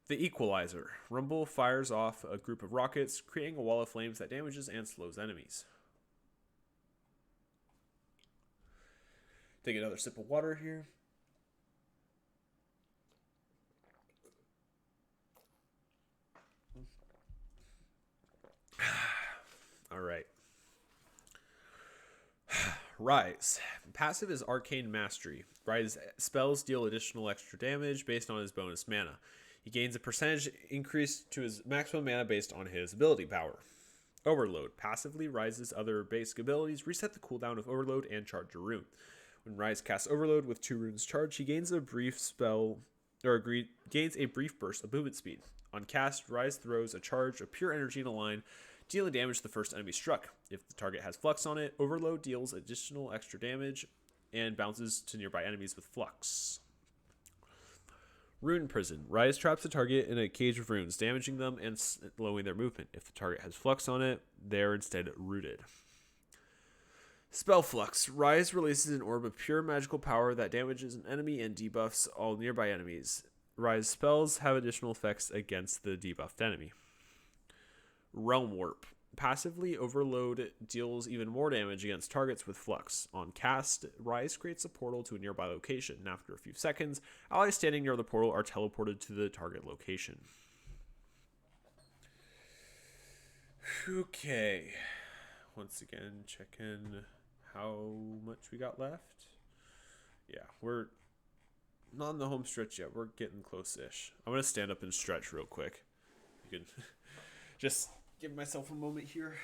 A: The Equalizer. Rumble fires off a group of rockets, creating a wall of flames that damages and slows enemies. Take another sip of water here. All right. Rise. Passive is Arcane Mastery. Rise spells deal additional extra damage based on his bonus mana. He gains a percentage increase to his maximum mana based on his ability power. Overload. Passively, Rise's other basic abilities reset the cooldown of Overload and charge a rune. When Rise casts Overload with 2 runes charged, he gains a brief burst of movement speed. On cast, Rise throws a charge of pure energy in a line, dealing damage to the first enemy struck. If the target has Flux on it, Overload deals additional extra damage and bounces to nearby enemies with Flux. Rune Prison. Rise traps the target in a cage of runes, damaging them and slowing their movement. If the target has Flux on it, they're instead rooted. Spell Flux. Rise releases an orb of pure magical power that damages an enemy and debuffs all nearby enemies. Rise spells have additional effects against the debuffed enemy. Realm Warp. Passively, Overload deals even more damage against targets with Flux. On cast, Rise creates a portal to a nearby location, and after a few seconds, allies standing near the portal are teleported to the target location. Okay. Once again, check in how much we got left. Yeah, we're not on the home stretch yet. We're getting close-ish. I'm going to stand up and stretch real quick. You can just give myself a moment here.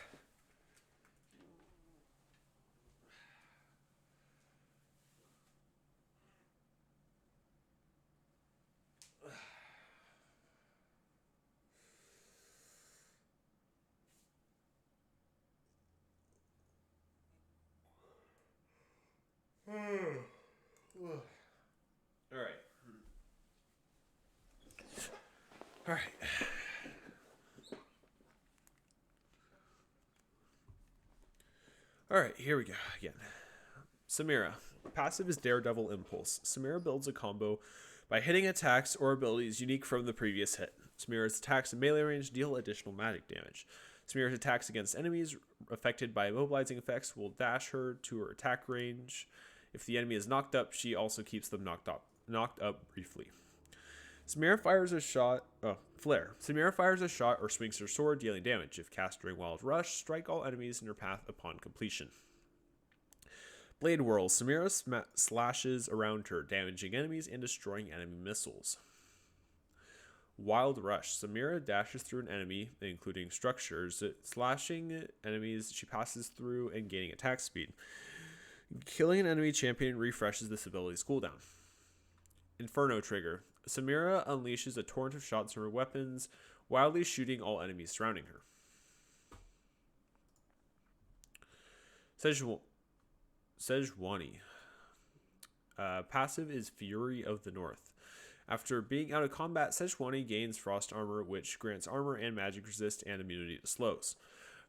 A: All right. All right. All right, here we go again. Samira. Passive is Daredevil Impulse. Samira builds a combo by hitting attacks or abilities unique from the previous hit. Samira's attacks in melee range deal additional magic damage. Samira's attacks against enemies affected by immobilizing effects will dash her to her attack range. If the enemy is knocked up, she also keeps them knocked up briefly. Samira fires a shot. Flare. Samira fires a shot or swings her sword, dealing damage. If cast during Wild Rush, strike all enemies in her path upon completion. Blade Whirl. Samira slashes around her, damaging enemies and destroying enemy missiles. Wild Rush. Samira dashes through an enemy, including structures, slashing enemies she passes through and gaining attack speed. Killing an enemy champion refreshes this ability's cooldown. Inferno Trigger. Samira unleashes a torrent of shots from her weapons, wildly shooting all enemies surrounding her. Sejuani. Passive is Fury of the North. After being out of combat, Sejuani gains Frost Armor, which grants armor and magic resist and immunity to slows.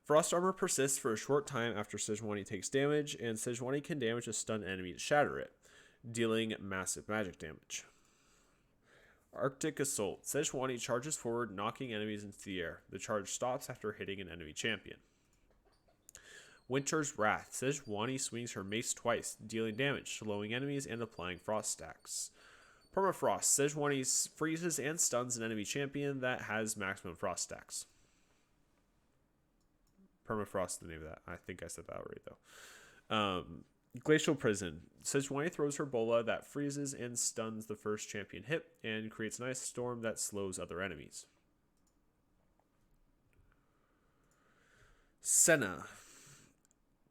A: Frost Armor persists for a short time after Sejuani takes damage, and Sejuani can damage a stunned enemy to shatter it, dealing massive magic damage. Arctic Assault. Sejuani charges forward, knocking enemies into the air. The charge stops after hitting an enemy champion. Winter's Wrath. Sejuani swings her mace twice, dealing damage, slowing enemies and applying frost stacks. Permafrost. Sejuani freezes and stuns an enemy champion that has maximum frost stacks. Permafrost is the name of that. I think I said that already, though. Glacial Prison. Sejuani throws her bola that freezes and stuns the first champion hit and creates an ice storm that slows other enemies. Senna.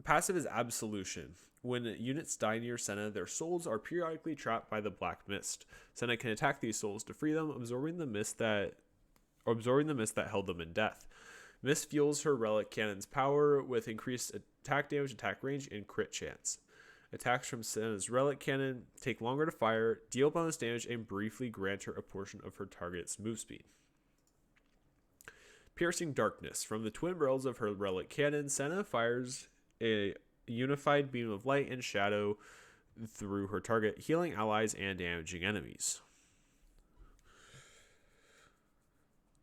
A: Passive is Absolution. When units die near Senna, their souls are periodically trapped by the black mist. Senna can attack these souls to free them, absorbing the mist that held them in death. Mist fuels her relic cannon's power with increased attack damage, attack range, and crit chance. Attacks from Senna's relic cannon take longer to fire, deal bonus damage, and briefly grant her a portion of her target's move speed. Piercing Darkness. From the twin barrels of her relic cannon, Senna fires a unified beam of light and shadow through her target, healing allies and damaging enemies.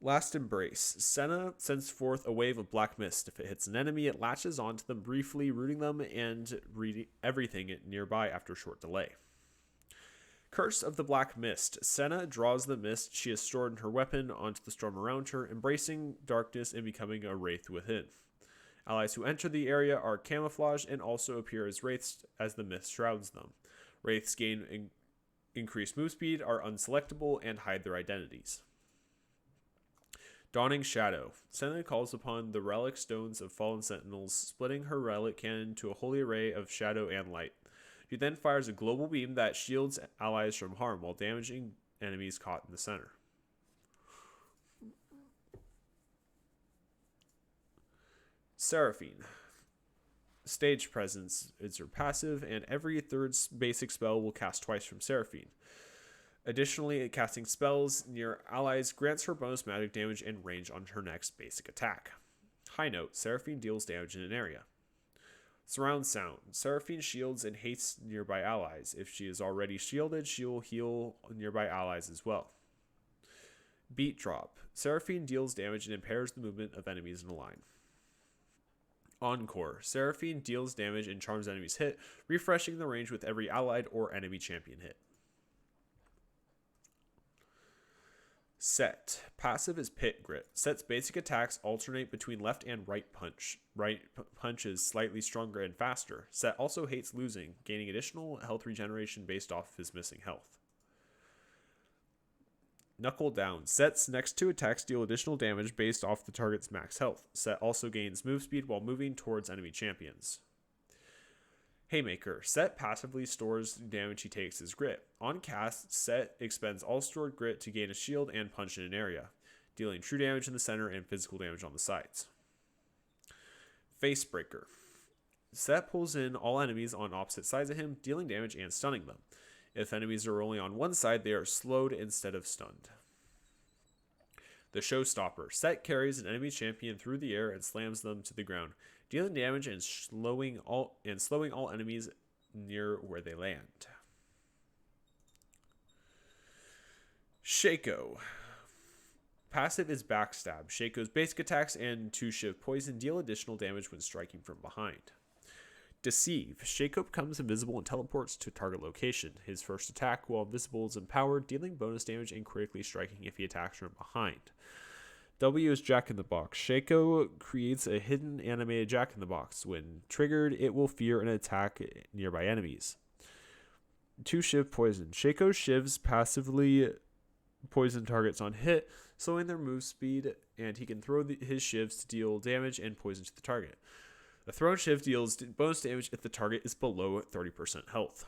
A: Last Embrace. Senna sends forth a wave of black mist. If it hits an enemy, it latches onto them briefly, rooting them and everything nearby after a short delay. Curse of the Black Mist. Senna draws the mist she has stored in her weapon onto the storm around her, embracing darkness and becoming a wraith within. Allies who enter the area are camouflaged and also appear as wraiths as the mist shrouds them. Wraiths gain increased move speed, are unselectable, and hide their identities. Dawning Shadow. Senna calls upon the relic stones of fallen sentinels, splitting her relic cannon to a holy array of shadow and light. She then fires a global beam that shields allies from harm while damaging enemies caught in the center. Seraphine. Stage Presence is her passive, and every third basic spell will cast twice from Seraphine. Additionally, casting spells near allies grants her bonus magic damage and range on her next basic attack. High Note. Seraphine deals damage in an area. Surround Sound. Seraphine shields and hates nearby allies. If she is already shielded, she will heal nearby allies as well. Beat Drop. Seraphine deals damage and impairs the movement of enemies in a line. Encore. Seraphine deals damage and charms enemies hit, refreshing the range with every allied or enemy champion hit. Set. Passive is Pit Grit. Set's basic attacks alternate between left and right punch. Right punch is slightly stronger and faster. Set also hates losing, gaining additional health regeneration based off his missing health. Knuckle Down. Set's next two attacks deal additional damage based off the target's max health. Set also gains move speed while moving towards enemy champions. Haymaker. Set passively stores damage he takes as grit. On cast, Set expends all stored grit to gain a shield and punch in an area, dealing true damage in the center and physical damage on the sides. Facebreaker. Set pulls in all enemies on opposite sides of him, dealing damage and stunning them. If enemies are only on one side, they are slowed instead of stunned. The Showstopper. Set carries an enemy champion through the air and slams them to the ground, dealing damage and slowing all enemies near where they land. Shaco. Passive is Backstab. Shaco's basic attacks and 2 Shiv Poison deal additional damage when striking from behind. Deceive. Shaco becomes invisible and teleports to target location. His first attack while invisible is empowered, dealing bonus damage and critically striking if he attacks from behind. W is Jack-in-the-Box. Shaco creates a hidden animated Jack-in-the-Box. When triggered, it will fear and attack nearby enemies. 2 Shiv Poison. Shaco's shivs passively poison targets on hit, slowing their move speed, and he can throw his shivs to deal damage and poison to the target. The thrown shiv deals bonus damage if the target is below 30% health.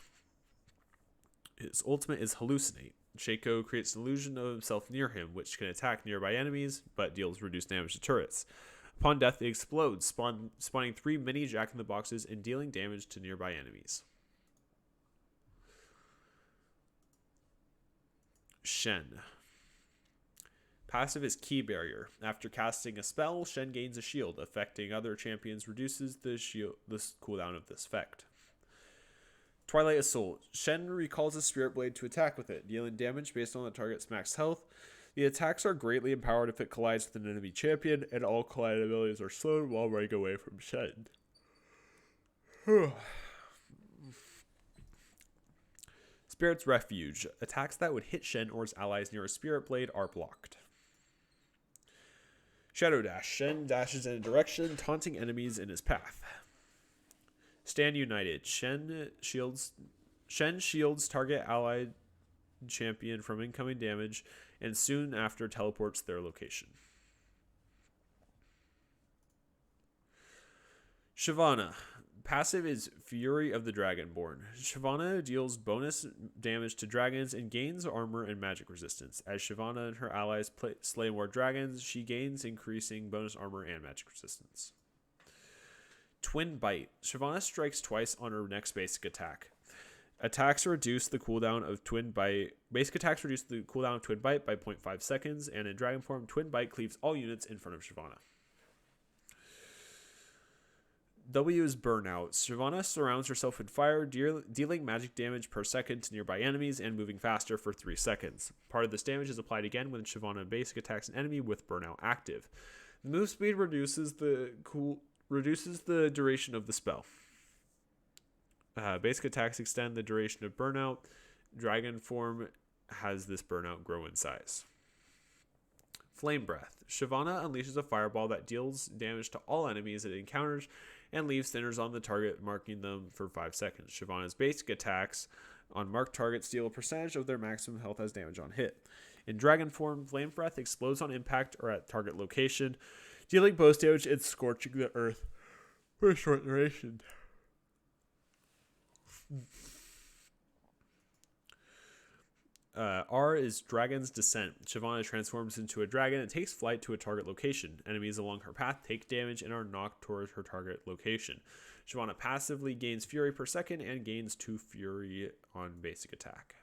A: His ultimate is Hallucinate. Shaco creates an illusion of himself near him, which can attack nearby enemies, but deals reduced damage to turrets. Upon death, it explodes, spawning 3 mini Jack-in-the-Boxes and dealing damage to nearby enemies. Shen. Passive is Key Barrier. After casting a spell, Shen gains a shield. Affecting other champions reduces the cooldown of this effect. Twilight Assault. Shen recalls a Spirit Blade to attack with it, dealing damage based on the target's max health. The attacks are greatly empowered if it collides with an enemy champion, and all collided abilities are slowed while running away from Shen. Spirit's Refuge. Attacks that would hit Shen or his allies near a Spirit Blade are blocked. Shadow Dash. Shen dashes in a direction, taunting enemies in his path. Stand United. Shen shields target allied champion from incoming damage and soon after teleports their location. Shyvana. Passive is Fury of the Dragonborn. Shyvana deals bonus damage to dragons and gains armor and magic resistance. As Shyvana and her allies slay more dragons, she gains increasing bonus armor and magic resistance. Twin Bite. Shyvana strikes twice on her next basic attack. Attacks reduce the cooldown of Twin Bite. Basic attacks reduce the cooldown of Twin Bite by 0.5 seconds, and in dragon form, Twin Bite cleaves all units in front of Shyvana. W is Burnout. Shyvana surrounds herself with fire, dealing magic damage per second to nearby enemies and moving faster for 3 seconds. Part of this damage is applied again when Shyvana basic attacks an enemy with Burnout active. The move speed reduces the duration of the spell. Basic attacks extend the duration of Burnout. Dragon form has this Burnout grow in size. Flame Breath. Shyvana unleashes a fireball that deals damage to all enemies it encounters and leaves thinners on the target, marking them for 5 seconds. Shyvana's basic attacks on marked targets deal a percentage of their maximum health as damage on hit. In dragon form, Flame Breath explodes on impact or at target location, dealing bonus damage and scorching the earth for a short duration. R is Dragon's Descent. Shyvana transforms into a dragon and takes flight to a target location. Enemies along her path take damage and are knocked towards her target location. Shyvana passively gains Fury per second and gains 2 Fury on basic attack.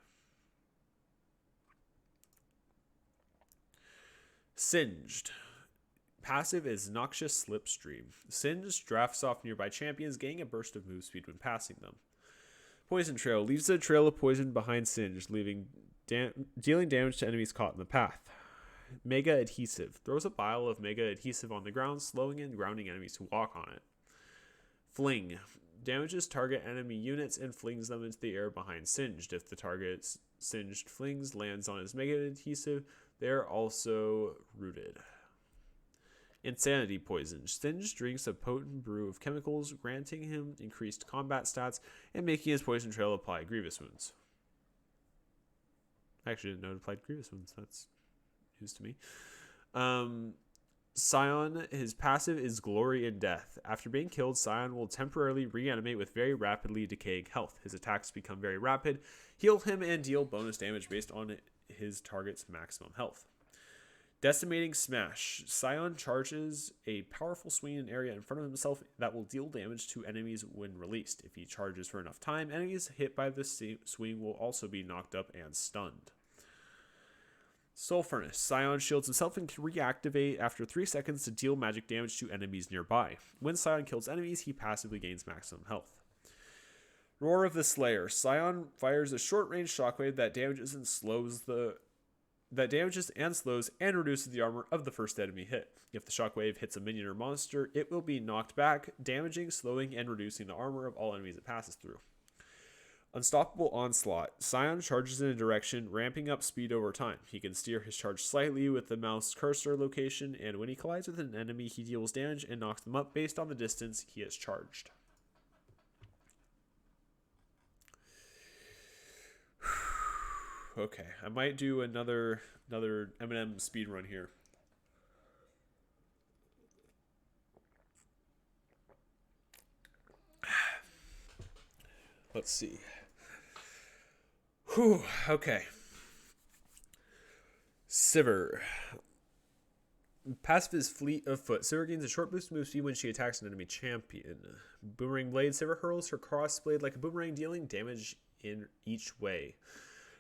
A: Singed. Passive is Noxious Slipstream. Singed drafts off nearby champions, gaining a burst of move speed when passing them. Poison Trail leaves a trail of poison behind Singed, dealing damage to enemies caught in the path. Mega Adhesive throws a pile of Mega Adhesive on the ground, slowing and grounding enemies who walk on it. Fling damages target enemy units and flings them into the air behind Singed. If the target's Singed flings lands on his Mega Adhesive, they are also rooted. Insanity Poison. Singed drinks a potent brew of chemicals, granting him increased combat stats and making his poison trail apply grievous wounds. I actually didn't know it applied grievous wounds. That's news to me. Scion, his passive is Glory in Death. After being killed, Scion will temporarily reanimate with very rapidly decaying health. His attacks become very rapid, heal him, and deal bonus damage based on his target's maximum health. Decimating Smash. Scion charges a powerful swing in an area in front of himself that will deal damage to enemies when released. If he charges for enough time, enemies hit by the swing will also be knocked up and stunned. Soul Furnace. Scion shields himself and can reactivate after 3 seconds to deal magic damage to enemies nearby. When Scion kills enemies, he passively gains maximum health. Roar of the Slayer. Scion fires a short-range shockwave that damages and slows and reduces the armor of the first enemy hit. If the shockwave hits a minion or monster, it will be knocked back, damaging, slowing, and reducing the armor of all enemies it passes through. Unstoppable Onslaught. Scion charges in a direction, ramping up speed over time. He can steer his charge slightly with the mouse cursor location, and when he collides with an enemy, he deals damage and knocks them up based on the distance he has charged. Okay, I might do another Eminem speed run here. Let's see. Whew, okay. Sivir. Passive is Fleet of Foot. Sivir gains a short boost move speed when she attacks an enemy champion. Boomerang Blade. Sivir hurls her cross blade like a boomerang, dealing damage in each way.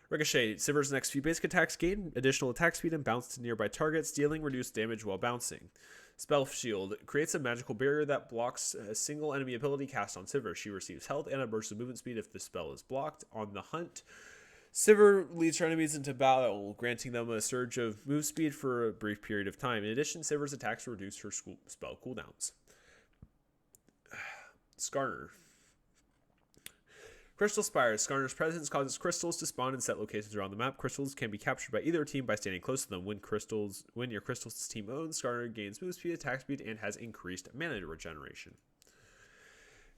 A: Ricochet. Sivir's next few basic attacks gain additional attack speed and bounce to nearby targets, dealing reduced damage while bouncing. Spell Shield creates a magical barrier that blocks a single enemy ability cast on Sivir. She receives health and a burst of movement speed if the spell is blocked. On the hunt, Sivir leads her enemies into battle, granting them a surge of move speed for a brief period of time. In addition, Sivir's attacks reduce her spell cooldowns. Skarner. Crystal Spires. Skarner's presence causes crystals to spawn in set locations around the map. Crystals can be captured by either team by standing close to them. When your crystals team owns, Skarner gains move speed, attack speed, and has increased mana regeneration.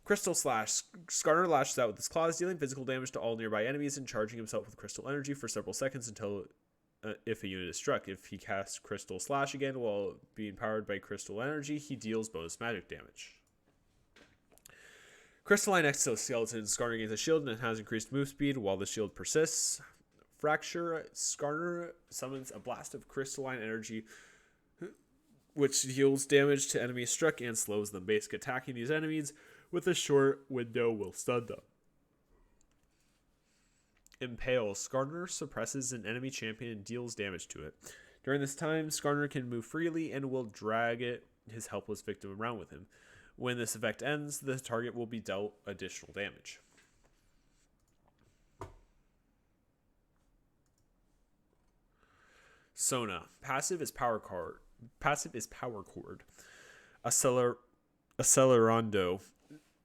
A: Crystal Slash. Skarner lashes out with his claws, dealing physical damage to all nearby enemies and charging himself with crystal energy for several seconds until if a unit is struck. If he casts Crystal Slash again while being powered by crystal energy, he deals bonus magic damage. Crystalline Exoskeleton. Skarner gains a shield and has increased move speed while the shield persists. Fracture. Skarner summons a blast of crystalline energy which deals damage to enemies struck and slows them. Basic attacking these enemies with a short window will stun them. Impale. Skarner suppresses an enemy champion and deals damage to it. During this time, Skarner can move freely and will drag his helpless victim around with him. When this effect ends, the target will be dealt additional damage. Sona. Passive is Power Chord. Accelerando.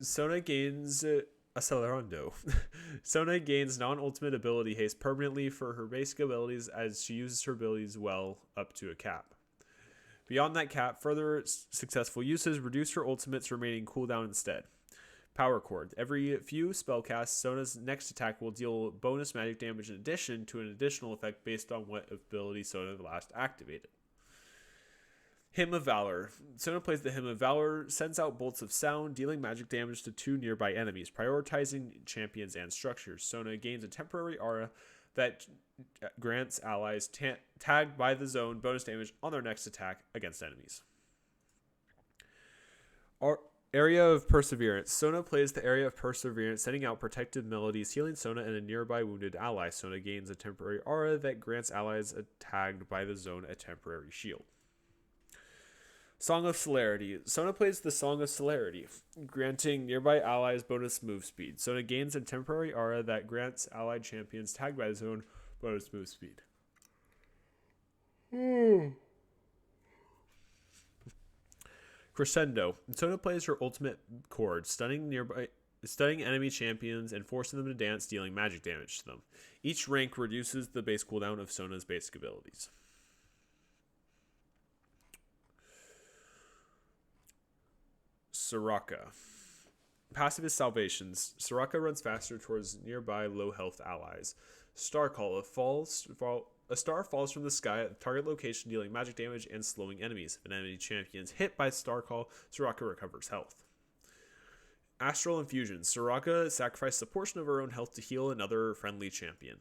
A: Sona gains Accelerando. Sona gains non-ultimate ability haste permanently for her basic abilities as she uses her abilities well up to a cap. Beyond that cap, further successful uses reduce her ultimate's remaining cooldown instead. Power Chord. Every few spellcasts, Sona's next attack will deal bonus magic damage in addition to an additional effect based on what ability Sona last activated. Hymn of Valor. Sona plays the Hymn of Valor, sends out bolts of sound, dealing magic damage to 2 nearby enemies, prioritizing champions and structures. Sona gains a temporary aura that grants allies tagged by the zone bonus damage on their next attack against enemies. Area of Perseverance. Sona plays the Area of Perseverance, sending out protective melodies, healing Sona and a nearby wounded ally. Sona gains a temporary aura that grants allies tagged by the zone a temporary shield. Song of Celerity. Sona plays the Song of Celerity, granting nearby allies bonus move speed. Sona gains a temporary aura that grants allied champions tagged by the zone bonus move speed. Crescendo. Sona plays her ultimate chord, stunning enemy champions and forcing them to dance, dealing magic damage to them. Each rank reduces the base cooldown of Sona's basic abilities. Soraka. Passive is Salvations. Soraka runs faster towards nearby low health allies. Star Call. A star falls from the sky at the target location, dealing magic damage and slowing enemies. If an enemy champion is hit by Star Call, Soraka recovers health. Astral Infusion. Soraka sacrifices a portion of her own health to heal another friendly champion.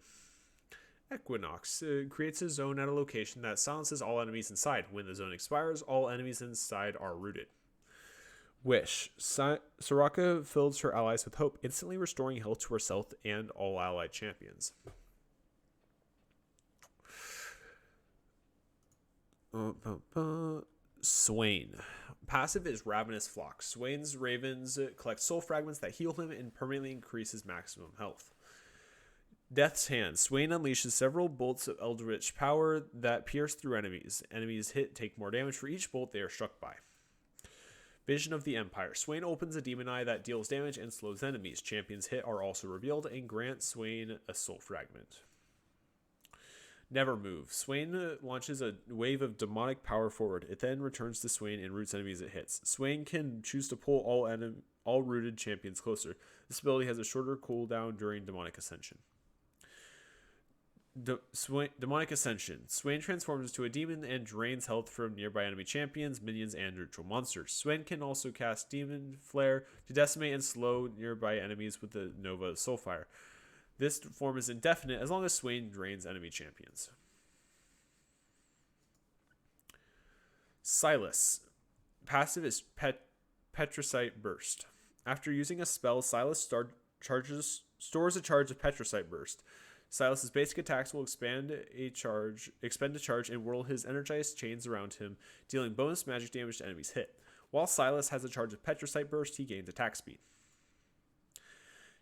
A: Equinox creates a zone at a location that silences all enemies inside. When the zone expires, all enemies inside are rooted. Wish. Soraka fills her allies with hope, instantly restoring health to herself and all allied champions. Swain. Passive is Ravenous Flock. Swain's ravens collect soul fragments that heal him and permanently increase his maximum health. Death's Hand. Swain unleashes several bolts of eldritch power that pierce through enemies. Enemies hit take more damage for each bolt they are struck by. Vision of the Empire. Swain opens a demon eye that deals damage and slows enemies. Champions hit are also revealed and grant Swain a soul fragment. Never Move. Swain launches a wave of demonic power forward. It then returns to Swain and roots enemies it hits. Swain can choose to pull all rooted champions closer. This ability has a shorter cooldown during Demonic Ascension. Demonic Ascension. Swain transforms into a demon and drains health from nearby enemy champions, minions, and neutral monsters. Swain can also cast Demon Flare to decimate and slow nearby enemies with the Nova Soulfire. This form is indefinite as long as Swain drains enemy champions. Silas. Passive is Petricite Burst. After using a spell, Silas stores a charge of Petricite Burst. Silas's basic attacks will expend a charge and whirl his energized chains around him, dealing bonus magic damage to enemies hit. While Silas has a charge of Petricite Burst, he gains attack speed.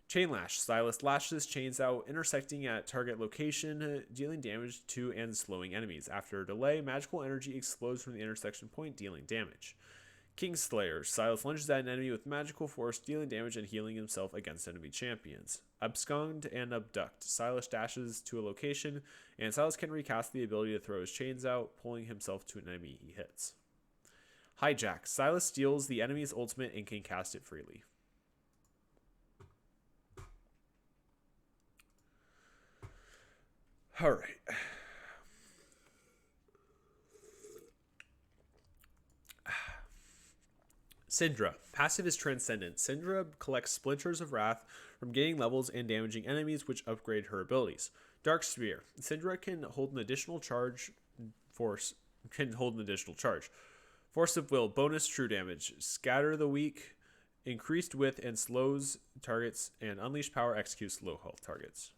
A: Chain Lash. Silas lashes chains out, intersecting at target location, dealing damage to and slowing enemies. After a delay, magical energy explodes from the intersection point, dealing damage. Kingslayer. Silas lunges at an enemy with magical force, dealing damage and healing himself against enemy champions. Abscond and Abduct. Silas dashes to a location, and Silas can recast the ability to throw his chains out, pulling himself to an enemy he hits. Hijack. Silas steals the enemy's ultimate and can cast it freely. All right. Syndra. Passive is Transcendent. Syndra collects Splinters of Wrath from gaining levels and damaging enemies, which upgrade her abilities. Dark Sphere. Syndra can hold an additional charge. Force of Will. Bonus true damage. Scatter the weak. Increased width and slows targets, and Unleash Power executes low health targets.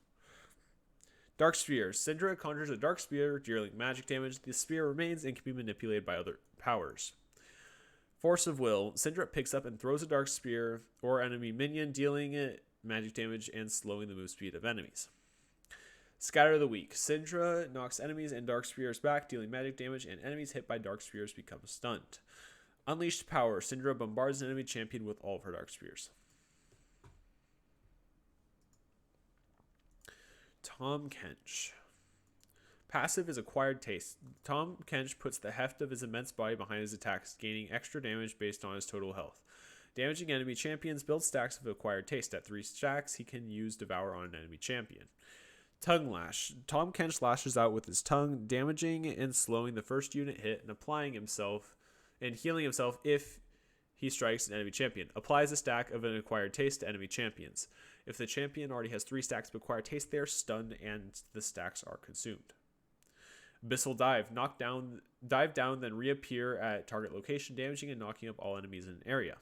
A: Dark Sphere. Syndra conjures a Dark Spear, dealing magic damage. The spear remains and can be manipulated by other powers. Force of Will. Syndra picks up and throws a Dark Spear or enemy minion, dealing it magic damage and slowing the move speed of enemies. Scatter the Weak. Syndra knocks enemies and Dark Spears back, dealing magic damage, and enemies hit by Dark Spears become stunned. Unleashed Power. Syndra bombards an enemy champion with all of her Dark Spears. Tahm Kench. Passive is Acquired Taste. Tahm Kench puts the heft of his immense body behind his attacks, gaining extra damage based on his total health. Damaging enemy champions builds stacks of Acquired Taste. At 3 stacks, he can use Devour on an enemy champion. Tongue Lash. Tahm Kench lashes out with his tongue, damaging and slowing the first unit hit and applying himself and healing himself if he strikes an enemy champion. Applies a stack of an Acquired Taste to enemy champions. If the champion already has 3 stacks of Acquired Taste, they are stunned and the stacks are consumed. Abyssal Dive. Dive down, then reappear at target location, damaging and knocking up all enemies in an area.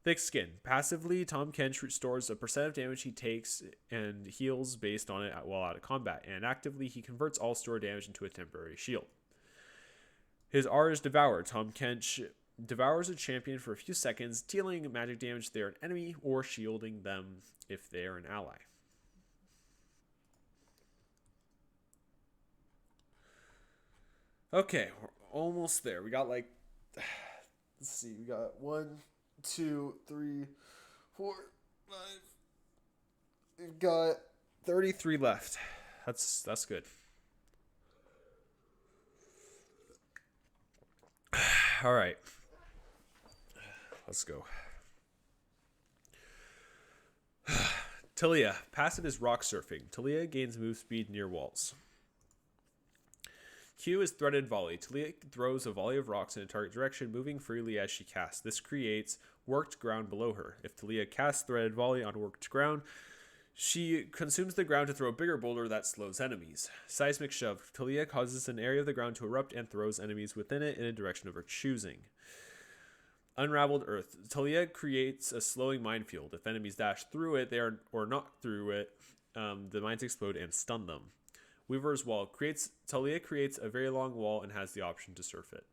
A: Thick Skin. Passively, Tahm Kench restores a percent of damage he takes and heals based on it while out of combat, and actively he converts all stored damage into a temporary shield. His R is Devour. Tahm Kench devours a champion for a few seconds, dealing magic damage if they are an enemy or shielding them if they are an ally. Okay, we're almost there. We got let's see, we got 1, 2, 3, 4, 5. We've got 33 left. That's good. All right. Let's go. Talia. Passive is Rock Surfing. Talia gains move speed near walls. Q is Threaded Volley. Talia throws a volley of rocks in a target direction, moving freely as she casts. This creates worked ground below her. If Talia casts Threaded Volley on worked ground, she consumes the ground to throw a bigger boulder that slows enemies. Seismic Shove. Talia causes an area of the ground to erupt and throws enemies within it in a direction of her choosing. Unraveled Earth. Talia creates a slowing minefield. If enemies dash through it, or not through it, the mines explode and stun them. Weaver's Wall. Talia creates a very long wall and has the option to surf it.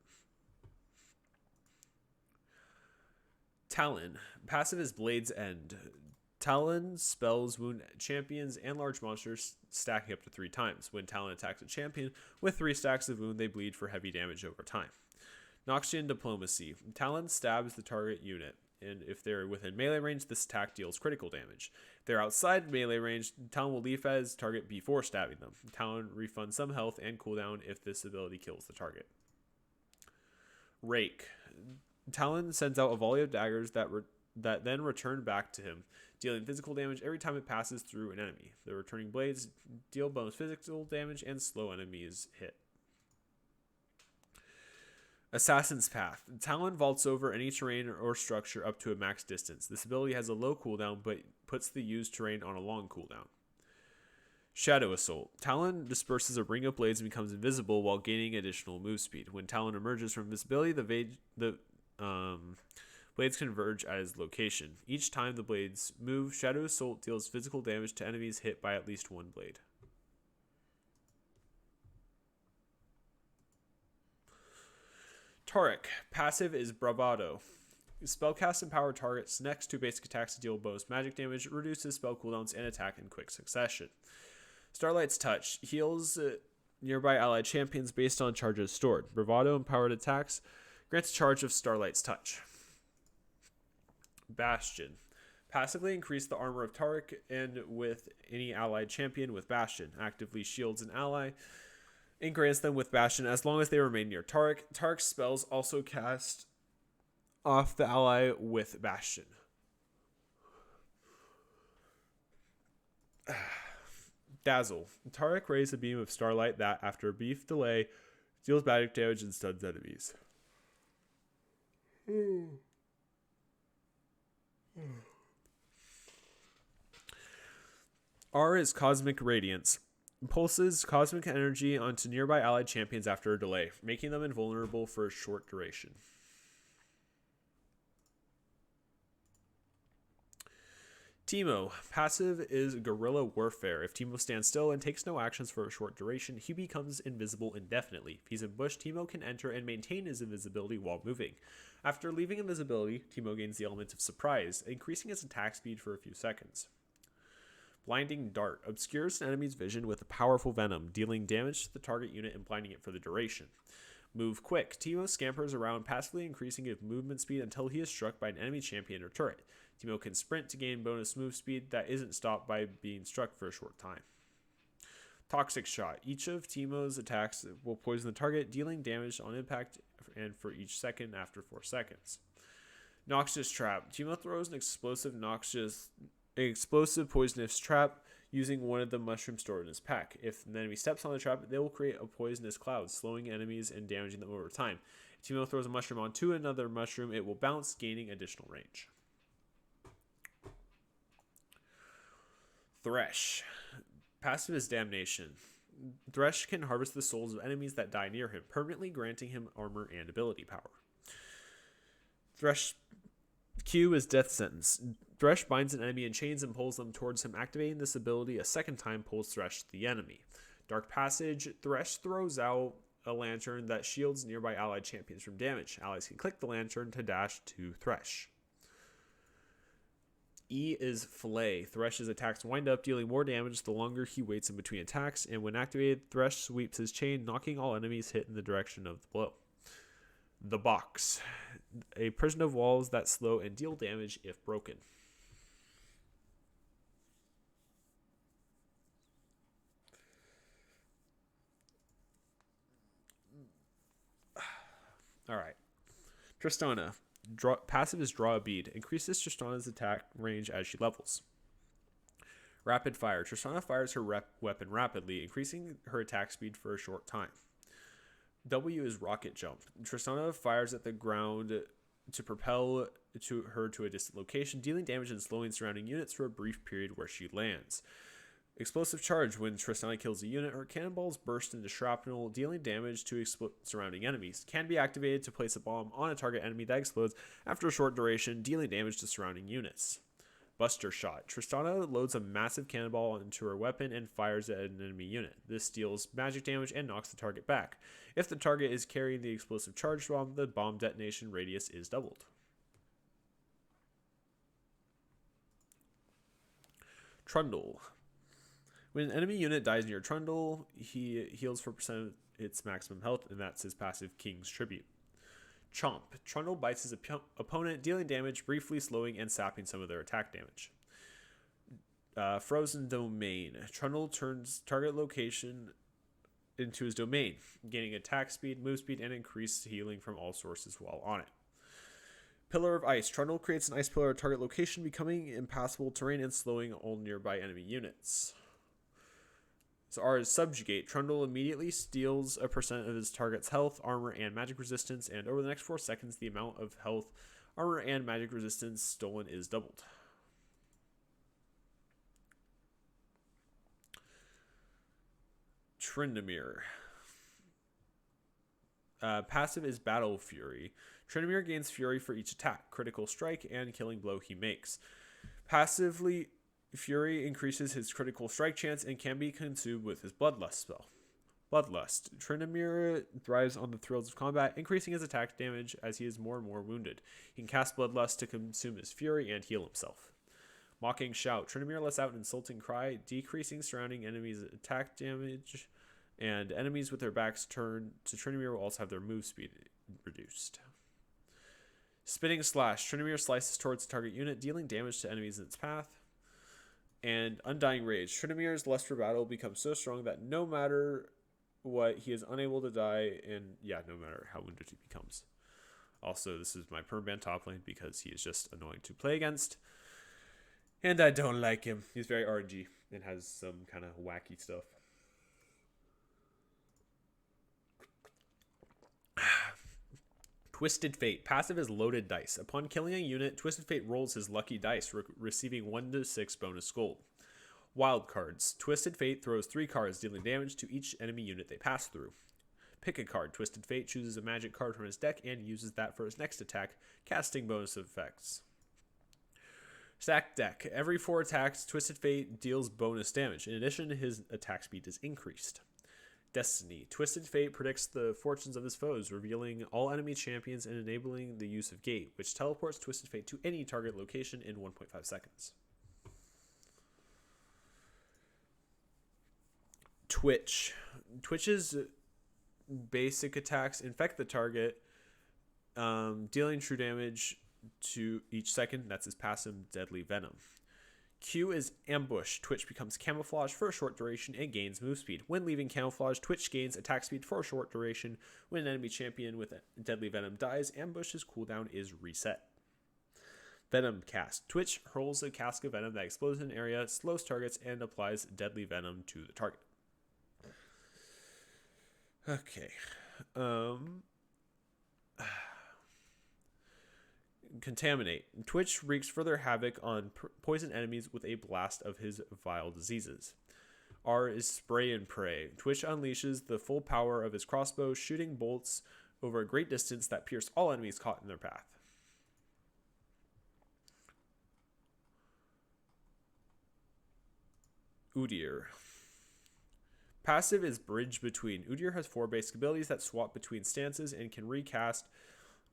A: Talon. Passive is Blade's End. Talon spells wound champions and large monsters, stacking up to 3 times. When Talon attacks a champion with 3 stacks of wound, they bleed for heavy damage over time. Noxian Diplomacy. Talon stabs the target unit, and if they're within melee range, this attack deals critical damage. If they're outside melee range, Talon will leave as target before stabbing them. Talon refunds some health and cooldown if this ability kills the target. Rake. Talon sends out a volley of daggers that then return back to him, dealing physical damage every time it passes through an enemy. The returning blades deal bonus physical damage and slow enemies hit. Assassin's Path. Talon vaults over any terrain or structure up to a max distance. This ability has a low cooldown, but puts the used terrain on a long cooldown. Shadow Assault. Talon disperses a ring of blades and becomes invisible while gaining additional move speed. When Talon emerges from invisibility, the blades converge at his location. Each time the blades move, Shadow Assault deals physical damage to enemies hit by at least 1 blade. Taric. Passive is Bravado. Spellcast empower targets next to basic attacks to deal bonus magic damage, reduces spell cooldowns, and attack in quick succession. Starlight's Touch. Heals nearby allied champions based on charges stored. Bravado empowered attacks grants a charge of Starlight's Touch. Bastion. Passively increase the armor of Taric and with any allied champion with Bastion. Actively shields an ally and grants them with Bastion as long as they remain near Taric. Taric's spells also cast off the ally with Bastion. Dazzle. Taric raised a beam of starlight that, after a brief delay, deals magic damage and stuns enemies. R is Cosmic Radiance. Pulses cosmic energy onto nearby allied champions after a delay, making them invulnerable for a short duration. Teemo. Passive is Guerrilla Warfare. If Teemo stands still and takes no actions for a short duration, he becomes invisible indefinitely. If he's ambushed, Teemo can enter and maintain his invisibility while moving. After leaving invisibility, Teemo gains the element of surprise, increasing his attack speed for a few seconds. Blinding Dart obscures an enemy's vision with a powerful venom, dealing damage to the target unit and blinding it for the duration. Move Quick. Teemo scampers around, passively increasing his movement speed until he is struck by an enemy champion or turret. Teemo can sprint to gain bonus move speed that isn't stopped by being struck for a short time. Toxic Shot. Each of Teemo's attacks will poison the target, dealing damage on impact and for each second after 4 seconds. Noxious Trap. Teemo throws an explosive poisonous trap using one of the mushrooms stored in his pack. If an enemy steps on the trap, they will create a poisonous cloud, slowing enemies and damaging them over time. If Teemo throws a mushroom onto another mushroom, it will bounce, gaining additional range. Thresh. Passive is Damnation. Thresh can harvest the souls of enemies that die near him, permanently granting him armor and ability power. Thresh Q is Death Sentence. Thresh binds an enemy in chains and pulls them towards him. Activating this ability a second time pulls Thresh to the enemy. Dark Passage. Thresh throws out a lantern that shields nearby allied champions from damage. Allies can click the lantern to dash to Thresh. E is Fillet. Thresh's attacks wind up, dealing more damage the longer he waits in between attacks, and when activated, Thresh sweeps his chain, knocking all enemies hit in the direction of the blow. The Box. A prison of walls that slow and deal damage if broken. Alright. Tristana. Passive is Draw a Bead. Increases Tristana's attack range as she levels. Rapid Fire. Tristana fires her weapon rapidly, increasing her attack speed for a short time. W is Rocket Jump. Tristana fires at the ground to propel her to a distant location, dealing damage and slowing surrounding units for a brief period where she lands. Explosive Charge. When Tristana kills a unit, her cannonballs burst into shrapnel, dealing damage to surrounding enemies. Can be activated to place a bomb on a target enemy that explodes after a short duration, dealing damage to surrounding units. Buster Shot. Tristana loads a massive cannonball into her weapon and fires at an enemy unit. This deals magic damage and knocks the target back. If the target is carrying the explosive charge bomb, the bomb detonation radius is doubled. Trundle. When an enemy unit dies near Trundle, he heals for % of its maximum health, and that's his passive King's Tribute. Chomp. Trundle bites his opponent, dealing damage, briefly slowing and sapping some of their attack damage. Frozen Domain. Trundle turns target location into his domain, gaining attack speed, move speed, and increased healing from all sources while on it. Pillar of Ice. Trundle creates an ice pillar at target location, becoming impassable terrain and slowing all nearby enemy units. So R is Subjugate. Trundle immediately steals a % of his target's health, armor, and magic resistance, and over the next 4 seconds, the amount of health, armor, and magic resistance stolen is doubled. Tryndamere. Passive is Battle Fury. Tryndamere gains Fury for each attack, critical strike, and killing blow he makes. Passively, Fury increases his critical strike chance and can be consumed with his Bloodlust spell. Bloodlust. Tryndamere thrives on the thrills of combat, increasing his attack damage as he is more and more wounded. He can cast Bloodlust to consume his fury and heal himself. Mocking Shout. Tryndamere lets out an insulting cry, decreasing surrounding enemies' attack damage, and enemies with their backs turned to Tryndamere will also have their move speed reduced. Spinning Slash. Tryndamere slices towards the target unit, dealing damage to enemies in its path. And Undying Rage. Tryndamere's lust for battle becomes so strong that no matter what, he is unable to die, and no matter how wounded he becomes. Also, this is my permaban top lane because he is just annoying to play against, and I don't like him. He's very RNG and has some kind of wacky stuff. Twisted Fate. Passive is loaded dice. Upon killing a unit, Twisted Fate rolls his lucky dice, receiving 1 to 6 bonus gold. Wild cards. Twisted Fate throws 3 cards, dealing damage to each enemy unit they pass through. Pick a card. Twisted Fate chooses a magic card from his deck and uses that for his next attack, casting bonus effects. Stack deck. Every 4 attacks, Twisted Fate deals bonus damage. In addition, his attack speed is increased. Destiny. Twisted Fate predicts the fortunes of his foes, revealing all enemy champions and enabling the use of Gate, which teleports Twisted Fate to any target location in 1.5 seconds. Twitch. Twitch's basic attacks infect the target, dealing true damage to each second. That's his passive, Deadly Venom. Q is Ambush. Twitch becomes camouflage for a short duration and gains move speed. When leaving camouflage, Twitch gains attack speed for a short duration. When an enemy champion with Deadly Venom dies, Ambush's cooldown is reset. Venom Cast. Twitch hurls a cask of venom that explodes in an area, slows targets, and applies Deadly Venom to the target. Okay. Contaminate. Twitch wreaks further havoc on poison enemies with a blast of his vile diseases. R is Spray and Pray. Twitch unleashes the full power of his crossbow, shooting bolts over a great distance that pierce all enemies caught in their path. Udyr. Passive is Bridge Between. Udyr has 4 basic abilities that swap between stances and can recast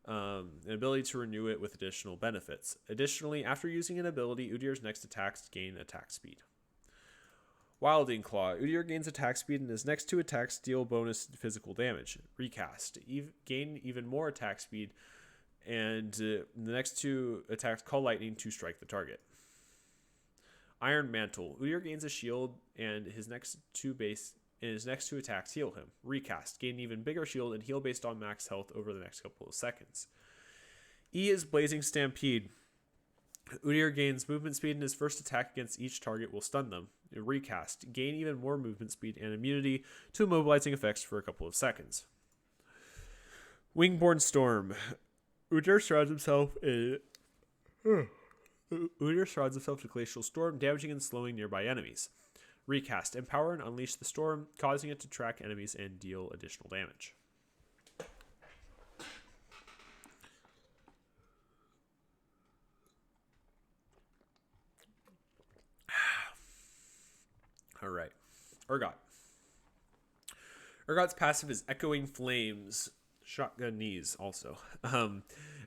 A: an ability to renew it with additional benefits. Additionally, after using an ability, Udyr's next attacks gain attack speed. Wilding Claw. Udyr gains attack speed and his next 2 attacks deal bonus physical damage. Recast. Gain even more attack speed and the next 2 attacks call lightning to strike the target. Iron Mantle. Udyr gains a shield and his next 2 attacks heal him. Recast. Gain an even bigger shield and heal based on max health over the next couple of seconds. E is Blazing Stampede. Udyr gains movement speed and his first attack against each target will stun them. Recast. Gain even more movement speed and immunity to immobilizing effects for a couple of seconds. Wingborne Storm. Udyr surrounds himself to Glacial Storm, damaging and slowing nearby enemies. Recast. Empower and unleash the storm, causing it to track enemies and deal additional damage. Alright. Urgot. Urgot's passive is Echoing Flames. Shotgun Knees also.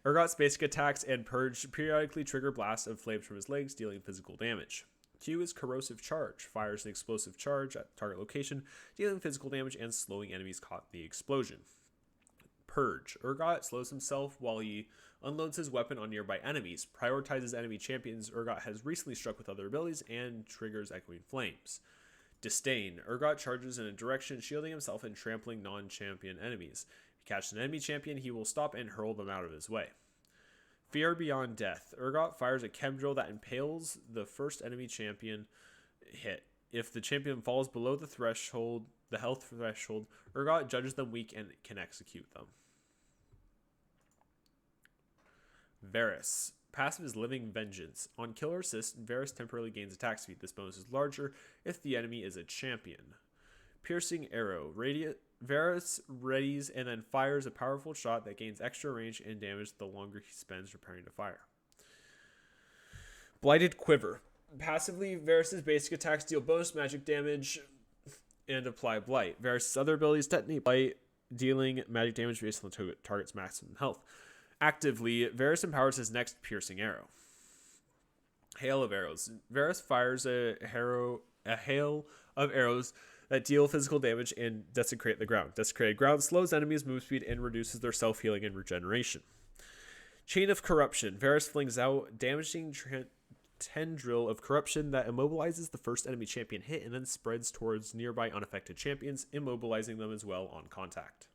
A: Urgot's basic attacks and Purge periodically trigger blasts of flames from his legs, dealing physical damage. Q is Corrosive Charge. Fires an explosive charge at target location, dealing physical damage and slowing enemies caught in the explosion. Purge. Urgot slows himself while he unloads his weapon on nearby enemies, prioritizes enemy champions Urgot has recently struck with other abilities, and triggers Echoing Flames. Disdain. Urgot charges in a direction, shielding himself and trampling non-champion enemies. If he catches an enemy champion, he will stop and hurl them out of his way. Fear Beyond Death. Urgot fires a chem drill that impales the first enemy champion hit. If the champion falls below the health threshold, Urgot judges them weak and can execute them. Varus. Passive is Living Vengeance. On killer assist, Varus temporarily gains attack speed. This bonus is larger if the enemy is a champion. Piercing Arrow. Varus readies and then fires a powerful shot that gains extra range and damage the longer he spends preparing to fire. Blighted Quiver. Passively, Varus' basic attacks deal bonus magic damage and apply Blight. Varus' other abilities detonate Blight, dealing magic damage based on the target's maximum health. Actively, Varus empowers his next Piercing Arrow. Hail of Arrows. Varus fires a hail of arrows that deal physical damage and desecrate the ground. Desecrated ground slows enemies' move speed and reduces their self-healing and regeneration. Chain of Corruption. Varus flings out damaging tendril of corruption that immobilizes the first enemy champion hit and then spreads towards nearby unaffected champions, immobilizing them as well on contact.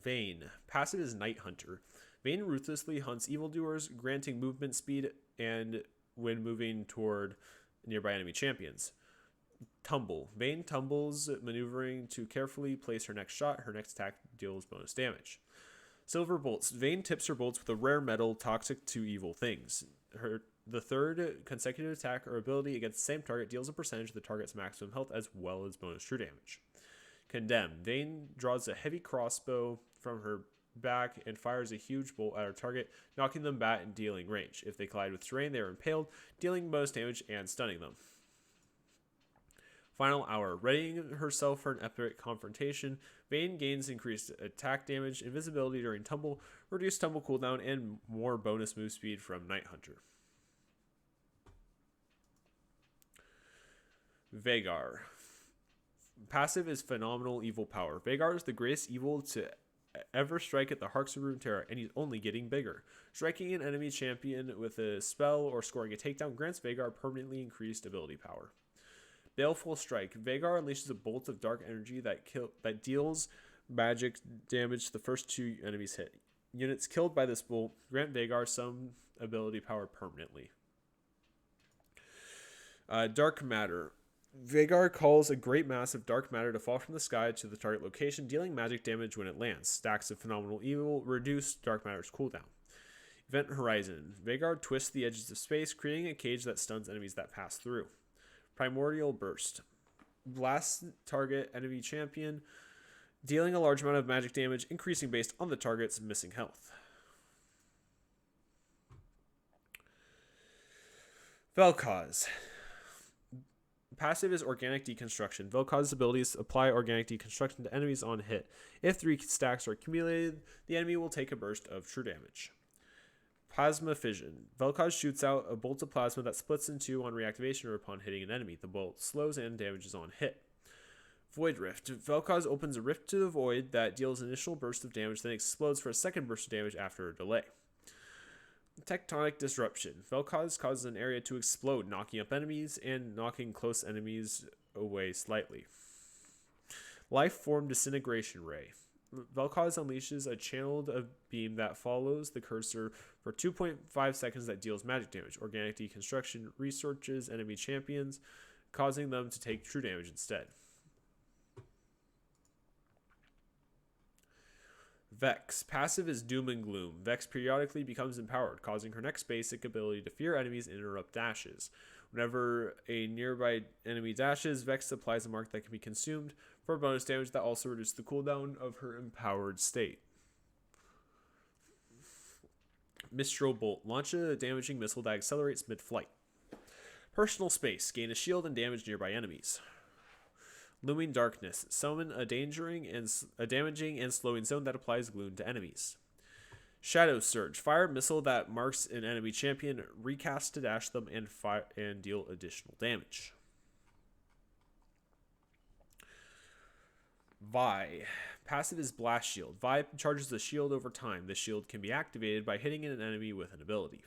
A: Vayne. Passive is Night Hunter. Vayne ruthlessly hunts evildoers, granting movement speed and when moving toward nearby enemy champions. Tumble. Vayne tumbles, maneuvering to carefully place her next shot. Her next attack deals bonus damage. Silver Bolts. Vayne tips her bolts with a rare metal toxic to evil things. The third consecutive attack or ability against the same target deals a percentage of the target's maximum health as well as bonus true damage. Condemn. Vayne draws a heavy crossbow from her back and fires a huge bolt at her target, knocking them back and dealing range. If they collide with terrain, they are impaled, dealing bonus damage and stunning them. Final Hour. Readying herself for an epic confrontation, Vayne gains increased attack damage, invisibility during tumble, reduced tumble cooldown, and more bonus move speed from Night Hunter. Vhagar. Passive is Phenomenal Evil Power. Vhagar is the greatest evil to ever strike at the Hearts of Runeterra, and he's only getting bigger. Striking an enemy champion with a spell or scoring a takedown grants Vhagar permanently increased ability power. Baleful Strike. Vhagar unleashes a bolt of dark energy that deals magic damage to the first 2 enemies hit. Units killed by this bolt grant Vhagar some ability power permanently. Dark Matter. Vhagar calls a great mass of dark matter to fall from the sky to the target location, dealing magic damage when it lands. Stacks of Phenomenal Evil reduce dark matter's cooldown. Event Horizon. Vhagar twists the edges of space, creating a cage that stuns enemies that pass through. Primordial Burst. Blast target enemy champion, dealing a large amount of magic damage, increasing based on the target's missing health. Vel'Koz. Passive is Organic Deconstruction. Vel'Koz's abilities apply Organic Deconstruction to enemies on hit. If 3 stacks are accumulated, the enemy will take a burst of true damage. Plasma Fission. Vel'Koz shoots out a bolt of plasma that splits in 2 on reactivation or upon hitting an enemy. The bolt slows and damages on hit. Void Rift. Vel'Koz opens a rift to the void that deals an initial burst of damage, then explodes for a second burst of damage after a delay. Tectonic Disruption. Vel'Koz causes an area to explode, knocking up enemies and knocking close enemies away slightly. Life Form Disintegration Ray. Vel'Koz unleashes a channeled beam that follows the cursor for 2.5 seconds that deals magic damage. Organic Deconstruction researches enemy champions, causing them to take true damage instead. Vex. Passive is Doom and Gloom. Vex periodically becomes empowered, causing her next basic ability to fear enemies and interrupt dashes. Whenever a nearby enemy dashes, Vex applies a mark that can be consumed for bonus damage that also reduces the cooldown of her empowered state. Mistral Bolt. Launch a damaging missile that accelerates mid-flight. Personal Space. Gain a shield and damage nearby enemies. Looming Darkness. Summon a damaging and slowing zone that applies gloom to enemies. Shadow Surge. Fire a missile that marks an enemy champion, recast to dash them, and deal additional damage. Vi. Passive is Blast Shield. Vi charges the shield over time. The shield can be activated by hitting an enemy with an ability.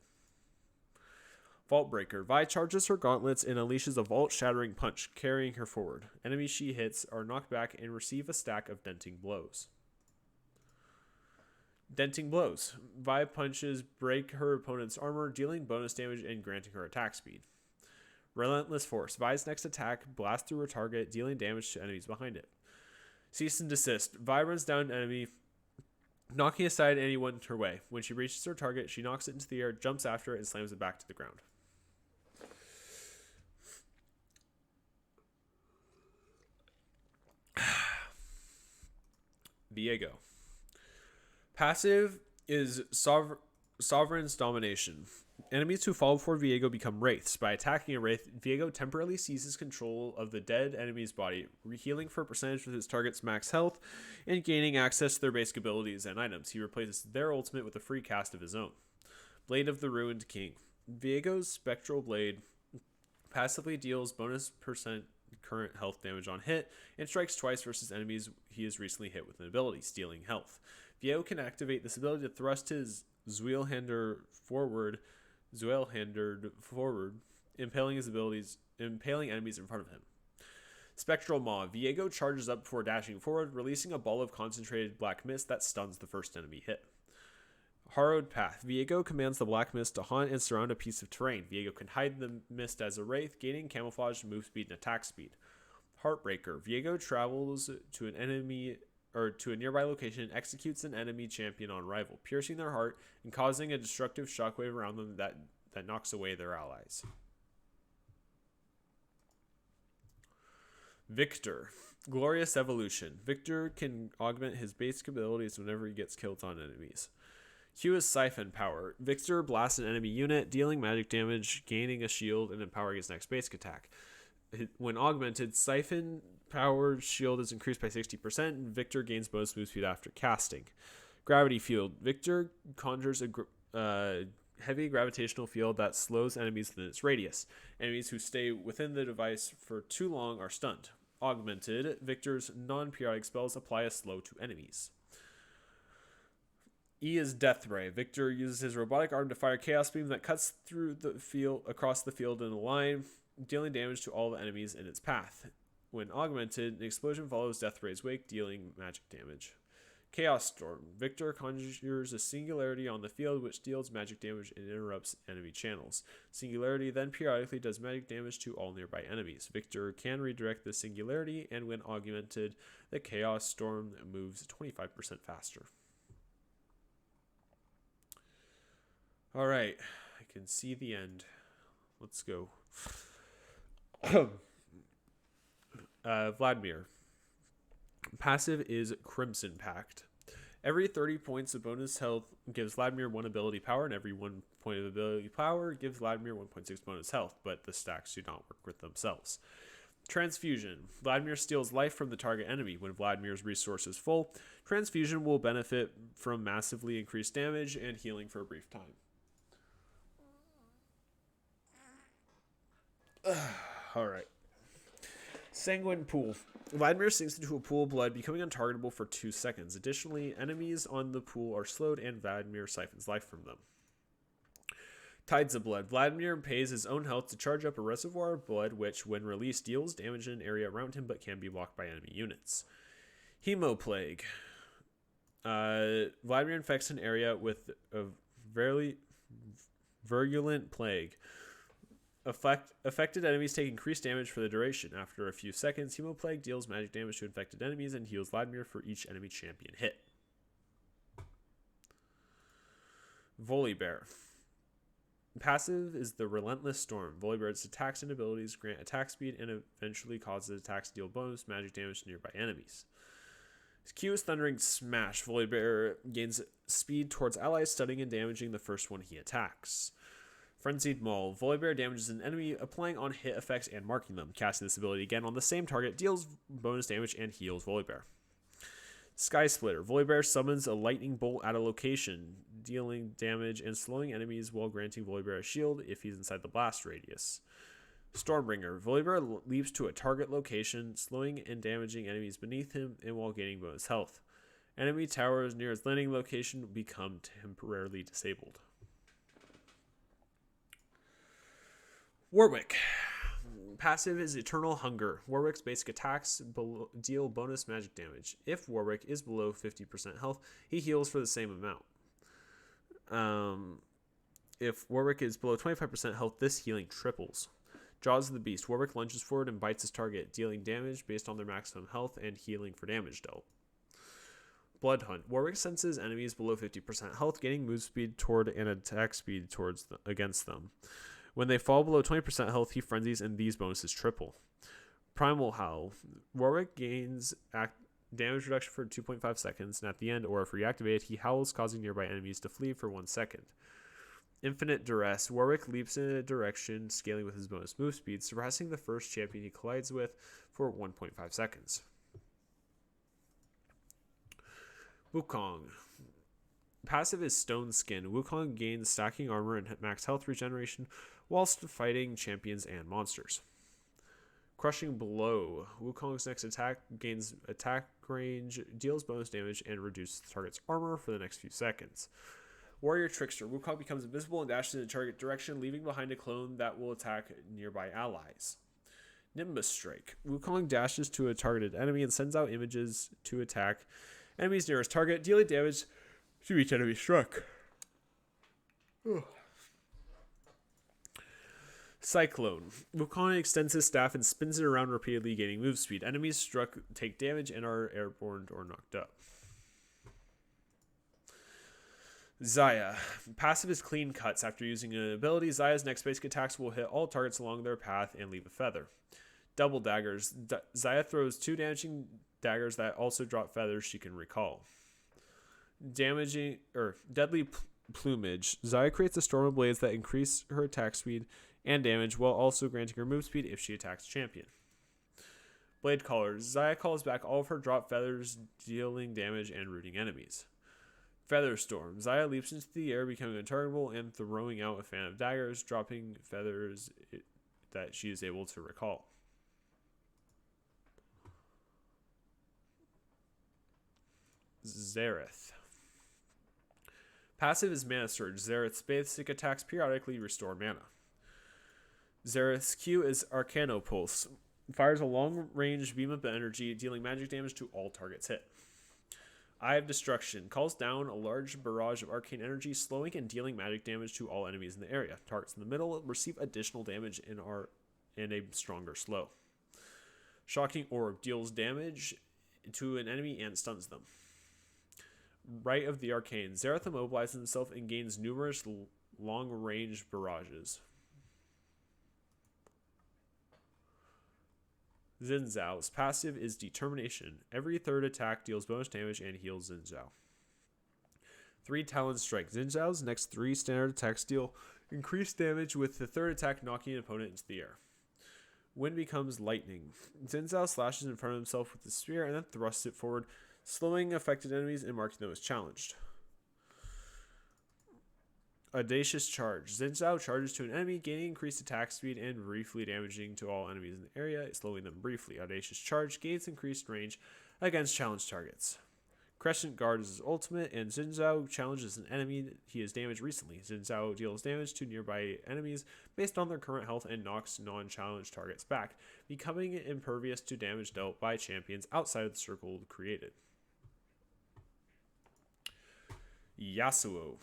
A: Vault Breaker. Vi charges her gauntlets and unleashes a vault-shattering punch, carrying her forward. Enemies she hits are knocked back and receive a stack of denting blows. Denting Blows. Vi punches break her opponent's armor, dealing bonus damage and granting her attack speed. Relentless Force. Vi's next attack blasts through her target, dealing damage to enemies behind it. Cease and Desist. Vi runs down an enemy, knocking aside anyone in her way. When she reaches her target, she knocks it into the air, jumps after it, and slams it back to the ground. Viego. Passive is Sovereign's Domination. Enemies who fall before Viego become wraiths. By attacking a wraith, Viego temporarily seizes control of the dead enemy's body, healing for a percentage of his target's max health, and gaining access to their basic abilities and items. He replaces their ultimate with a free cast of his own. Blade of the Ruined King. Viego's Spectral Blade passively deals bonus percent current health damage on hit, and strikes twice versus enemies he has recently hit with an ability, stealing health. Viego can activate this ability to thrust his Zweilhander forward, impaling enemies in front of him. Spectral Maw. Viego charges up before dashing forward, releasing a ball of concentrated black mist that stuns the first enemy hit. Harrowed Path. Viego commands the black mist to haunt and surround a piece of terrain. Viego can hide the mist as a wraith, gaining camouflage, move speed, and attack speed. Heartbreaker. Viego travels to an enemy or to a nearby location and executes an enemy champion on arrival, piercing their heart and causing a destructive shockwave around them that knocks away their allies. Victor. Glorious Evolution. Victor can augment his basic abilities whenever he gets killed on enemies. Q is Siphon Power. Victor blasts an enemy unit, dealing magic damage, gaining a shield, and empowering his next basic attack. When augmented, Siphon Power shield is increased by 60%, and Victor gains bonus move speed after casting. Gravity Field. Victor conjures a heavy gravitational field that slows enemies within its radius. Enemies who stay within the device for too long are stunned. Augmented, Victor's non-periodic spells apply a slow to enemies. E is Death Ray. Victor uses his robotic arm to fire Chaos Beam that cuts through the field across the field in a line, dealing damage to all the enemies in its path. When augmented, an explosion follows Death Ray's wake, dealing magic damage. Chaos Storm. Victor conjures a singularity on the field which deals magic damage and interrupts enemy channels. Singularity then periodically does magic damage to all nearby enemies. Victor can redirect the singularity, and when augmented, the Chaos Storm moves 25% faster. Alright, I can see the end. Let's go. Vladimir. Passive is Crimson Pact. Every 30 points of bonus health gives Vladimir 1 ability power, and every 1 point of ability power gives Vladimir 1.6 bonus health, but the stacks do not work with themselves. Transfusion. Vladimir steals life from the target enemy. When Vladimir's resource is full, Transfusion will benefit from massively increased damage and healing for a brief time. Alright. Sanguine Pool. Vladimir sinks into a pool of blood, becoming untargetable for 2 seconds. Additionally, enemies on the pool are slowed, and Vladimir siphons life from them. Tides of Blood. Vladimir pays his own health to charge up a reservoir of blood, which, when released, deals damage in an area around him, but can be blocked by enemy units. Hemoplague. Vladimir infects an area with a very virulent plague. Affected enemies take increased damage for the duration. After a few seconds, Hemoplague deals magic damage to infected enemies and heals Vladimir for each enemy champion hit. Volibear. Passive is the Relentless Storm. Volibear's attacks and abilities grant attack speed and eventually causes attacks to deal bonus magic damage to nearby enemies. His Q is Thundering Smash. Volibear gains speed towards allies, stunning and damaging the first one he attacks. Frenzied Maul. Volibear damages an enemy, applying on hit effects and marking them. Casting this ability again on the same target deals bonus damage and heals Volibear. Sky Splitter. Volibear summons a lightning bolt at a location, dealing damage and slowing enemies while granting Volibear a shield if he's inside the blast radius. Stormbringer. Volibear leaps to a target location, slowing and damaging enemies beneath him and while gaining bonus health. Enemy towers near his landing location become temporarily disabled. Warwick. Passive is Eternal Hunger. Warwick's basic attacks deal bonus magic damage. If Warwick is below 50% health, he heals for the same amount. If Warwick is below 25% health, this healing triples. Jaws of the Beast. Warwick lunges forward and bites his target, dealing damage based on their maximum health and healing for damage dealt. Blood Hunt. Warwick senses enemies below 50% health, gaining move speed toward and attack speed against them. When they fall below 20% health, he frenzies, and these bonuses triple. Primal Howl. Warwick gains damage reduction for 2.5 seconds, and at the end, or if reactivated, he howls, causing nearby enemies to flee for 1 second. Infinite Duress. Warwick leaps in a direction, scaling with his bonus move speed, suppressing the first champion he collides with for 1.5 seconds. Wukong. Passive is Stone Skin. Wukong gains stacking armor and max health regeneration whilst fighting champions and monsters. Crushing Blow. Wukong's next attack gains attack range, deals bonus damage, and reduces the target's armor for the next few seconds. Warrior Trickster. Wukong becomes invisible and dashes in the target direction, leaving behind a clone that will attack nearby allies. Nimbus Strike. Wukong dashes to a targeted enemy and sends out images to attack enemies near his target, dealing damage to each enemy struck. Cyclone. Wukong extends his staff and spins it around repeatedly, gaining move speed. Enemies struck take damage and are airborne or knocked up. Xayah. Passive is clean cuts. After using an ability, Xayah's next basic attacks will hit all targets along their path and leave a feather. Double daggers. Xayah throws 2 damaging daggers that also drop feathers she can recall. Deadly plumage. Xayah creates a storm of blades that increase her attack speed and damage while also granting her move speed if she attacks champion. Blade callers. Xayah calls back all of her drop feathers, dealing damage and rooting enemies. Feather storm. Xayah leaps into the air, becoming untargetable and throwing out a fan of daggers, dropping feathers that she is able to recall. Xerath. Passive is Mana Surge. Xerath's basic attacks periodically restore mana. Xerath's Q is Arcano Pulse. Fires a long-range beam of energy, dealing magic damage to all targets hit. Eye of Destruction. Calls down a large barrage of arcane energy, slowing and dealing magic damage to all enemies in the area. Targets in the middle receive additional damage in a stronger slow. Shocking Orb. Deals damage to an enemy and stuns them. Rite of the Arcane. Xerath immobilizes himself and gains numerous long-range barrages. Xin Zhao's passive is Determination. Every third attack deals bonus damage and heals Xin Zhao. 3 Talon Strike. Xin Zhao's next 3 standard attacks deal increased damage with the third attack knocking an opponent into the air. Wind becomes lightning. Xin Zhao slashes in front of himself with his spear and then thrusts it forward, slowing affected enemies and marking them as challenged. Audacious Charge. Xin Zhao charges to an enemy, gaining increased attack speed and briefly damaging to all enemies in the area, slowing them briefly. Audacious Charge gains increased range against challenged targets. Crescent Guard is his ultimate, and Xin Zhao challenges an enemy he has damaged recently. Xin Zhao deals damage to nearby enemies based on their current health and knocks non-challenged targets back, becoming impervious to damage dealt by champions outside of the circle created. Yasuo.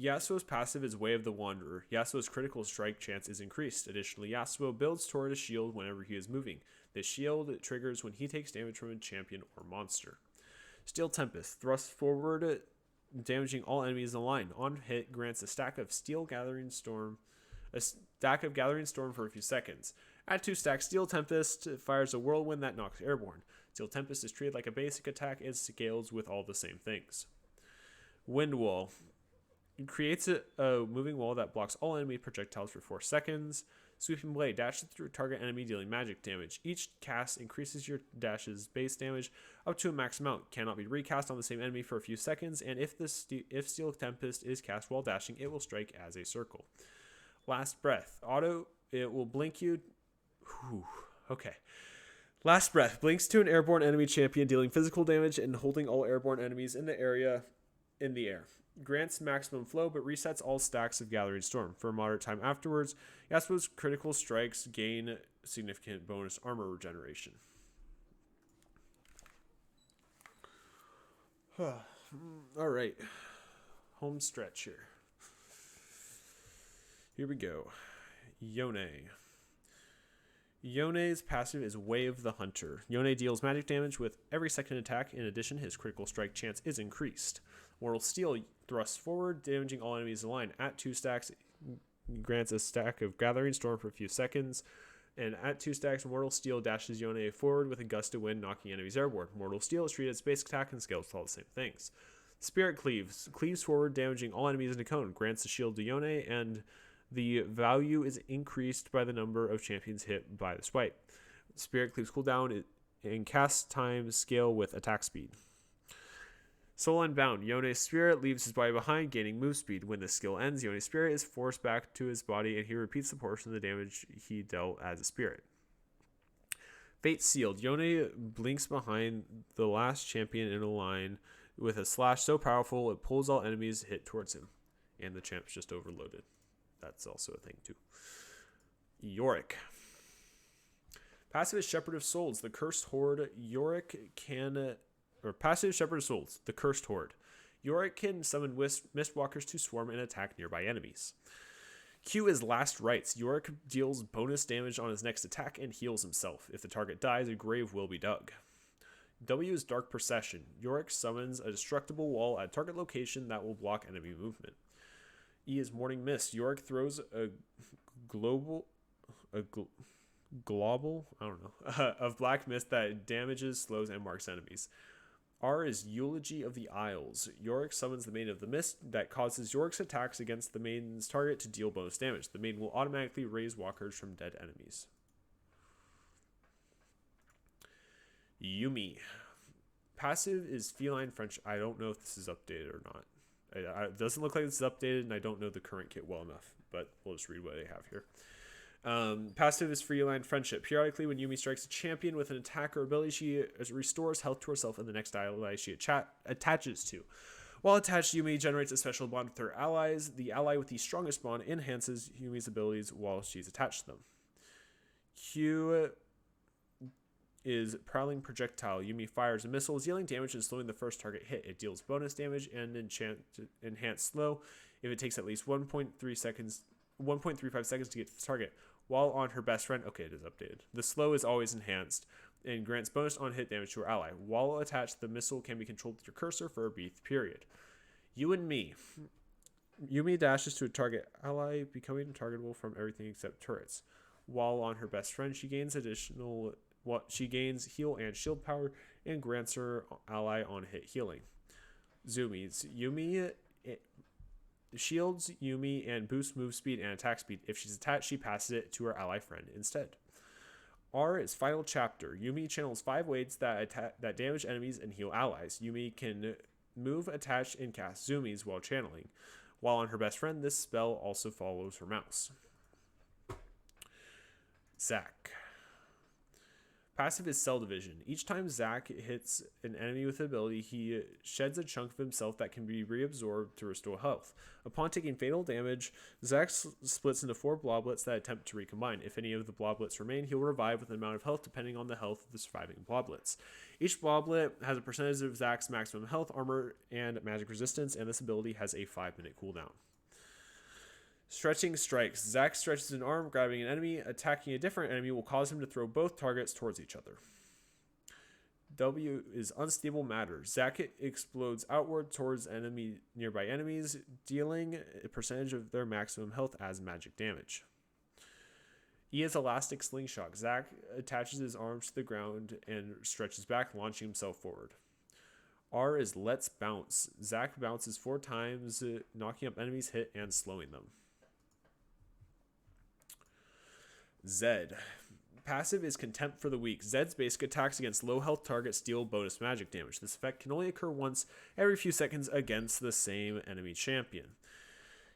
A: Yasuo's passive is Way of the Wanderer. Yasuo's critical strike chance is increased. Additionally, Yasuo builds toward a shield whenever he is moving. This shield triggers when he takes damage from a champion or monster. Steel Tempest. Thrusts forward, damaging all enemies in the line. On hit, grants a stack of Gathering Storm for a few seconds. At 2 stacks, Steel Tempest fires a whirlwind that knocks airborne. Steel Tempest is treated like a basic attack and scales with all the same things. Wind Wall. It creates a moving wall that blocks all enemy projectiles for 4 seconds. Sweeping Blade. Dashes through target enemy, dealing magic damage. Each cast increases your dash's base damage up to a max amount. Cannot be recast on the same enemy for a few seconds, and if Steel Tempest is cast while dashing, it will strike as a circle. Last Breath. It will blink you. Okay. Last Breath. Blinks to an airborne enemy champion, dealing physical damage and holding all airborne enemies in the area in the air. Grants maximum flow, but resets all stacks of Gathering Storm. For a moderate time afterwards, Yasuo's critical strikes gain significant bonus armor regeneration. Alright. Home stretch here. Here we go. Yone. Yone's passive is Wave the Hunter. Yone deals magic damage with every second attack. In addition, his critical strike chance is increased. Mortal Steel thrusts forward, damaging all enemies in the line. At 2 stacks, grants a stack of Gathering Storm for a few seconds. And at 2 stacks, Mortal Steel dashes Yone forward with a gust of wind, knocking enemies airborne. Mortal Steel is treated as basic attack and scales with all the same things. Spirit Cleaves. Cleaves forward, damaging all enemies in a cone. Grants a shield to Yone, and the value is increased by the number of champions hit by the swipe. Spirit Cleaves cooldown and cast time scale with attack speed. Soul Unbound. Yone's spirit leaves his body behind, gaining move speed. When the skill ends, Yone's spirit is forced back to his body, and he repeats the portion of the damage he dealt as a spirit. Fate Sealed. Yone blinks behind the last champion in a line with a slash so powerful it pulls all enemies hit towards him. And the champ's just overloaded. That's also a thing too. Yorick. Passive is Shepherd of Souls. The Cursed Horde. Passive Shepherd of Souls. The Cursed Horde. Yorick can summon Mistwalkers to swarm and attack nearby enemies. Q is Last Rites. Yorick deals bonus damage on his next attack and heals himself. If the target dies, a grave will be dug. W is Dark Procession. Yorick summons a destructible wall at target location that will block enemy movement. E is Morning Mist. Yorick throws a global of black mist that damages, slows, and marks enemies. R is Eulogy of the Isles. Yorick summons the Maiden of the Mist that causes Yorick's attacks against the Maiden's target to deal bonus damage. The Maiden will automatically raise walkers from dead enemies. Yumi. Passive is Feline French. I don't know if this is updated or not. It doesn't look like this is updated, and I don't know the current kit well enough, but we'll just read what they have here. Passive is Feline Friendship. Periodically, when Yumi strikes a champion with an attack or ability, she restores health to herself and the next ally she attaches to. While attached, Yumi generates a special bond with her allies. The ally with the strongest bond enhances Yumi's abilities while she's attached to them. Q is Prowling Projectile. Yumi fires a missile, dealing damage and slowing the first target hit. It deals bonus damage and enhanced slow if it takes at least 1.35 seconds to get to the target. While on her best friend, okay, it is updated. The slow is always enhanced and grants bonus on hit damage to her ally. While attached, the missile can be controlled with your cursor for a brief period. You and me. Yumi dashes to a target ally, becoming targetable from everything except turrets. While on her best friend, she gains heal and shield power and grants her ally on hit healing. Zoomies. Yumi shields Yumi and boosts move speed and attack speed. If she's attached, she passes it to her ally friend instead. R is Final Chapter. Yumi channels 5 ways that damage enemies and heal allies. Yumi can move, attach, and cast Zoomies while channeling. While on her best friend, this spell also follows her mouse. Zack. Passive is Cell Division. Each time Zack hits an enemy with an ability, he sheds a chunk of himself that can be reabsorbed to restore health. Upon taking fatal damage, Zack splits into 4 bloblets that attempt to recombine. If any of the bloblets remain, he'll revive with an amount of health depending on the health of the surviving bloblets. Each bloblet has a percentage of Zack's maximum health, armor, and magic resistance, and this ability has a 5-minute cooldown. Stretching Strikes. Zack stretches an arm, grabbing an enemy. Attacking a different enemy will cause him to throw both targets towards each other. W is Unstable Matter. Zack explodes outward towards nearby enemies, dealing a percentage of their maximum health as magic damage. E is Elastic Slingshot. Zack attaches his arms to the ground and stretches back, launching himself forward. R is Let's Bounce. Zack bounces 4 times, knocking up enemies hit and slowing them. Zed. Passive is Contempt for the Weak. Zed's basic attacks against low health targets deal bonus magic damage. This effect can only occur once every few seconds against the same enemy champion.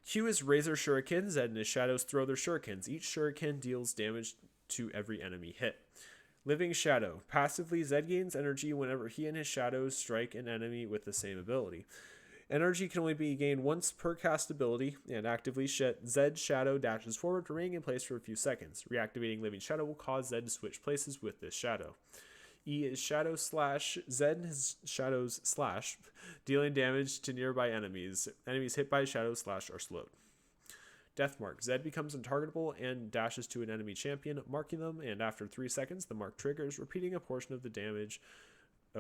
A: Q is Razor Shuriken. Zed and his shadows throw their shurikens. Each shuriken deals damage to every enemy hit. Living Shadow. Passively, Zed gains energy whenever he and his shadows strike an enemy with the same ability. Energy can only be gained once per cast ability, and actively Zed's shadow dashes forward, remaining in place for a few seconds. Reactivating Living Shadow will cause Zed to switch places with this shadow. E is Shadow Slash. Zed and his shadows slash, dealing damage to nearby enemies. Enemies hit by Shadow Slash are slowed. Death Mark. Zed becomes untargetable and dashes to an enemy champion, marking them, and after 3 seconds, the mark triggers, repeating a portion of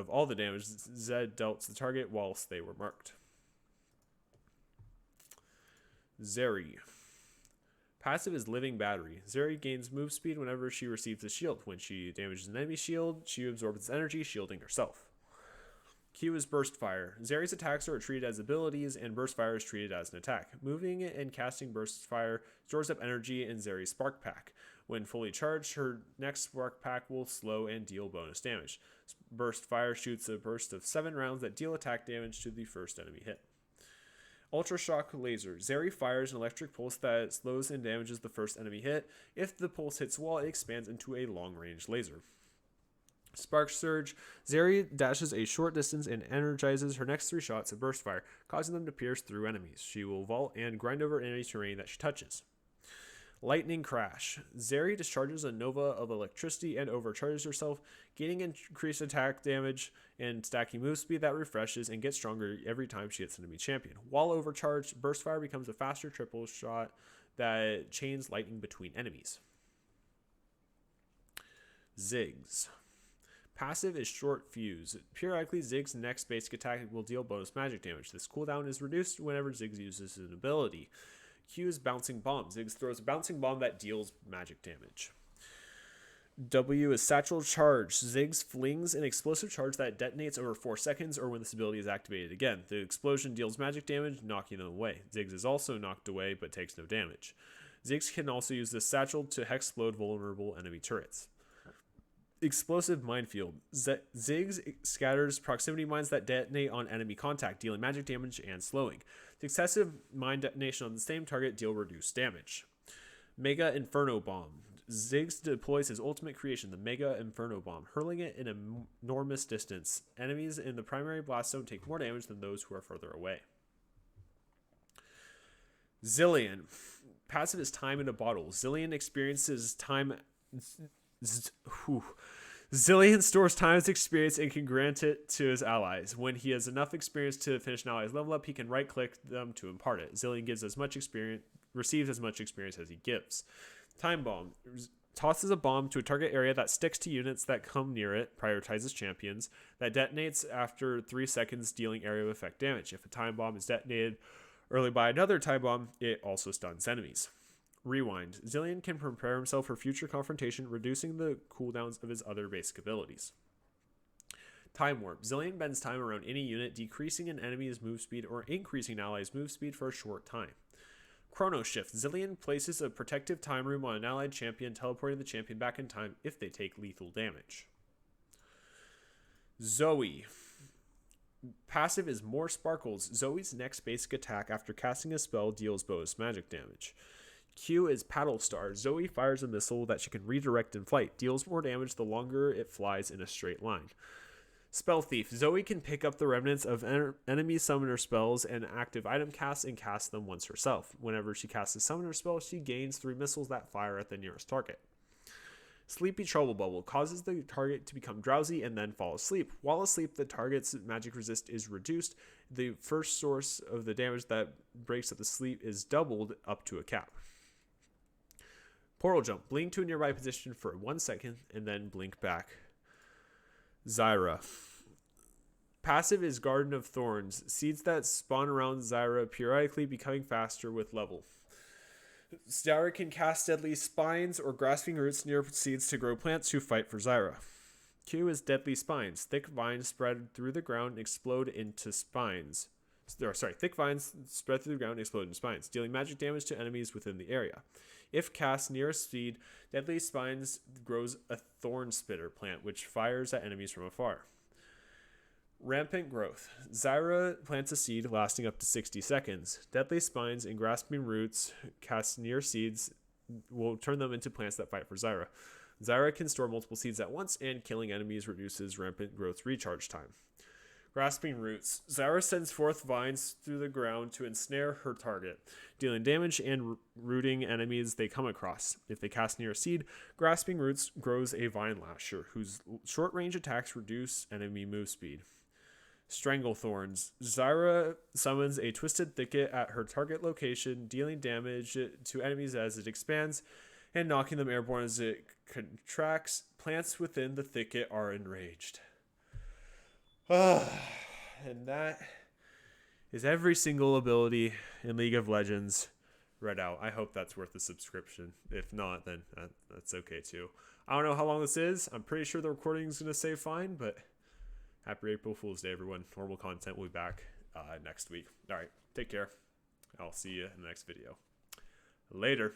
A: all the damage Zed dealt to the target whilst they were marked. Zeri. Passive is Living Battery. Zeri gains move speed whenever she receives a shield. When she damages an enemy shield, she absorbs its energy, shielding herself. Q is Burst Fire. Zeri's attacks are treated as abilities, and Burst Fire is treated as an attack. Moving and casting Burst Fire stores up energy in Zeri's Spark Pack. When fully charged, her next Spark Pack will slow and deal bonus damage. Burst Fire shoots a burst of 7 rounds that deal attack damage to the first enemy hit. Ultra Shock Laser. Zeri fires an electric pulse that slows and damages the first enemy hit. If the pulse hits a wall, it expands into a long-range laser. Spark Surge. Zeri dashes a short distance and energizes her next 3 shots of burst fire, causing them to pierce through enemies. She will vault and grind over enemy terrain that she touches. Lightning Crash. Zeri discharges a nova of electricity and overcharges herself, gaining increased attack damage and stacking move speed that refreshes and gets stronger every time she hits an enemy champion. While overcharged, Burst Fire becomes a faster triple shot that chains lightning between enemies. Ziggs. Passive is short fuse. Periodically, Ziggs' next basic attack will deal bonus magic damage. This cooldown is reduced whenever Ziggs uses an ability. Q is bouncing bomb. Ziggs throws a bouncing bomb that deals magic damage. W is satchel charge. Ziggs flings an explosive charge that detonates over 4 seconds or when this ability is activated again. The explosion deals magic damage, knocking them away. Ziggs is also knocked away but takes no damage. Ziggs can also use this satchel to hexplode vulnerable enemy turrets. Explosive minefield. Ziggs scatters proximity mines that detonate on enemy contact, dealing magic damage and slowing. Successive mine detonation on the same target deal reduced damage. Mega Inferno Bomb. Ziggs deploys his ultimate creation, the Mega Inferno Bomb, hurling it in an enormous distance. Enemies in the primary blast zone take more damage than those who are further away. Zillion. Passive is time in a bottle. Zillion experiences time... Zillion stores time as experience and can grant it to his allies. When he has enough experience to finish an ally's level up, he can right-click them to impart it. Zillion receives as much experience as he gives. Time Bomb. Tosses a bomb to a target area that sticks to units that come near it, prioritizes champions, that detonates after 3 seconds, dealing area of effect damage. If a time bomb is detonated early by another time bomb, it also stuns enemies. Rewind. Zillion can prepare himself for future confrontation, reducing the cooldowns of his other basic abilities. Time Warp. Zillion bends time around any unit, decreasing an enemy's move speed or increasing an ally's move speed for a short time. Chrono Shift. Zillion places a protective time room on an allied champion, teleporting the champion back in time if they take lethal damage. Zoe. Passive is More Sparkles. Zoe's next basic attack after casting a spell deals bonus magic damage. Q is Paddle Star. Zoe fires a missile that she can redirect in flight, deals more damage the longer it flies in a straight line. Spell Thief. Zoe can pick up the remnants of enemy summoner spells and active item casts and cast them once herself. Whenever she casts a summoner spell, she gains 3 missiles that fire at the nearest target. Sleepy Trouble Bubble causes the target to become drowsy and then fall asleep. While asleep, the target's magic resist is reduced. The first source of the damage that breaks up the sleep is doubled up to a cap. Portal Jump. Blink to a nearby position for 1 second and then blink back. Zyra. Passive is Garden of Thorns. Seeds that spawn around Zyra periodically becoming faster with level. Zyra can cast Deadly Spines or Grasping Roots near seeds to grow plants who fight for Zyra. Q is Deadly Spines. Thick vines spread through the ground and explode into spines. Thick vines spread through the ground and explode into spines, dealing magic damage to enemies within the area. If cast near a seed, Deadly Spines grows a thorn spitter plant, which fires at enemies from afar. Rampant Growth. Zyra plants a seed lasting up to 60 seconds. Deadly Spines and Grasping Roots cast near seeds will turn them into plants that fight for Zyra. Zyra can store multiple seeds at once, and killing enemies reduces Rampant Growth's recharge time. Grasping Roots. Zyra sends forth vines through the ground to ensnare her target, dealing damage and rooting enemies they come across. If they cast near a seed, Grasping Roots grows a vine lasher, whose short-range attacks reduce enemy move speed. Strangle Thorns. Zyra summons a twisted thicket at her target location, dealing damage to enemies as it expands and knocking them airborne as it contracts. Plants within the thicket are enraged. And that is every single ability in League of Legends read out. I hope that's worth a subscription. If not, then that's okay too. I don't know how long this is. I'm pretty sure the recording is going to say fine, but happy April Fool's Day, everyone. Normal content will be back next week. All right, take care. I'll see you in the next video. Later.